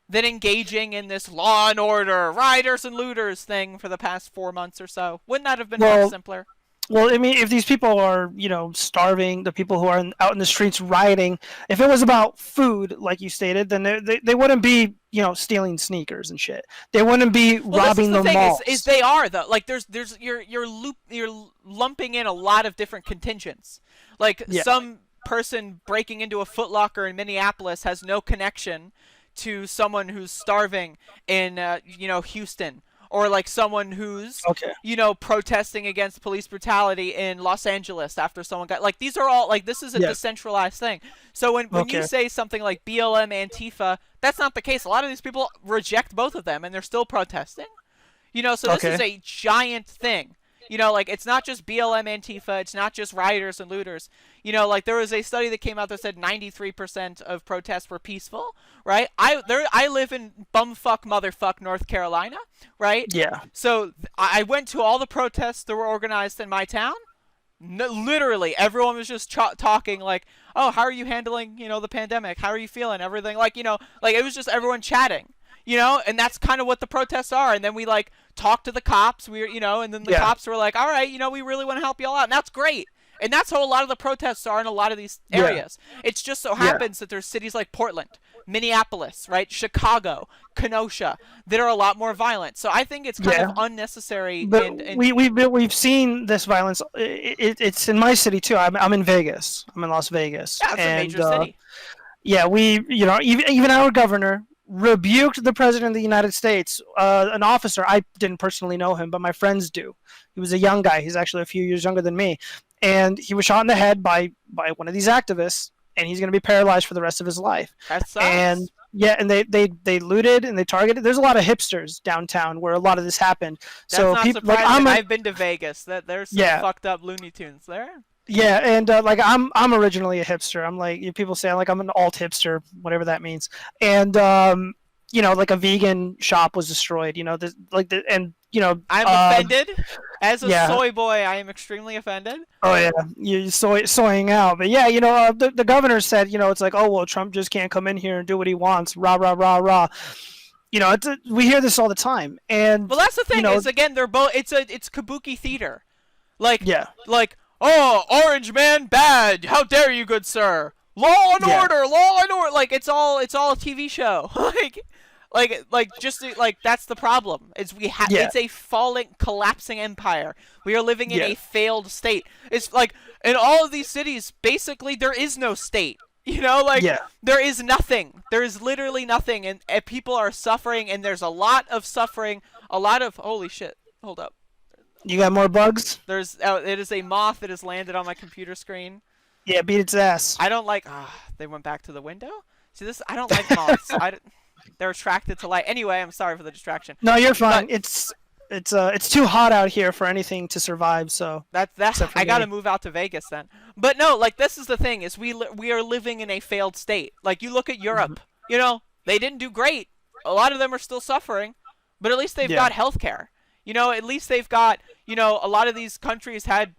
than engaging in this law and order, rioters and looters thing for the past 4 months or so? Wouldn't that have been much Well, simpler? Well, I mean, if these people are, starving, the people who are out in the streets rioting, if it was about food, like you stated, then they wouldn't be, stealing sneakers and shit. They wouldn't be Well, this is robbing the the thing is malls. they are though. Like you're lumping in a lot of different contingents. Like Yeah, some person breaking into a Foot Locker in Minneapolis has no connection to someone who's starving in Houston, or like someone who's okay, protesting against police brutality in Los Angeles after someone got like these are all like this is a yeah, decentralized thing. So when you okay, say something like BLM Antifa, that's not the case. A lot of these people reject both of them and they're still protesting. So this is Okay. a giant thing. Like it's not just BLM Antifa, it's not just rioters and looters. Like there was a study that came out that said 93% of protests were peaceful, right? I live in bumfuck motherfuck North Carolina, right? Yeah. So I went to all the protests that were organized in my town. No, literally, everyone was just talking like, "Oh, how are you handling, the pandemic? How are you feeling? Everything." Like it was just everyone chatting, and that's kind of what the protests are. And then we like talked to the cops. And then the Yeah. cops were like, "All right, we really want to help y'all out," and that's great. And that's how a lot of the protests are in a lot of these Yeah. areas. It just so happens that there's cities like Portland, Minneapolis, right, Chicago, Kenosha that are a lot more violent. So I think it's kind Yeah. of unnecessary. But and we've seen this violence. It's in my city too. I'm in Vegas. I'm in Las Vegas. yeah, it's a major city. Yeah, even our governor rebuked the president of the United States. An officer, I didn't personally know him, but my friends do. He was a young guy. He's actually a few years younger than me, and he was shot in the head by one of these activists, and he's going to be paralyzed for the rest of his life. That sucks. And yeah, and they looted and they targeted. There's a lot of hipsters downtown where a lot of this happened. That's so not people surprising. I've been to Vegas. There's some Yeah. fucked up Looney Tunes there. Yeah, and like I'm originally a hipster. I'm like people say like I'm an alt hipster, whatever that means. And like a vegan shop was destroyed. I'm offended. As a yeah. soy boy, I am extremely offended. Oh yeah, you're soying out. But yeah, the governor said, it's like, oh well, Trump just can't come in here and do what he wants. Rah rah rah rah. We hear this all the time. And well, that's the thing. Is again, they're both. It's kabuki theater. Like yeah. Oh, Orange Man bad. How dare you, good sir? Law and order, law and order. Like it's all a TV show. That's the problem. It's a falling, collapsing empire. We are living in a failed state. It's like in all of these cities, basically there is no state. There is nothing. There is literally nothing, and people are suffering, and there's a lot of suffering. A lot of holy shit. Hold up. You got more bugs? It is a moth that has landed on my computer screen. Yeah, beat its ass. I don't like. They went back to the window. See this? I don't like moths. They're attracted to light. Anyway, I'm sorry for the distraction. No, you're fine. But it's too hot out here for anything to survive. So that's. I gotta move out to Vegas then. But no, like this is the thing: is we are living in a failed state. Like you look at Europe. They didn't do great. A lot of them are still suffering, but at least they've got healthcare. At least they've got, a lot of these countries had,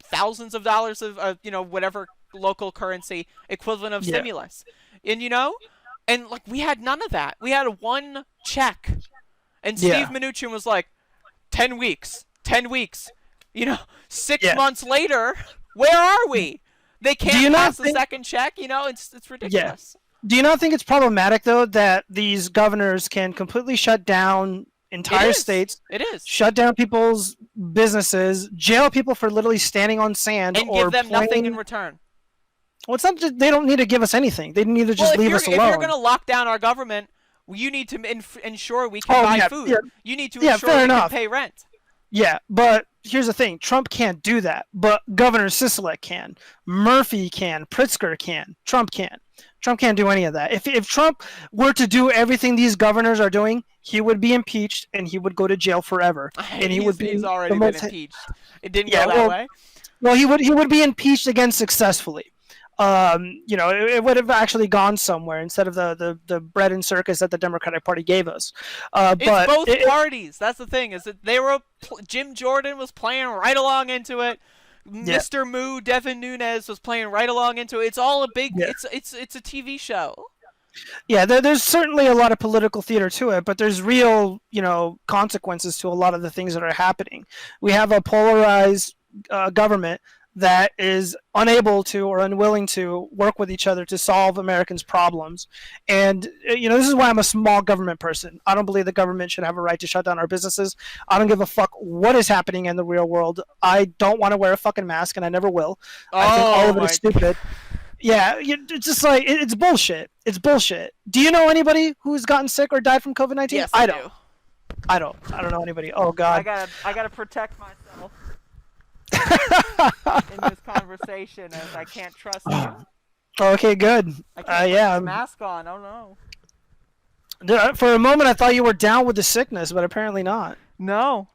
thousands of dollars of, whatever local currency equivalent of stimulus. And, and like we had none of that. We had one check. And Steve Mnuchin was like, 10 weeks. 6 months later, where are we? They can't pass the second check, it's ridiculous. Yeah. Do you not think it's problematic, though, that these governors can completely shut down entire states? It is. Shut down people's businesses, jail people for literally standing on sand, and give them nothing in return. Well, it's not just they don't need to give us anything. They need to just leave us alone. If you're going to lock down our government, you need to ensure we can buy food. Yeah. You need to ensure we can pay rent. Yeah, but here's the thing. Trump can't do that, but Governor Sisolak can. Murphy can. Pritzker can. Trump can. Trump can't do any of that. If Trump were to do everything these governors are doing, he would be impeached and he would go to jail forever. And he's already been impeached. It didn't go that way. Well, he would be impeached again successfully. It would have actually gone somewhere instead of the bread and circus that the Democratic Party gave us. It's both parties. That's the thing. Is that Jim Jordan was playing right along into it. Mr. Moo, Devin Nunes was playing right along into it. It's all a big. Yeah. It's a TV show. Yeah, there's certainly a lot of political theater to it, but there's real, consequences to a lot of the things that are happening. We have a polarized government that is unable to or unwilling to work with each other to solve Americans' problems. And, this is why I'm a small government person. I don't believe the government should have a right to shut down our businesses. I don't give a fuck what is happening in the real world. I don't want to wear a fucking mask, and I never will. I think all of it is stupid. Yeah, it's just like, it's bullshit. It's bullshit. Do you know anybody who's gotten sick or died from COVID-19? Yes, I do. I don't know anybody. Oh, God. I gotta protect myself. In this conversation, as I can't trust you. Okay, good. I can't put this mask on. Oh no. For a moment, I thought you were down with the sickness, but apparently not. No,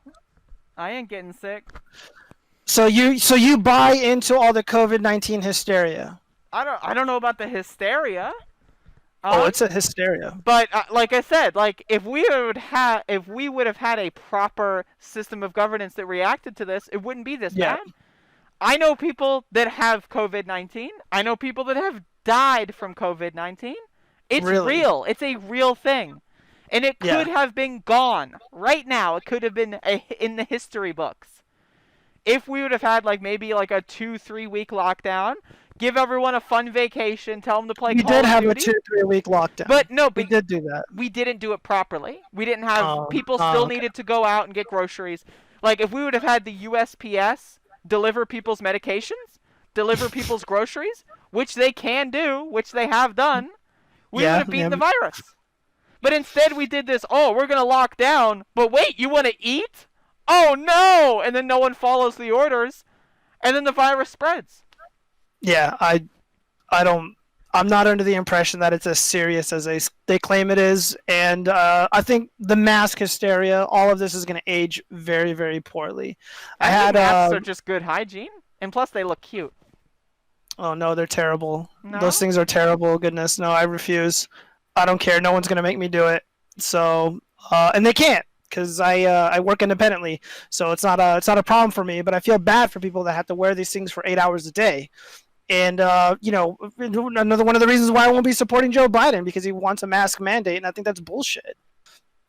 I ain't getting sick. So you buy into all the COVID-19 hysteria? I don't know about the hysteria. Oh, it's a hysteria. But like I said, like if we would have had a proper system of governance that reacted to this, it wouldn't be this Yeah. bad. I know people that have COVID-19. I know people that have died from COVID-19. It's Really? real. It's a real thing. And it Yeah. could have been gone right now. It could have been in the history books. If we would have had like maybe like a 2-3 week lockdown, give everyone a fun vacation, tell them to play We Call did of have a Duty. 2-3 week lockdown. But no, we did do that. we didn't do it properly. We didn't have people still okay. needed to go out and get groceries. Like if we would have had the USPS deliver people's medications, deliver people's groceries, which they can do, which they have done, we would have beaten the virus. But instead we did this, oh, we're going to lock down, but wait, you want to eat? Oh no! And then no one follows the orders, and then the virus spreads. Yeah, I'm not under the impression that it's as serious as they claim it is, and I think the mask hysteria, all of this is going to age very, very poorly. I think masks are just good hygiene, and plus they look cute. Oh no, they're terrible. No? Those things are terrible. Goodness, no, I refuse. I don't care. No one's going to make me do it. So, and they can't, because I work independently, so it's not a problem for me. But I feel bad for people that have to wear these things for 8 hours a day. And another one of the reasons why I won't be supporting Joe Biden, because he wants a mask mandate, and I think that's bullshit.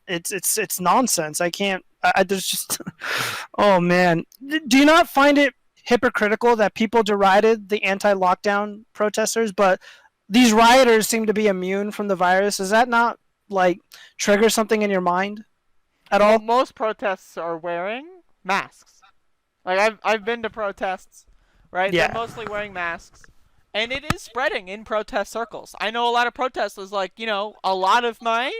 It's nonsense. I can't. There's just. Oh man, do you not find it hypocritical that people derided the anti-lockdown protesters, but these rioters seem to be immune from the virus? Does that not like trigger something in your mind at all? Most protests are wearing masks. Like I've been to protests. Right? Yeah. They're mostly wearing masks. And it is spreading in protest circles. I know a lot of protesters, like, a lot of my,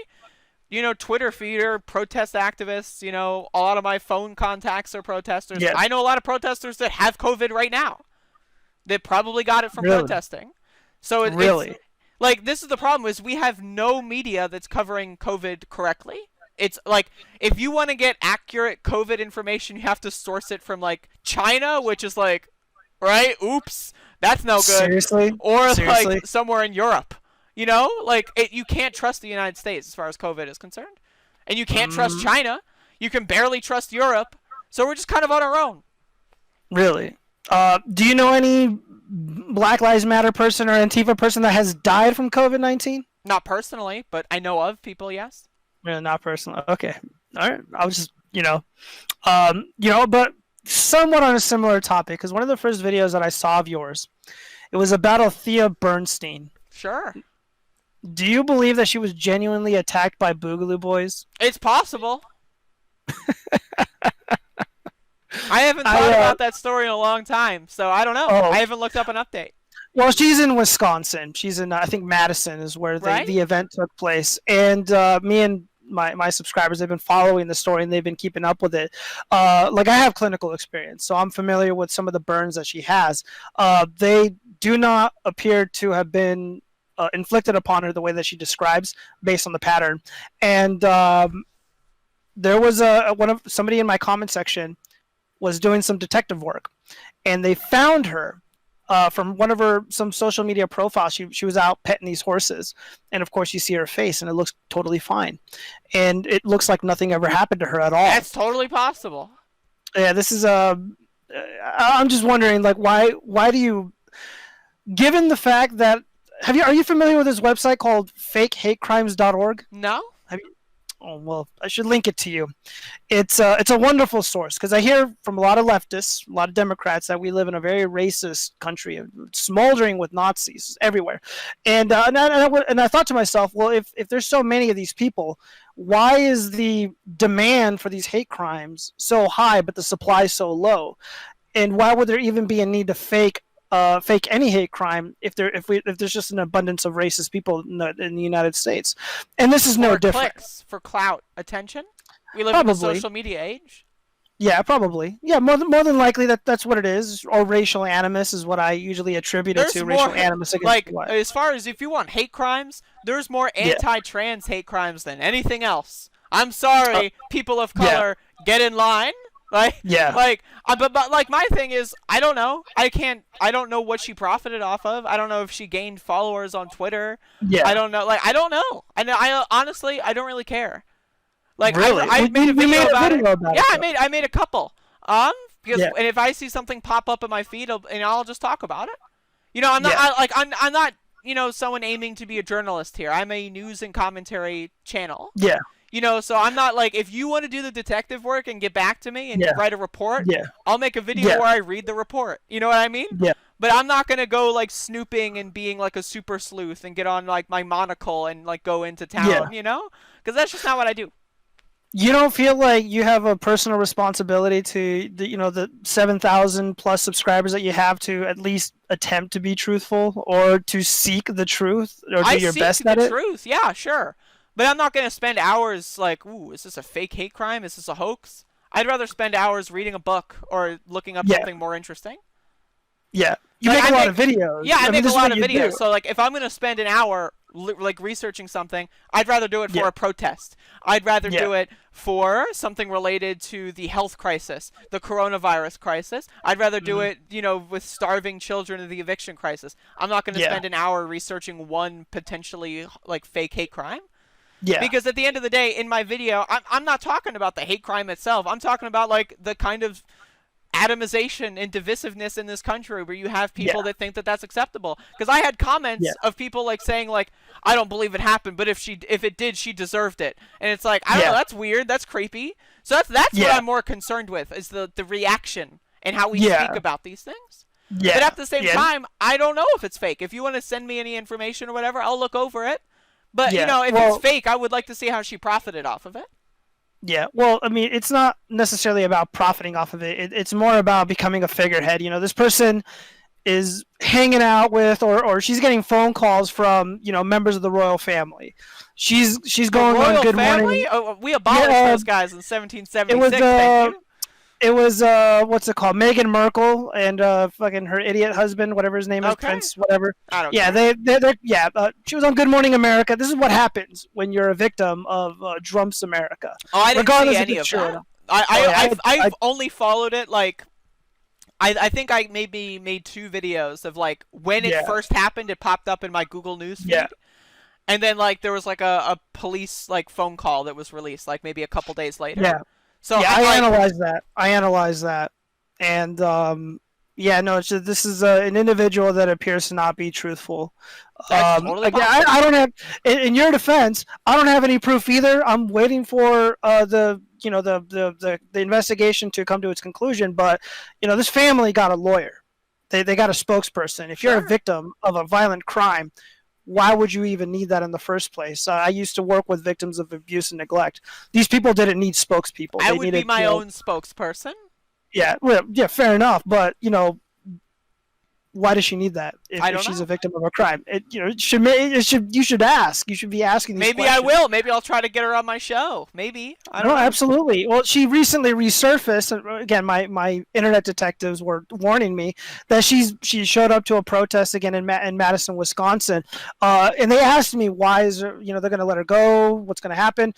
Twitter feed are protest activists. A lot of my phone contacts are protesters. Yeah. I know a lot of protesters that have COVID right now. That probably got it from protesting. So it's, like, this is the problem, is we have no media that's covering COVID correctly. It's like, if you want to get accurate COVID information, you have to source it from, like, China, which is like, right? Oops. That's no good. Seriously? Or Seriously? like somewhere in Europe. Like you can't trust the United States as far as COVID is concerned. And you can't trust China. You can barely trust Europe. So we're just kind of on our own. Really? Do you know any Black Lives Matter person or Antifa person that has died from COVID-19? Not personally, but I know of people, yes. Yeah, not personally. Okay. All right. I was just, but somewhat on a similar topic, because one of the first videos that I saw of yours, it was about Althea Bernstein. Sure. Do you believe that she was genuinely attacked by Boogaloo Boys? It's possible. I haven't thought about that story in a long time, so I don't know. I haven't looked up an update. Well, she's in Wisconsin. She's in, I think, Madison is where the event took place. And me and my subscribers, they've been following the story and they've been keeping up with it. Like, I have clinical experience, so I'm familiar with some of the burns that she has. They do not appear to have been inflicted upon her the way that she describes, based on the pattern. And there was somebody in my comment section was doing some detective work, and they found her from one of some social media profiles. She was out petting these horses, and of course you see her face and it looks totally fine, and it looks like nothing ever happened to her at all. That's totally possible. Yeah, this is I'm just wondering, like, why do you, given the fact that, are you familiar with this website called fakehatecrimes.org? No. Oh, well, I should link it to you. It's a wonderful source, because I hear from a lot of leftists, a lot of Democrats, that we live in a very racist country, smoldering with Nazis everywhere. And I thought to myself, well, if there's so many of these people, why is the demand for these hate crimes so high but the supply so low? And why would there even be a need to fake any hate crime if there's just an abundance of racist people in the United States? And this is no different. Clicks, for clout, attention. We live in a social media age. Yeah, probably. Yeah, more than likely that's what it is. Or racial animus is what I usually attribute it to. Racial animus against like what? As far as if you want hate crimes, there's more anti-trans hate crimes than anything else. I'm sorry, people of color, get in line. Yeah. But like my thing is, I don't know. I don't know what she profited off of. I don't know if she gained followers on Twitter. Yeah. I don't know. Like, I don't know. And I honestly, I don't really care. Like, Really? I made a video about it. Yeah, so. I made a couple. Because and if I see something pop up in my feed, I'll just talk about it. You know, I'm not I'm not, you know, someone aiming to be a journalist here. I'm a news and commentary channel. Yeah. You know, so I'm not like, if you want to do the detective work and get back to me and write a report, I'll make a video where I read the report. You know what I mean? Yeah. But I'm not going to go like snooping and being like a super sleuth and get on like my monocle and like go into town, you know? Because that's just not what I do. You don't feel like you have a personal responsibility to the 7,000 plus subscribers that you have to at least attempt to be truthful or to seek the truth or do your best at it? I seek the truth, yeah, sure. But I'm not going to spend hours like, ooh, is this a fake hate crime? Is this a hoax? I'd rather spend hours reading a book or looking up something more interesting. Yeah. You make a lot of videos. Yeah, I make a lot of videos. So, like, if I'm going to spend an hour, like, researching something, I'd rather do it for a protest. I'd rather do it for something related to the health crisis, the coronavirus crisis. I'd rather do it, you know, with starving children or the eviction crisis. I'm not going to spend an hour researching one potentially, like, fake hate crime. Yeah. Because at the end of the day, in my video, I'm not talking about the hate crime itself. I'm talking about, like, the kind of atomization and divisiveness in this country where you have people that think that that's acceptable. Because I had comments of people, like, saying, like, I don't believe it happened, but if it did, she deserved it. And it's like, I don't know, that's weird. That's creepy. So that's what I'm more concerned with, is the reaction and how we speak about these things. Yeah. But at the same time, I don't know if it's fake. If you want to send me any information or whatever, I'll look over it. But, you know, if it's fake, I would like to see how she profited off of it. Yeah, well, I mean, it's not necessarily about profiting off of it. It's more about becoming a figurehead. You know, this person is hanging out with or she's getting phone calls from, you know, members of the royal family. She's going on Good Morning. Oh, we abolished those guys in 1776. It was, thank you. It was what's it called? Meghan Merkel and fucking her idiot husband, whatever his name is, Prince, whatever. I don't care. She was on Good Morning America. This is what happens when you're a victim of Trump's America. Oh, I didn't see any of that. I've only followed it like. I think I maybe made 2 videos of like when it first happened. It popped up in my Google News feed. Yeah. And then like there was like a police like phone call that was released like maybe a couple days later. Yeah. So I analyzed that, and this is an individual that appears to not be truthful. That's totally possible. I don't have, in your defense, I don't have any proof either. I'm waiting for the investigation to come to its conclusion. But you know, this family got a lawyer. They got a spokesperson. If you're a victim of a violent crime, why would you even need that in the first place? I used to work with victims of abuse and neglect. These people didn't need spokespeople. I would be my own spokesperson. Yeah, well, yeah, fair enough. But you know, why does she need that if she's a victim of a crime? You should ask. You should be asking these questions. I will. Maybe I'll try to get her on my show. Maybe. I don't know. Absolutely. Well, she recently resurfaced. And again, my internet detectives were warning me that she showed up to a protest again in Madison, Wisconsin, and they asked me why they're going to let her go. What's going to happen?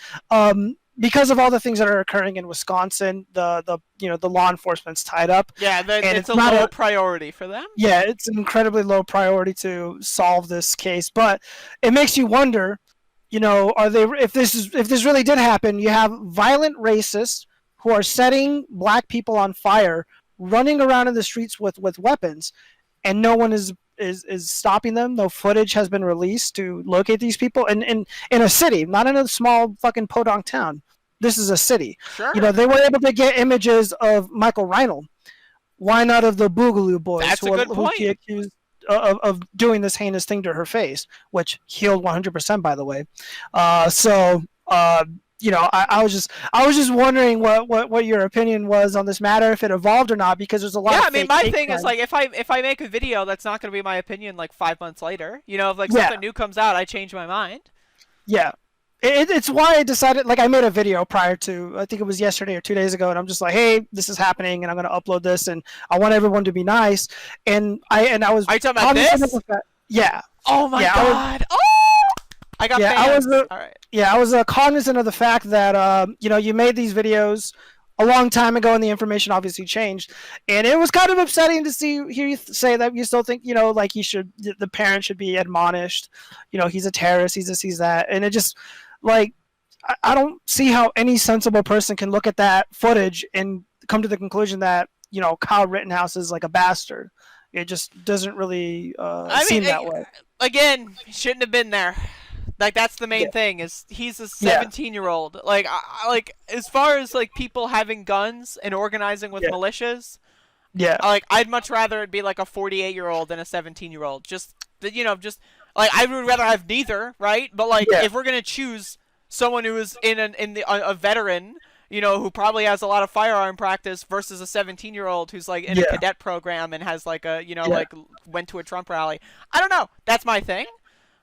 Because of all the things that are occurring in Wisconsin, the law enforcement's tied up. Yeah, it's a low priority for them. Yeah, it's an incredibly low priority to solve this case. But it makes you wonder, you know, if this really did happen, you have violent racists who are setting black people on fire, running around in the streets with weapons, and no one is stopping them. No footage has been released to locate these people in a city, not in a small fucking podunk town. This is a city. Sure. You know, they were able to get images of Michael Reinl. Why not of the Boogaloo Boys? That's a good point. Who she accused of doing this heinous thing to her face, which healed 100%, by the way. You know, I was just wondering what your opinion was on this matter, if it evolved or not, because there's a lot. Yeah, I mean, my thing is like if I make a video, that's not going to be my opinion like 5 months later. You know, if like something new comes out, I change my mind. Yeah, it's why I decided. Like, I made a video prior to, I think it was yesterday or 2 days ago, and I'm just like, hey, this is happening, and I'm going to upload this, and I want everyone to be nice. And I was. Are you talking about this? Yeah. Oh my god. I got fans. All right. Yeah, I was cognizant of the fact that you know, you made these videos a long time ago, and the information obviously changed. And it was kind of upsetting to hear you say that you still think, like the parent should be admonished. He's a terrorist. He's this. He's that. And it just like I don't see how any sensible person can look at that footage and come to the conclusion that Kyle Rittenhouse is like a bastard. It just doesn't really seem that way. Again, he shouldn't have been there. Like, that's the main thing, is he's a 17-year-old. Like, like, as far as, like, people having guns and organizing with militias, like, I'd much rather it be, like, a 48-year-old than a 17-year-old. Just, like, I would rather have neither, right? But, like, if we're gonna choose someone who is a veteran, who probably has a lot of firearm practice versus a 17-year-old who's, like, in a cadet program and has, like, like, went to a Trump rally. I don't know. That's my thing.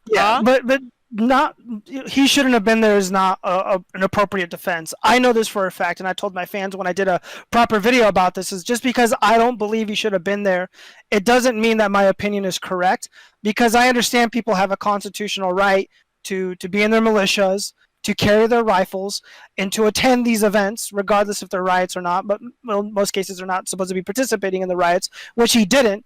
Yeah, but not he shouldn't have been there is not an appropriate defense. I know this for a fact, and I told my fans when I did a proper video about this, is just because I don't believe he should have been there, it doesn't mean that my opinion is correct, because I understand people have a constitutional right to be in their militias, to carry their rifles, and to attend these events, regardless if they're riots or not. But most cases are not supposed to be participating in the riots, which he didn't.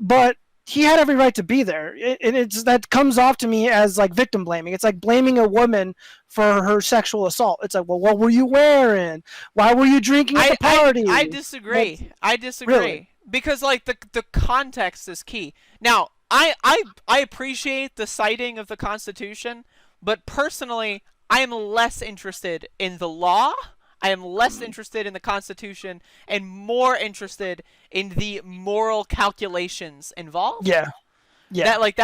But he had every right to be there, and that comes off to me as like victim blaming. It's like blaming a woman for her sexual assault. It's like, well, what were you wearing? Why were you drinking at the party? I disagree. I disagree really? Because like the context is key. Now, I appreciate the citing of the Constitution, but personally, I am less interested in the law. I am less interested in the Constitution and more interested in the moral calculations involved. Yeah. I like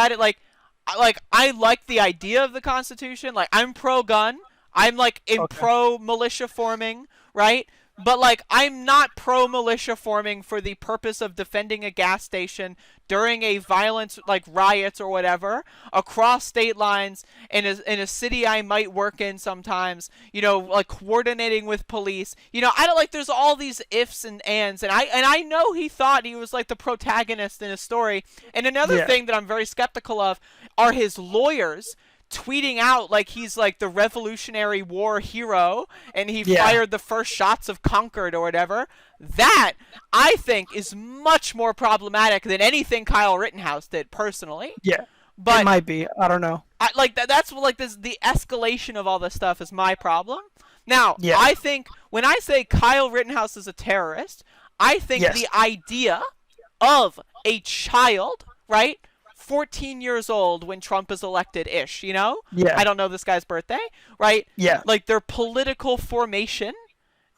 the idea of the Constitution. Like, I'm pro-gun. I'm like pro-militia forming, right? But like, I'm not pro-militia forming for the purpose of defending a gas station during a violent, like, riots or whatever, across state lines in a city I might work in sometimes, like coordinating with police. I don't like, there's all these ifs and ands, and I know he thought he was like the protagonist in a story. And another thing that I'm very skeptical of are his lawyers tweeting out like he's like the Revolutionary War hero and he fired the first shots of Concord or whatever. That, I think, is much more problematic than anything Kyle Rittenhouse did, personally. Yeah, but it might be. I don't know. That's like the escalation of all this stuff is my problem. Now, I think when I say Kyle Rittenhouse is a terrorist, I think the idea of a child, right? 14 years old when Trump is elected-ish, Yeah. I don't know this guy's birthday, right? Yeah. Like, their political formation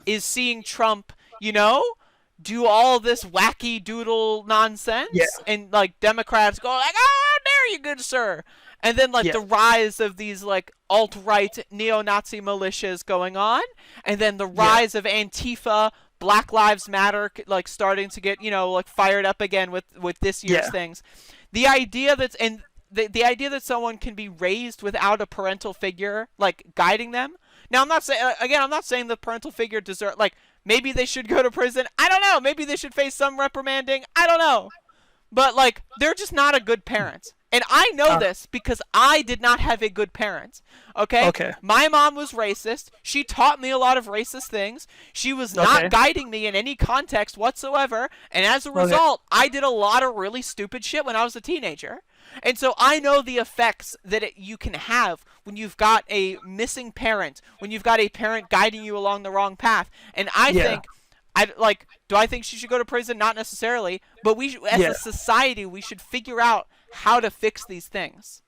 is seeing Trump, do all this wacky doodle nonsense. Yeah. And, like, Democrats go like, oh, how dare you, good sir. And then, like, the rise of these, like, alt-right neo-Nazi militias going on. And then the rise of Antifa, Black Lives Matter, like, starting to get, like, fired up again with this year's things. The idea the idea that someone can be raised without a parental figure, like, guiding them. Now, I'm not saying the parental figure deserve, like, maybe they should go to prison. I don't know. Maybe they should face some reprimanding. I don't know. But, like, they're just not a good parent. And I know this because I did not have a good parent. Okay? My mom was racist. She taught me a lot of racist things. She was not guiding me in any context whatsoever. And as a result, I did a lot of really stupid shit when I was a teenager. And so I know the effects that you can have when you've got a missing parent, when you've got a parent guiding you along the wrong path. And I think, do I think she should go to prison? Not necessarily. But as a society, we should figure out how to fix these things.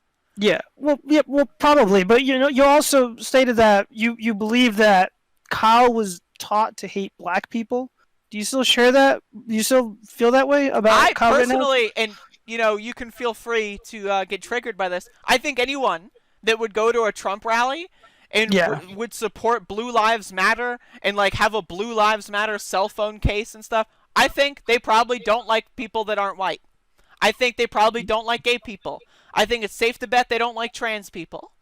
Well, probably. But you also stated that you believe that Kyle was taught to hate black people. Do you still share that? Do you still feel that way about Kyle personally, and you can feel free to get triggered by this. I think anyone that would go to a Trump rally and would support Blue Lives Matter and like have a Blue Lives Matter cell phone case and stuff, I think they probably don't like people that aren't white. I think they probably don't like gay people. I think it's safe to bet they don't like trans people.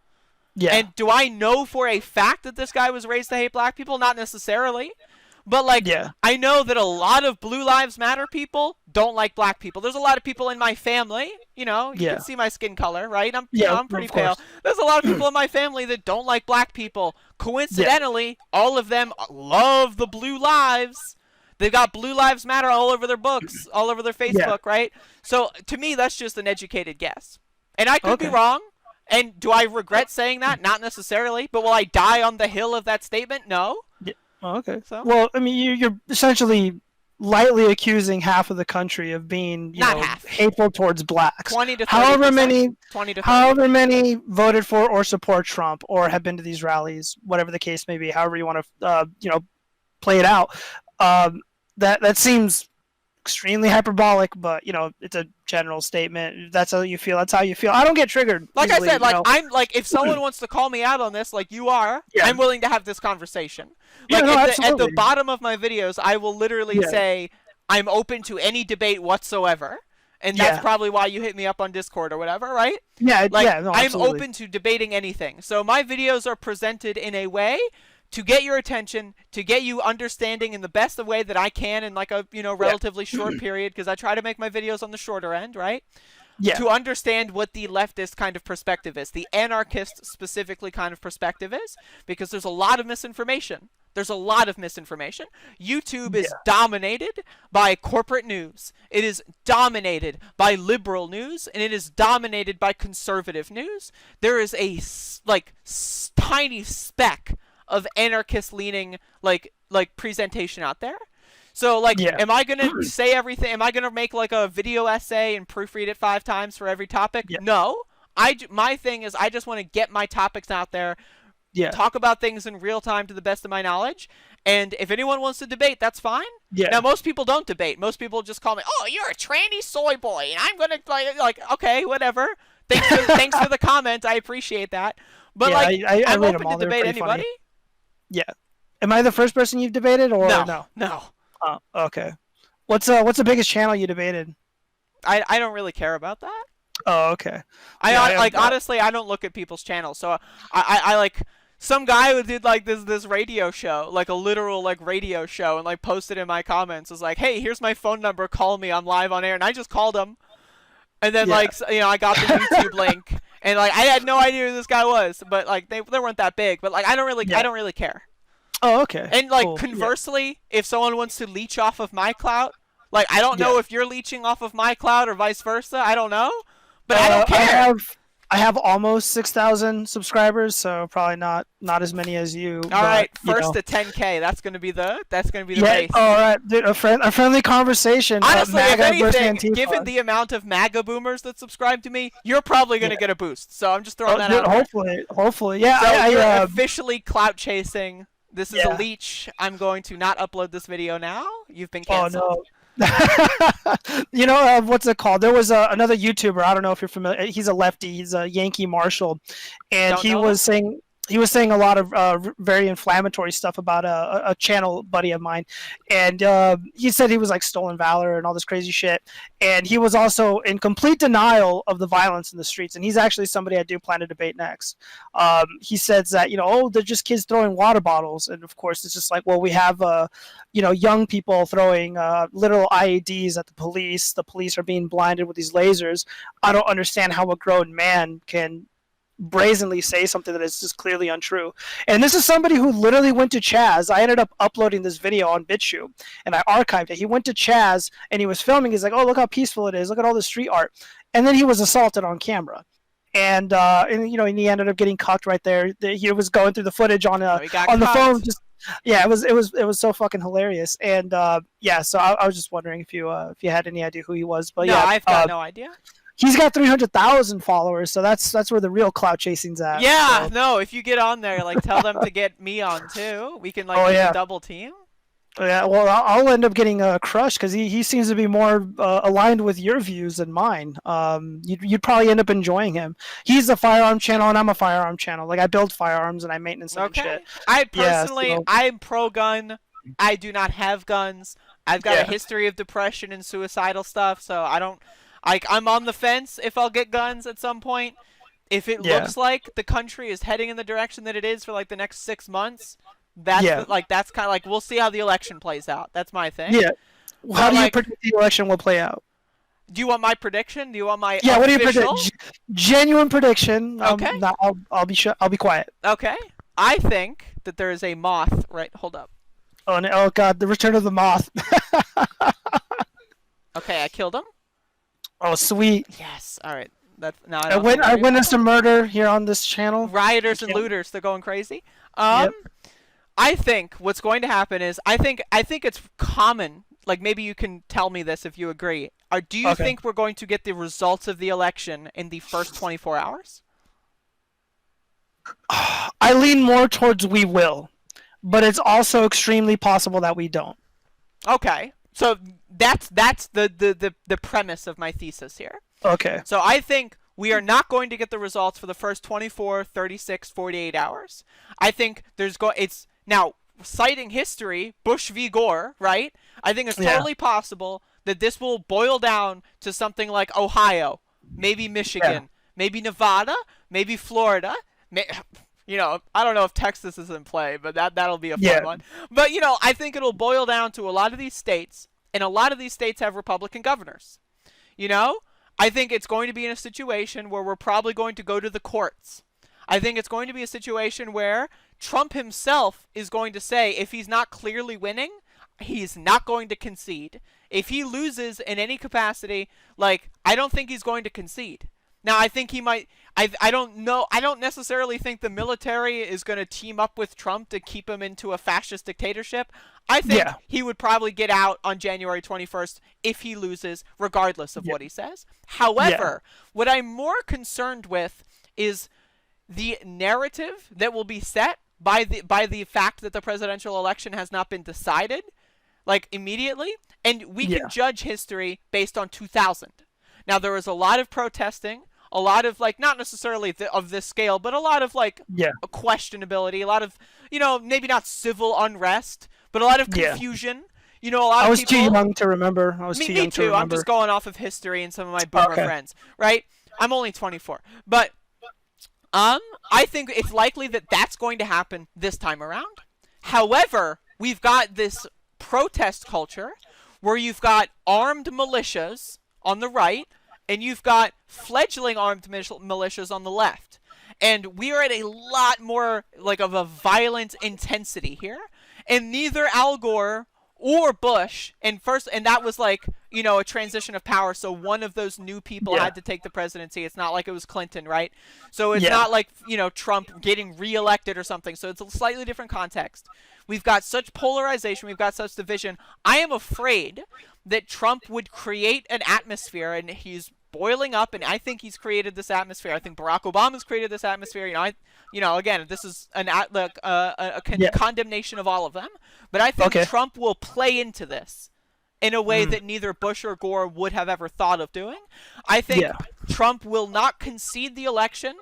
Yeah. And do I know for a fact that this guy was raised to hate black people? Not necessarily. But like, Yeah. I know that a lot of Blue Lives Matter people don't like black people. There's a lot of people in my family, you know, you can Yeah. see my skin color, right? Yeah. I'm pretty Of pale. course. There's a lot of people in my family that don't like black people. Yeah. Coincidentally, all of them love the Blue Lives. They've got Blue Lives Matter all over their books, all over their Yeah. Facebook, right? So to me, that's just an educated guess. And I could be Okay. wrong. And do I regret saying that? Not necessarily. But will I die on the hill of that statement? No. Yeah. Oh, okay. So Well, I mean, you're essentially lightly accusing half of the country of being, Not half. hateful towards blacks. 20 to 30%. However many, 20 to 30. however many voted for or support Trump or have been to these rallies, whatever the case may be, however you want to, play it out. That seems extremely hyperbolic, but it's a general statement. If that's how you feel. That's how you feel. I don't get triggered. Like easily, I said, like I'm like, if someone wants to call me out on this, like you are, Yeah. I'm willing to have this conversation. Yeah, Like no, at the absolutely. bottom of my videos, I will literally Yeah. say I'm open to any debate whatsoever. And that's Yeah. probably why you hit me up on Discord or whatever, right? Yeah, Like yeah, no, I'm absolutely. open to debating anything. So my videos are presented in a way to get your attention, to get you understanding in the best of way that I can in like a relatively short period, because I try to make my videos on the shorter end, right? Yeah. To understand what the leftist kind of perspective is, the anarchist specifically kind of perspective is, because there's a lot of misinformation. There's a lot of misinformation. YouTube is dominated by corporate news. It is dominated by liberal news, and it is dominated by conservative news. There is a tiny speck of anarchist-leaning like presentation out there. So like, Yeah. am I gonna say everything? Am I gonna make like a video essay and proofread it 5 times for every topic? Yeah. No. My thing is I just want to get my topics out there, Yeah. talk about things in real time to the best of my knowledge. And if anyone wants to debate, that's fine. Yeah. Now, most people don't debate. Most people just call me, "Oh, you're a tranny soy boy," and I'm gonna like, okay, whatever. Thanks for the comment. I appreciate that. But Yeah, like, I I'm read open them all. to They're debate pretty funny. anybody. Yeah. Am I the first person you've debated, or no? No. Oh, okay. What's the biggest channel you debated? I don't really care about that. Oh, okay. Honestly, I don't look at people's channels. So I like some guy who did like this radio show, like a literal like radio show, and like posted in my comments was like, "Hey, here's my phone number. Call me. I'm live on air." And I just called him, and then I got the YouTube link, and like I had no idea who this guy was, but like they weren't that big. But like I don't really care. Oh, okay. And like Cool. conversely, if someone wants to leech off of my clout, like I don't know if you're leeching off of my clout or vice versa. I don't know, but I don't care. I have almost 6,000 subscribers, so probably not as many as you. All right, first to 10K. That's gonna be the race. All right, dude, a friendly conversation. Honestly, if MAGA versus anything, Antifa. given the amount of MAGA boomers that subscribe to me, you're probably gonna get a boost. So I'm just throwing that out. Hopefully, yeah. So you're officially clout chasing. This is a Yeah. leech. I'm going to not upload this video now. You've been canceled. Oh no. What's it called? There was another YouTuber. I don't know if you're familiar. He's a lefty. He's a Yankee Marshal, and he was saying a lot of very inflammatory stuff about a channel buddy of mine, and he said he was like stolen valor and all this crazy shit, and he was also in complete denial of the violence in the streets. And he's actually somebody I do plan to debate next. He says that they're just kids throwing water bottles, and of course it's just like, well, we have young people throwing literal IEDs at the police. The police are being blinded with these lasers. I don't understand how a grown man can brazenly say something that is just clearly untrue. And this is somebody who literally went to Chaz. I ended up uploading this video on BitChute, and I archived it. He went to Chaz, and he was filming. He's like, oh, look how peaceful it is. Look at all the street art. And then he was assaulted on camera. And he ended up getting cucked right there. He was going through the footage on the phone. It was so fucking hilarious. And so I was just wondering if you had any idea who he was. But no, I've got no idea. He's got 300,000 followers, so that's where the real clout chasing's at. Yeah, so. no, if you get on there, like tell them to get me on too. We can like double team. Yeah, well, I'll end up getting crushed because he seems to be more aligned with your views than mine. You'd probably end up enjoying him. He's a firearm channel, and I'm a firearm channel. Like I build firearms and I maintenance them and shit. I personally, I'm pro-gun. I do not have guns. I've got a history of depression and suicidal stuff, so I don't. I'm on the fence if I'll get guns at some point. If it looks like the country is heading in the direction that it is for like the next 6 months, Yeah. That's kind of like we'll see how the election plays out. That's my thing. Yeah. How But do you like, predict the election will play out? do you want my prediction? Do you want my Yeah. What do you predict? official? Genuine prediction. Okay. Not, I'll be I'll be quiet. Okay. I think that there is a moth. Right. Hold up. Oh, no, oh God! The return of the moth. Okay, I killed him. Oh, sweet. Yes. All right. That's now I witnessed a murder here on this channel. rioters and looters. They're going crazy. Yep. I think what's going to happen is I think it's common. Like maybe you can tell me this if you agree. Or do you Okay. think we're going to get the results of the election in the first 24 hours? I lean more towards we will, but it's also extremely possible that we don't. Okay. So that's the premise of my thesis here. Okay. So I think we are not going to get the results for the first 24, 36, 48 hours. I think it's now citing history, Bush v. Gore, right? I think it's totally possible that this will boil down to something like Ohio, maybe Michigan, maybe Nevada, maybe Florida. You know, I don't know if Texas is in play, but that'll be a fun one. But you know, I think it'll boil down to a lot of these states, and a lot of these states have Republican governors. You know, I think it's going to be in a situation where we're probably going to go to the courts. I think it's going to be a situation where Trump himself is going to say if he's not clearly winning, he's not going to concede. If he loses in any capacity, like, I don't think he's going to concede. Now, I think he might. I don't know. I don't necessarily think the military is going to team up with Trump to keep him into a fascist dictatorship. I think he would probably get out on January 21st if he loses, regardless of what he says. However, what I'm more concerned with is the narrative that will be set by the fact that the presidential election has not been decided, like, immediately. And we can judge history based on 2000. Now, there was a lot of protesting. A lot of, like, not necessarily of this scale, but a lot of, like, questionability, a lot of, you know, maybe not civil unrest, but a lot of confusion. You know, a lot of people... I was too young to remember. Me too. I'm just going off of history and some of my boomer friends, right? I'm only 24. But I think it's likely that that's going to happen this time around. However, we've got this protest culture where you've got armed militias on the right, and you've got fledgling armed militias on the left. And we are at a lot more, like, of a violent intensity here. And neither Al Gore or Bush, and that was, like, you know, a transition of power, so one of those new people had to take the presidency. It's not like it was Clinton, right? So it's not like, you know, Trump getting reelected or something. So it's a slightly different context. We've got such polarization. We've got such division. I am afraid that Trump would create an atmosphere, and he's boiling up, and I think he's created this atmosphere. I think Barack Obama's created this atmosphere. You know, again, this is a condemnation of all of them, but I think Trump will play into this in a way that neither Bush or Gore would have ever thought of doing. I think Trump will not concede the election.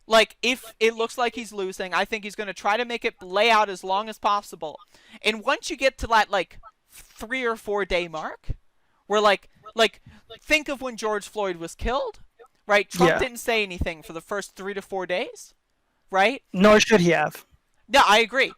Like, if it looks like he's losing, I think he's going to try to make it lay out as long as possible. And once you get to that, like, 3 or 4 day mark, where, like, think of when George Floyd was killed, right? Trump didn't say anything for the first 3 to 4 days, right? Nor should he have. No, I agree.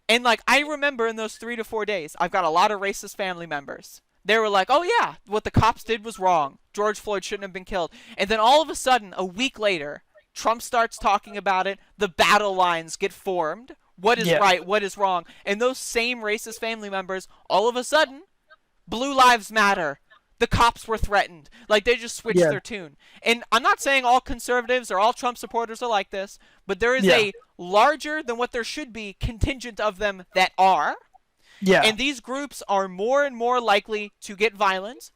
And, like, I remember in those 3 to 4 days, I've got a lot of racist family members. They were like, oh, yeah, what the cops did was wrong. George Floyd shouldn't have been killed. And then all of a sudden, a week later, Trump starts talking about it. The battle lines get formed. What is right? What is wrong? And those same racist family members, all of a sudden, Blue Lives Matter. The cops were threatened. Like, they just switched their tune. And I'm not saying all conservatives or all Trump supporters are like this, but there is a larger than what there should be contingent of them that are. And these groups are more and more likely to get violent.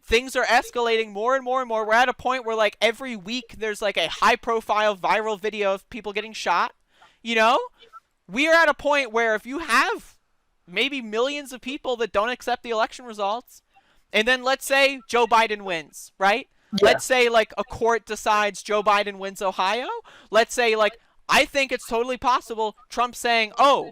Things are escalating more and more and more. We're at a point where, like, every week there's, like, a high-profile viral video of people getting shot. You know? We are at a point where if you have maybe millions of people that don't accept the election results, and then let's say Joe Biden wins, right? Let's say, like, a court decides Joe Biden wins Ohio. Let's say, like, I think it's totally possible Trump saying, oh,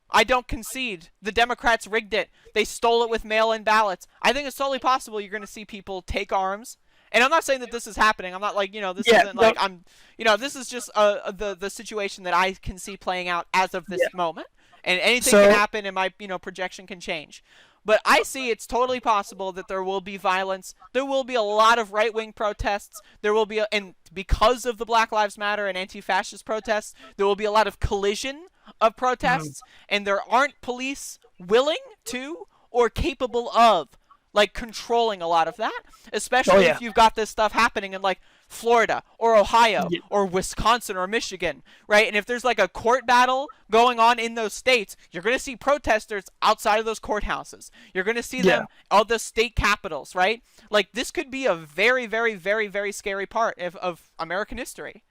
I don't concede. The Democrats rigged it. They stole it with mail-in ballots. I think it's totally possible you're going to see people take arms. And I'm not saying that this is happening. I'm not like, you know, this isn't like I'm, you know, this is just the situation that I can see playing out as of this moment. And anything So can happen, and my projection can change. But I see it's totally possible that there will be violence. There will be a lot of right-wing protests. There will be, and because of the Black Lives Matter and anti-fascist protests, there will be a lot of collision of protests, and there aren't police willing to or capable of like controlling a lot of that, especially if you've got this stuff happening in like Florida or Ohio or Wisconsin or Michigan, right? And if there's like a court battle going on in those states, you're going to see protesters outside of those courthouses. You're going to see them at the state capitals, right? Like this could be a very, very, very, very scary part of American history.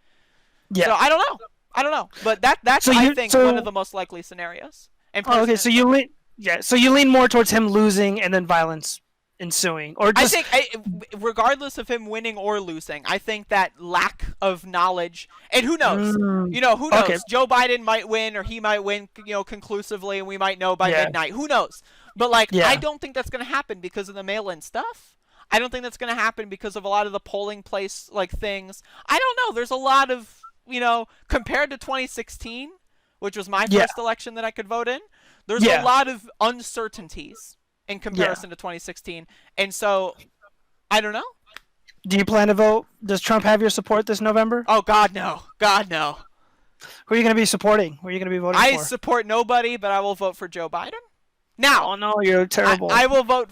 Yeah. So I don't know. But that's so I think one of the most likely scenarios. And okay, so you lean more towards him losing and then violence ensuing, or just... I think, regardless of him winning or losing, I think that lack of knowledge, and who knows, who knows? Okay. Joe Biden might win, or he might win, conclusively, and we might know by midnight. Who knows? But like, I don't think that's going to happen because of the mail-in stuff. I don't think that's going to happen because of a lot of the polling place like things. I don't know. There's a lot of compared to 2016, which was my first election that I could vote in. There's a lot of uncertainties in comparison to 2016, and so I don't know. Do you plan to vote? Does Trump have your support this November? Oh God, no! God, no! Who are you going to be supporting? Who are you going to be voting for? I support nobody, but I will vote for Joe Biden. Now, oh no, you're terrible. I will vote.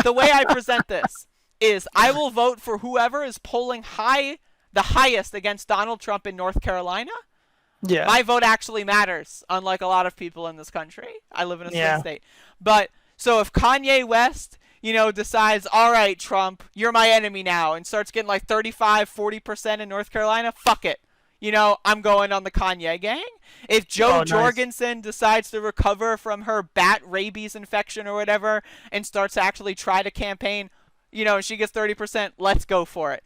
The way I present this is, I will vote for whoever is polling the highest against Donald Trump in North Carolina. Yeah, my vote actually matters, unlike a lot of people in this country. I live in a swing state, but. So if Kanye West, decides, all right, Trump, you're my enemy now, and starts getting like 35-40% in North Carolina, fuck it. I'm going on the Kanye gang. If Joe Jorgensen decides to recover from her bat rabies infection or whatever and starts to actually try to campaign, she gets 30%, let's go for it.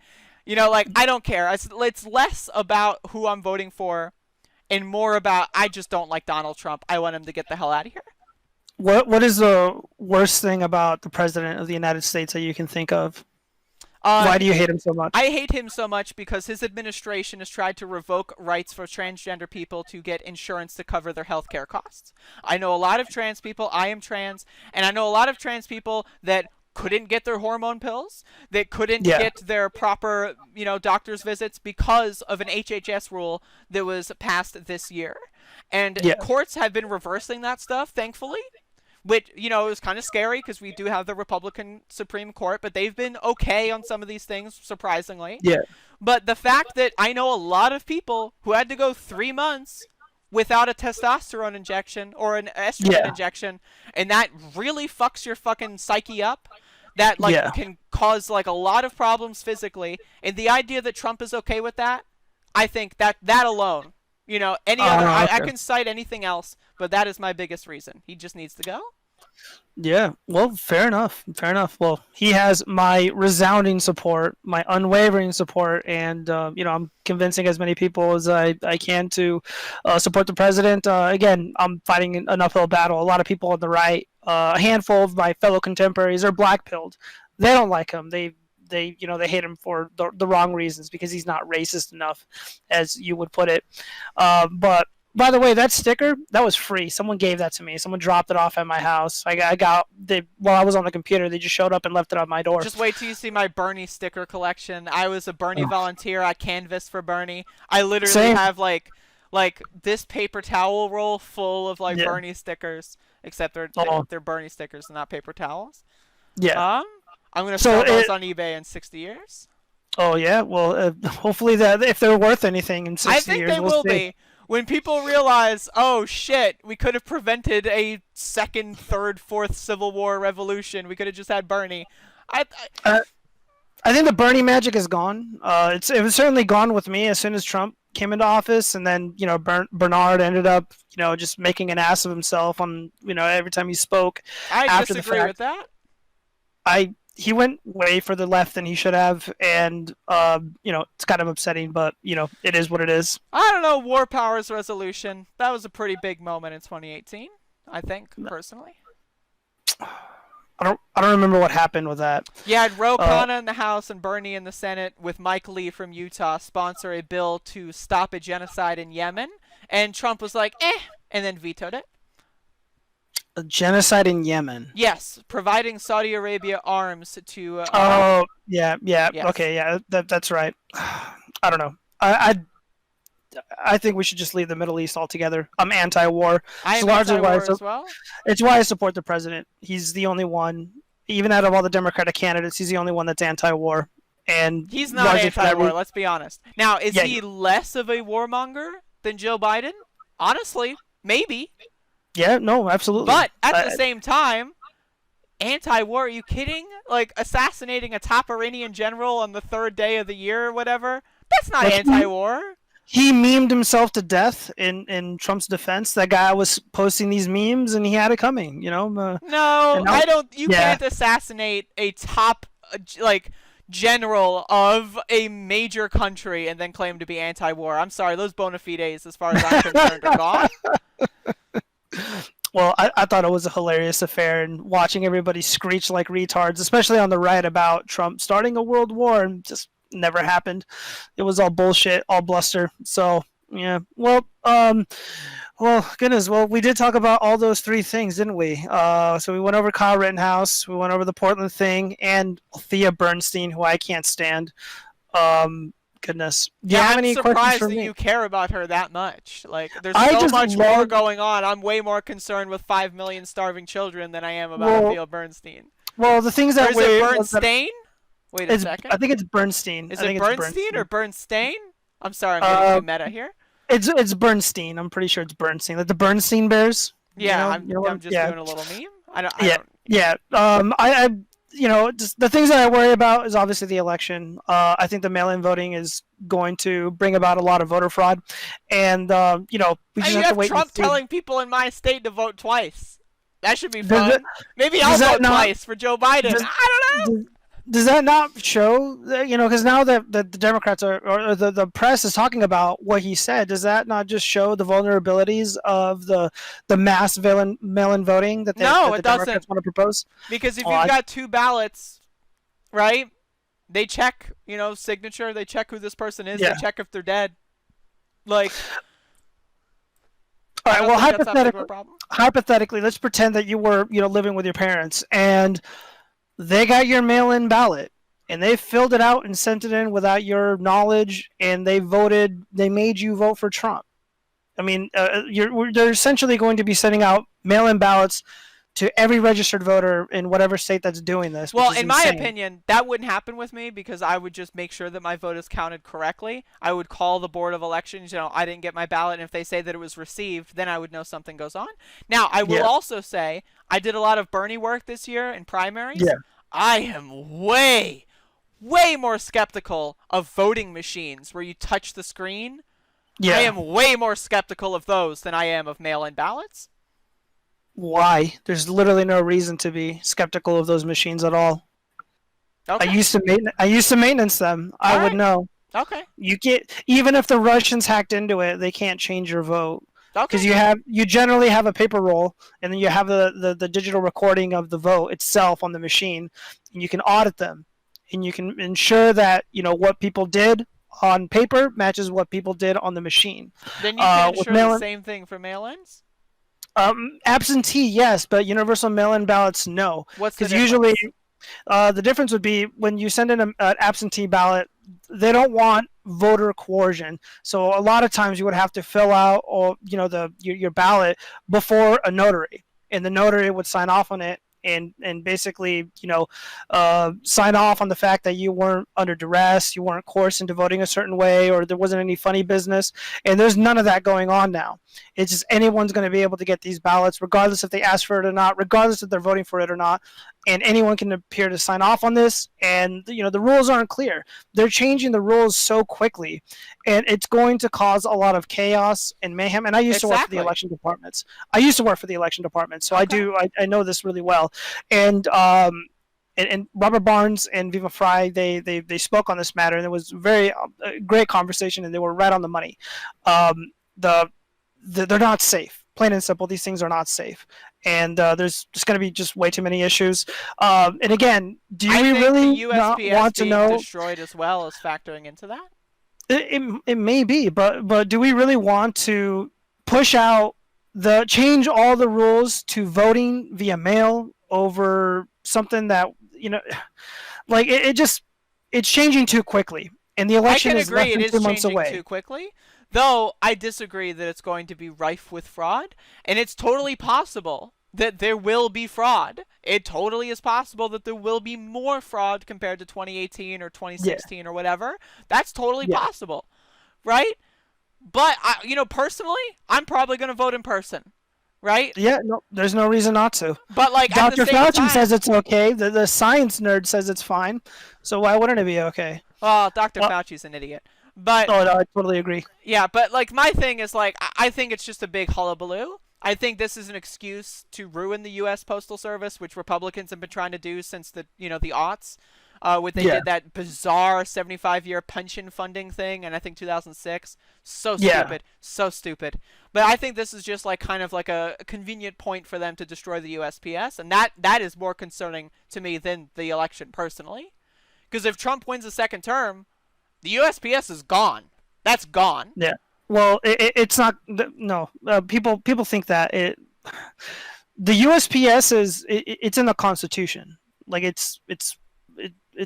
I don't care. It's less about who I'm voting for and more about, I just don't like Donald Trump. I want him to get the hell out of here. What is the worst thing about the president of the United States that you can think of? Why do you hate him so much? I hate him so much because his administration has tried to revoke rights for transgender people to get insurance to cover their health care costs. I know a lot of trans people. I am trans, and I know a lot of trans people that couldn't get their hormone pills, that couldn't get their proper, doctor's visits because of an HHS rule that was passed this year. And courts have been reversing that stuff, thankfully. Which, it was kind of scary because we do have the Republican Supreme Court, but they've been okay on some of these things, surprisingly. Yeah. But the fact that I know a lot of people who had to go 3 months without a testosterone injection or an estrogen injection, and that really fucks your fucking psyche up, that, can cause, a lot of problems physically. And the idea that Trump is okay with that, I think that alone... any other, I can cite anything else, but that is my biggest reason. He just needs to go. Yeah, well, fair enough. Well, he has my resounding support, my unwavering support, and, I'm convincing as many people as I can to support the president. Again, I'm fighting an uphill battle. A lot of people on the right, a handful of my fellow contemporaries are black-pilled. They don't like him. They hate him for the wrong reasons because he's not racist enough, as you would put it. But by the way, that sticker, that was free. Someone gave that to me. Someone dropped it off at my house. While I was on the computer, they just showed up and left it on my door. Just wait till you see my Bernie sticker collection. I was a Bernie volunteer. I canvassed for Bernie. I literally have like this paper towel roll full of Bernie stickers, except they're Bernie stickers and not paper towels. Yeah. I'm going to sell those on eBay in 60 years. Oh, yeah? Well, hopefully if they're worth anything in 60 years, I think they will be. When people realize, oh, shit, we could have prevented a second, third, fourth Civil War revolution. We could have just had Bernie. I think the Bernie magic is gone. It was certainly gone with me as soon as Trump came into office, and then Bernard ended up just making an ass of himself on every time he spoke. I disagree with that. He went way further left than he should have, and it's kind of upsetting, but it is what it is. I don't know. War powers resolution. That was a pretty big moment in 2018. I think personally. I don't remember what happened with that. You had Ro Khanna in the House and Bernie in the Senate, with Mike Lee from Utah sponsor a bill to stop a genocide in Yemen, and Trump was like, and then vetoed it. A genocide in Yemen. Yes, providing Saudi Arabia arms to Iraq. Oh, yeah, yeah. Yes. Okay, yeah, that's right. I don't know. I think we should just leave the Middle East altogether. I'm anti-war. I It's am largely why anti-war as well. it's why I support the president. He's the only one, even out of all the Democratic candidates, he's the only one that's anti-war, and He's not largely for that anti-war, reason. let's be honest. Now, is Yeah, he less of a warmonger than Joe Biden? Honestly, maybe. yeah, no, absolutely. But at the same time, anti-war, are you kidding? Like, assassinating a top Iranian general on the 3rd day of the year or whatever? That's not Like anti-war. he memed himself to death in Trump's defense. That guy was posting these memes, and he had it coming. No, And now, I don't. You yeah. can't assassinate a top, like, general of a major country and then claim to be anti-war. I'm sorry, those bona fides, as far as I'm concerned, are gone. Well, I thought it was a hilarious affair, and watching everybody screech like retards, especially on the right about Trump starting a world war, and just never happened. It was all bullshit, all bluster. So yeah, well, goodness. Well, we did talk about all those three things, didn't we? So we went over Kyle Rittenhouse, we went over the Portland thing, and Thea Bernstein, who I can't stand. Goodness. Do you have I'm any questions surprised for that me? you care about her that much. Like, there's I so just much more love. going on. I'm way more concerned with 5 million starving children than I am about Well, Theo Bernstein. well, the things Or that is it we. Bernstein? Wait a I second. think it's Bernstein. Is I it think it's Bernstein or Bernstein. Bernstein? I'm sorry, I'm getting too Uh, meta here. it's Bernstein. I'm pretty sure it's Bernstein. Like the Bernstein Bears. Yeah, You know I'm what? just Yeah, doing a little meme. I yeah, don't. yeah. Just the things that I worry about is obviously the election. I think the mail-in voting is going to bring about a lot of voter fraud, and we just You have to have wait and Trump see. telling people in my state to vote twice. That should be Does it, fun. Maybe I'll does that vote not twice for Joe Biden. does, I don't know. does, does that not show because now that the Democrats or the press is talking about what he said, does that not just show the vulnerabilities of the mass mail-in voting No, that it the Democrats doesn't. want to propose? Because if Oh, you've got 2 ballots, right? They check, signature. They check who this person is. They yeah. check if they're dead. Like, All I right. don't Well, think that's that big of a problem. hypothetically, let's pretend that you were living with your parents and they got your mail-in ballot and they filled it out and sent it in without your knowledge, and they made you vote for Trump. I mean, they're essentially going to be sending out mail-in ballots to every registered voter in whatever state that's doing this. Well, Which is in my insane. opinion, that wouldn't happen with me because I would just make sure that my vote is counted correctly. I would call the Board of Elections, I didn't get my ballot, and if they say that it was received, then I would know something goes on. Now, I will Yeah. also say I did a lot of Bernie work this year in primaries. Yeah. I am way more skeptical of voting machines where you touch the screen. Yeah. I am way more skeptical of those than I am of mail-in ballots. Why? There's literally no reason to be skeptical of those machines at all. Okay. I used to maintenance them. I would know. Okay. Even if the Russians hacked into it, they can't change your vote. Because Okay. you generally have a paper roll, and then you have the digital recording of the vote itself on the machine, and you can audit them, and you can ensure that what people did on paper matches what people did on the machine. Then you can with ensure the mail-in, same thing for mail-ins? absentee, yes, but universal mail-in ballots, no. What's the Because difference? usually, the difference would be when you send in an absentee ballot, they don't want voter coercion. So a lot of times you would have to fill out your ballot before a notary, and the notary would sign off on it and basically sign off on the fact that you weren't under duress, you weren't coerced into voting a certain way, or there wasn't any funny business. And there's none of that going on now. It's just anyone's going to be able to get these ballots, regardless if they ask for it or not, regardless if they're voting for it or not. And anyone can appear to sign off on this. And the rules aren't clear. They're changing the rules so quickly, and it's going to cause a lot of chaos and mayhem. And I used to work for the election departments. So Okay. I know this really well. And and Robert Barnes and Viva Fry, they spoke on this matter, and it was a great conversation, and they were right on the money. They're not safe. Plain and simple, these things are not safe, and there's just going to be just way too many issues. And again, do we really not want to know? Destroyed as well as factoring into that? It may be, but do we really want to push out the change all the rules to voting via mail over something that like it just it's changing too quickly, and the I election can is less agree it than is 2 months changing away. too quickly, though I disagree that it's going to be rife with fraud, and it's totally possible that there will be fraud. It totally is possible that there will be more fraud compared to 2018 or Yeah, 2016 or whatever. That's totally yeah, possible, right? But personally, I'm probably going to vote in person, right? yeah. No, there's no reason not to. But like at the Dr. same Fauci says time, it's okay. The science nerd says it's fine. So why wouldn't it be okay? well, Dr. Well, Fauci's an idiot. But oh no, I totally agree. yeah, but like my thing is like I think it's just a big hullabaloo. I think this is an excuse to ruin the U.S. Postal Service, which Republicans have been trying to do since the aughts, when they Yeah, did that bizarre 75-year pension funding thing, and I think 2006. So yeah, stupid, so stupid. But I think this is just like kind of like a convenient point for them to destroy the USPS, and that is more concerning to me than the election personally. Because if Trump wins a second term, the USPS is gone. That's gone. yeah. Well, it's not. No, people think that the USPS it's in the Constitution. Like it's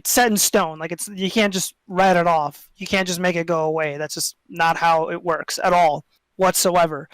set in stone. Like you can't just write it off. You can't just make it go away. That's just not how it works at all whatsoever.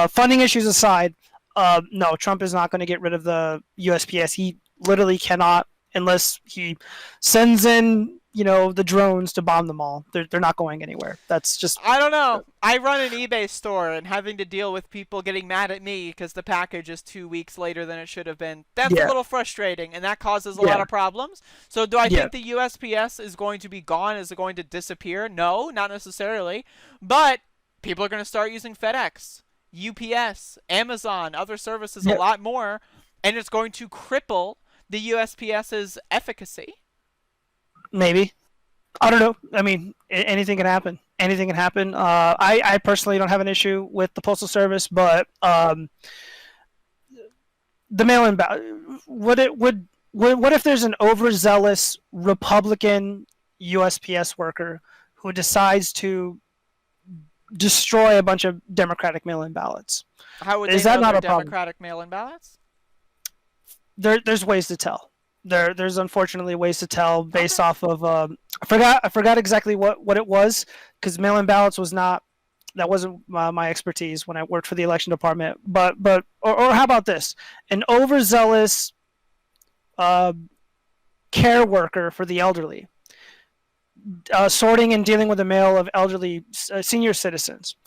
Funding issues aside, no, Trump is not going to get rid of the USPS. He literally cannot unless he sends in the drones to bomb them all. They're not going anywhere. That's just I don't know. I run an eBay store, and having to deal with people getting mad at me because the package is 2 weeks later than it should have been, that's a yeah, little frustrating, and that causes a lot yeah, of problems. So do I yeah, think the USPS is going to be gone? Is it going to disappear? No, not necessarily. But people are going to start using FedEx, UPS, Amazon, other services a yeah. lot more, and it's going to cripple the USPS's efficacy. Maybe. I don't know. I mean, anything can happen. Anything can happen. I personally don't have an issue with the postal service, but the mail-in ballot. What if there's an overzealous Republican USPS worker who decides to destroy a bunch of Democratic mail-in ballots? How would Is they that know not they're a problem? Democratic mail-in ballots? There's ways to tell. There's unfortunately ways to tell based Okay. off of I forgot exactly what it was, because mail-in ballots was not that wasn't my expertise when I worked for the election department. Or how about this? An overzealous uh, care worker for the elderly, sorting and dealing with the mail of elderly senior citizens,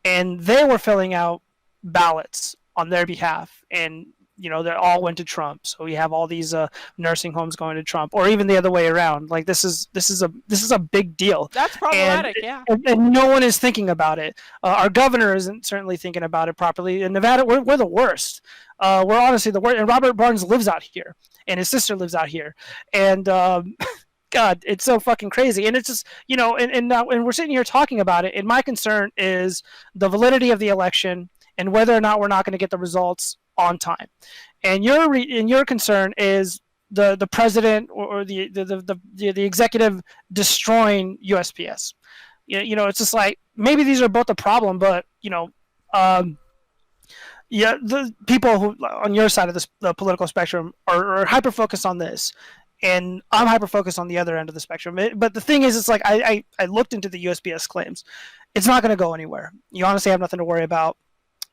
and they were filling out ballots on their behalf, and they all went to Trump. So we have all these nursing homes going to Trump, or even the other way around. Like this is a big deal, That's and problematic, yeah. and no one is thinking about it. Our governor isn't certainly thinking about it properly. In Nevada, we're the worst. We're honestly the worst. And Robert Barnes lives out here, and his sister lives out here, and God, it's so fucking crazy. And it's just, and we're sitting here talking about it. And my concern is the validity of the election and whether or not we're not going to get the results on time. And your concern is the president or the executive destroying USPS. It's just like maybe these are both a problem, but um, yeah, the people who on your side of the political spectrum are hyper focused on this, and I'm hyper focused on the other end of the spectrum. But the thing is, it's like I looked into the USPS claims. It's not going to go anywhere. You honestly have nothing to worry about.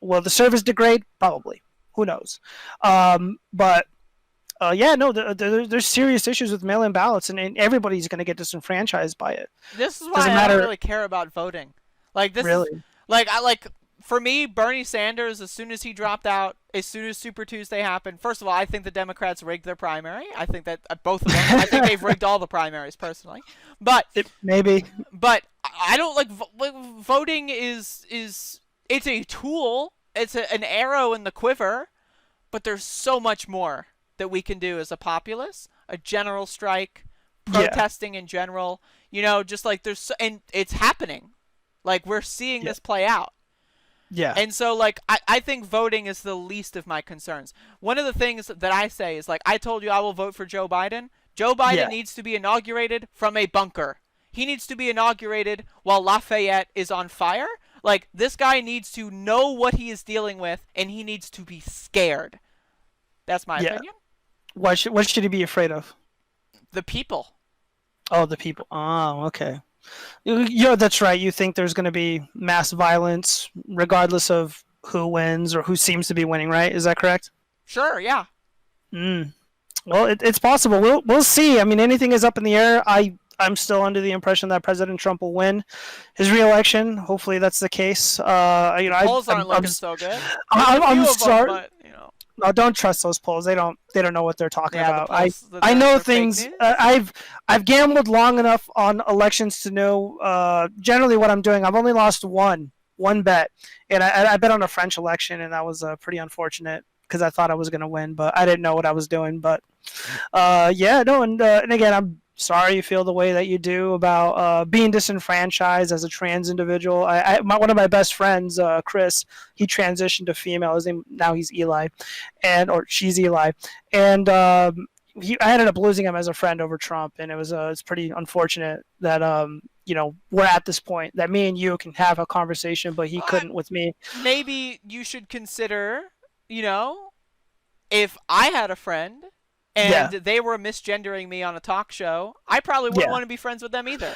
Will the service degrade? Probably. Who knows? But yeah, no, there's serious issues with mail-in ballots, and everybody's going to get disenfranchised by it. This is why Doesn't I don't matter, really care about voting. Like this is really. like for me, Bernie Sanders, as soon as he dropped out, as soon as Super Tuesday happened, first of all, I think the Democrats rigged their primary. I think that both of them. I think they've rigged all the primaries personally. But Maybe. I don't voting is it's a tool. It's an arrow in the quiver, but there's so much more that we can do as a populace. A general strike, Yeah. protesting in general. Just like and it's happening. Like we're seeing Yeah. this play out. Yeah. And so, like, I think voting is the least of my concerns. One of the things that I say is, like, I told you I will vote for Joe Biden. Joe Biden Yeah. needs to be inaugurated from a bunker. He needs to be inaugurated while Lafayette is on fire. Like, this guy needs to know what he is dealing with, and he needs to be scared. That's my Yeah. opinion. What should he be afraid of? The people. Oh, the people. Oh, okay. That's right. You think there's going to be mass violence regardless of who wins or who seems to be winning, right? Is that correct? Sure, yeah. Mm. Well, it's possible. We'll see. I mean, anything is up in the air. I'm still under the impression that President Trump will win his reelection. Hopefully, that's the case. Polls aren't looking so good. I'm sorry. But, No, don't trust those polls. They don't know what they're talking about. I know they're things. I've gambled long enough on elections to know generally what I'm doing. I've only lost one bet, and I bet on a French election, and that was pretty unfortunate because I thought I was going to win, but I didn't know what I was doing. But yeah, no, and again, I'm sorry you feel the way that you do about being disenfranchised as a trans individual. One of my best friends, Chris, he transitioned to female. His name now he's Eli, or she's Eli, and I ended up losing him as a friend over Trump, and it's pretty unfortunate that we're at this point that me and you can have a conversation, but he couldn't with me. Maybe you should consider, if I had a friend and they were misgendering me on a talk show, I probably wouldn't want to be friends with them either.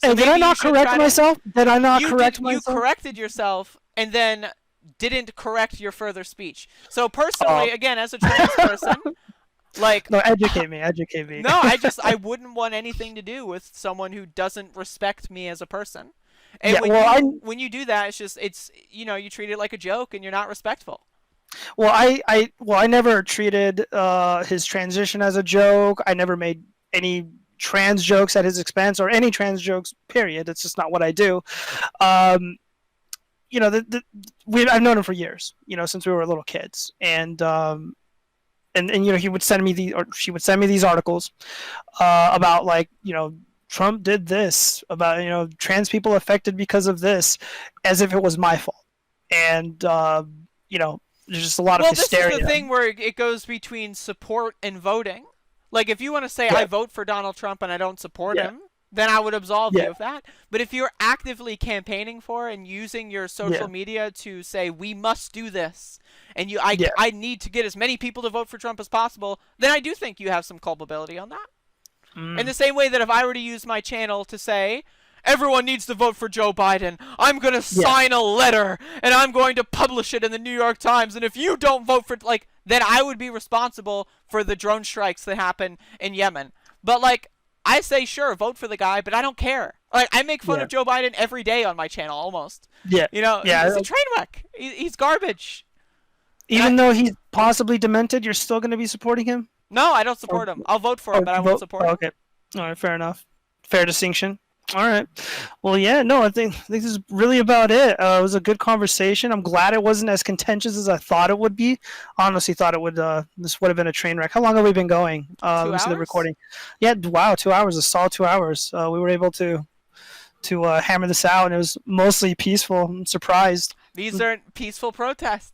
So and did I not correct myself? Did I not correct myself? You corrected yourself and then didn't correct your further speech. So personally, again, as a trans person, like... No, educate me. No, I wouldn't want anything to do with someone who doesn't respect me as a person. And when you do that, it's you treat it like a joke and you're not respectful. Well, I never treated his transition as a joke. I never made any trans jokes at his expense or any trans jokes. Period. It's just not what I do. I've known him for years. Since we were little kids, and he would send me she would send me these articles about Trump did this about trans people affected because of this, as if it was my fault, and there's just a lot of hysteria. Well, this is the thing where it goes between support and voting. Like, if you want to say, I vote for Donald Trump and I don't support him, then I would absolve you of that. But if you're actively campaigning for and using your social media to say, we must do this, and I need to get as many people to vote for Trump as possible, then I do think you have some culpability on that. In the same way that if I were to use my channel to say, everyone needs to vote for Joe Biden, I'm going to sign a letter, and I'm going to publish it in the New York Times, and if you don't vote for, then I would be responsible for the drone strikes that happen in Yemen. But, I say, sure, vote for the guy, but I don't care. I make fun of Joe Biden every day on my channel, almost. Yeah. He's a train wreck. He's garbage. Even though he's possibly demented, you're still going to be supporting him? No, I don't support him. I'll vote for him, but I won't support him. Okay. All right, fair enough. Fair distinction. All right. Well, yeah, no, I think this is really about it. It was a good conversation. I'm glad it wasn't as contentious as I thought it would be. Honestly, thought it would. This would have been a train wreck. How long have we been going? 2 hours? The recording. Yeah, wow, 2 hours. A solid 2 hours. We were able to hammer this out, and it was mostly peaceful. I'm surprised. These aren't peaceful protests.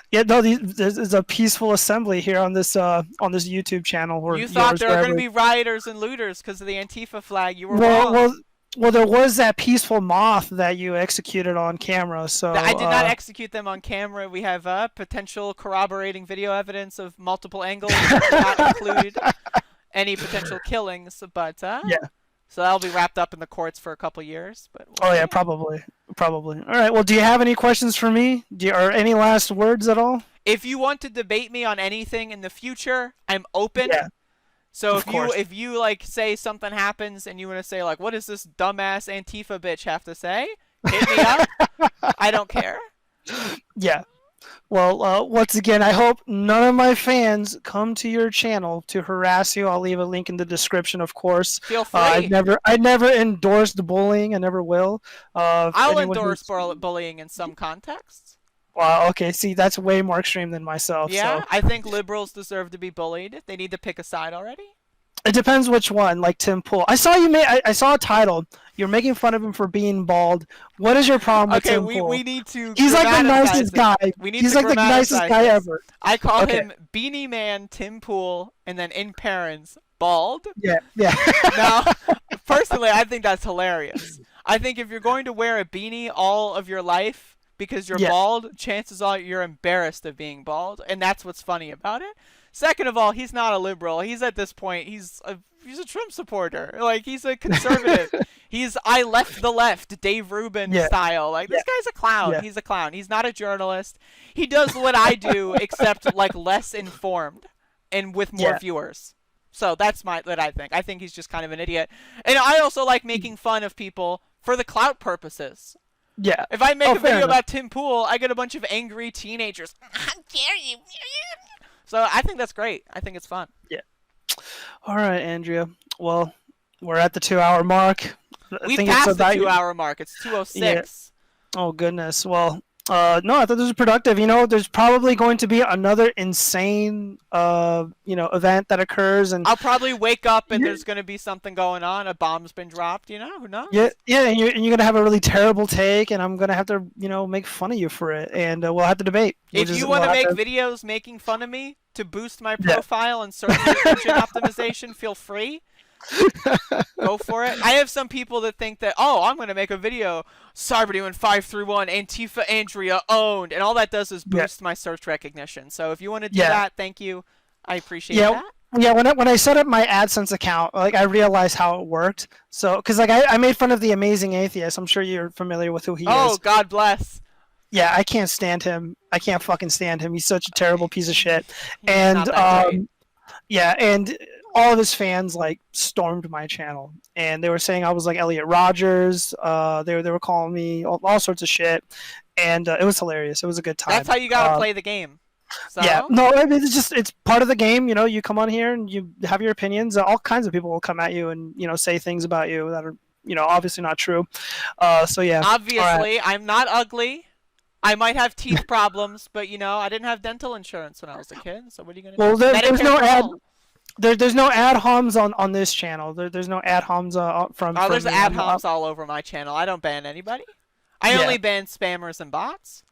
Yeah, no, there's a peaceful assembly here on this YouTube channel. You thought there were going to be rioters and looters because of the Antifa flag. You were wrong. Well, there was that peaceful moth that you executed on camera. So I did not execute them on camera. We have potential corroborating video evidence of multiple angles that not include any potential killings. But so that'll be wrapped up in the courts for a couple years. But probably. All right. Well, do you have any questions for me? Or any last words at all? If you want to debate me on anything in the future, I'm open. Yeah. So if you say something happens and you want to say what does this dumbass Antifa bitch have to say? Hit me up. I don't care. Yeah. Well, once again, I hope none of my fans come to your channel to harass you. I'll leave a link in the description, of course. Feel free. I never endorsed bullying. I never will. I'll endorse bullying in some contexts. Wow, okay, see, that's way more extreme than myself. Yeah, so. I think liberals deserve to be bullied. They need to pick a side already. It depends which one, like Tim Pool. I saw I saw a title. You're making fun of him for being bald. What is your problem with Tim Pool? We need to He's like the nicest guy. He's like the nicest guy ever. I call him Beanie Man Tim Pool, and then in parents, bald. Yeah. Now, personally, I think that's hilarious. I think if you're going to wear a beanie all of your life because you're Yeah. bald, chances are you're embarrassed of being bald, and that's what's funny about it. Second of all, he's not a liberal. He's at this point, he's a Trump supporter. Like, he's a conservative. He's I left the left, Dave Rubin Yeah. style. Like, this guy's a clown. Yeah. He's a clown. He's not a journalist. He does what I do, except like less informed and with more Yeah. viewers. So that's what I think. I think he's just kind of an idiot. And I also like making fun of people for the clout purposes. Yeah. If I make Oh, a fair video enough. about Tim Pool, I get a bunch of angry teenagers. How dare you? So I think that's great. I think it's fun. All right, Andrea. Well, we're at the 2-hour mark. I We think it's passed the about- 2-hour mark. It's 2:06. Oh goodness. Well, no, I thought this was productive. You know, there's probably going to be another insane, event that occurs, and I'll probably wake up and Yeah. there's going to be something going on. A bomb's been dropped. You know, who knows? yeah, and you're gonna have a really terrible take, and I'm gonna have to, make fun of you for it, and we'll have to debate. If you want to make videos making fun of me to boost my profile and search engine optimization, feel free. Go for it. I have some people that think that, I'm going to make a video, Cyberdemon531, Antifa Andrea owned, and all that does is boost my search recognition. So if you want to do that, thank you. I appreciate that. Yeah, when I set up my AdSense account, like I realized how it worked. So, because I made fun of the Amazing Atheist. I'm sure you're familiar with who he is. Oh, God bless. Yeah, I can't stand him. I can't fucking stand him. He's such a terrible piece of shit. He's And not that great. yeah, and all of his fans like stormed my channel, and they were saying I was like Elliot Rogers. They were calling me all sorts of shit, and it was hilarious. It was a good time. That's how you got to play the game. So? Yeah, no, I mean, it's part of the game. You come on here and you have your opinions. All kinds of people will come at you and say things about you that are obviously not true. So yeah. Obviously, I'm not ugly. I might have teeth problems, but I didn't have dental insurance when I was a kid. So what are you gonna do? Well, there's no Medicare for ad. all. There's no ad homs on this channel. There's no ad homs from. Oh, there's me. ad homs all over my channel. I don't ban anybody. I Yeah. only ban spammers and bots.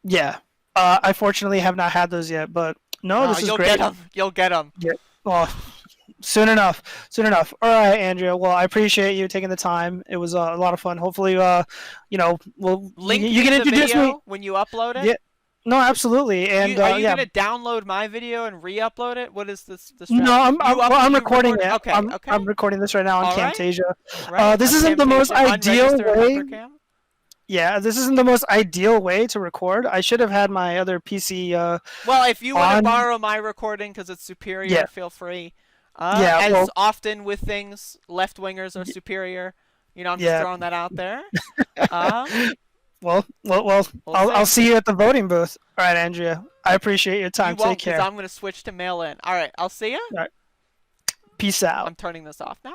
Yeah. I fortunately have not had those yet, but no, this is you'll great. get them. You'll get them. Yeah. Well, soon enough. Soon enough. All right, Andrea. Well, I appreciate you taking the time. It was a lot of fun. Hopefully, we'll Link you can the introduce video me. when you upload it. Yeah. No, absolutely. And are you yeah. gonna download my video and re-upload it? What is this? No, I'm recording it. Okay, okay. I'm recording this right now on All right. Camtasia. Right, This on isn't the most Camtasia, ideal unregistered way. Hypercam. Yeah, this isn't the most ideal way to record. I should have had my other PC. Well, if you want to on- borrow my recording because it's superior, Yeah. feel free. Yeah, as well- often with things, left-wingers are superior. I'm just Yeah. throwing that out there. Well, I'll see you at the voting booth. All right, Andrea. I appreciate your time. You won't, Take care. because I'm going to switch to mail-in. All right, I'll see you. Peace out. I'm turning this off now.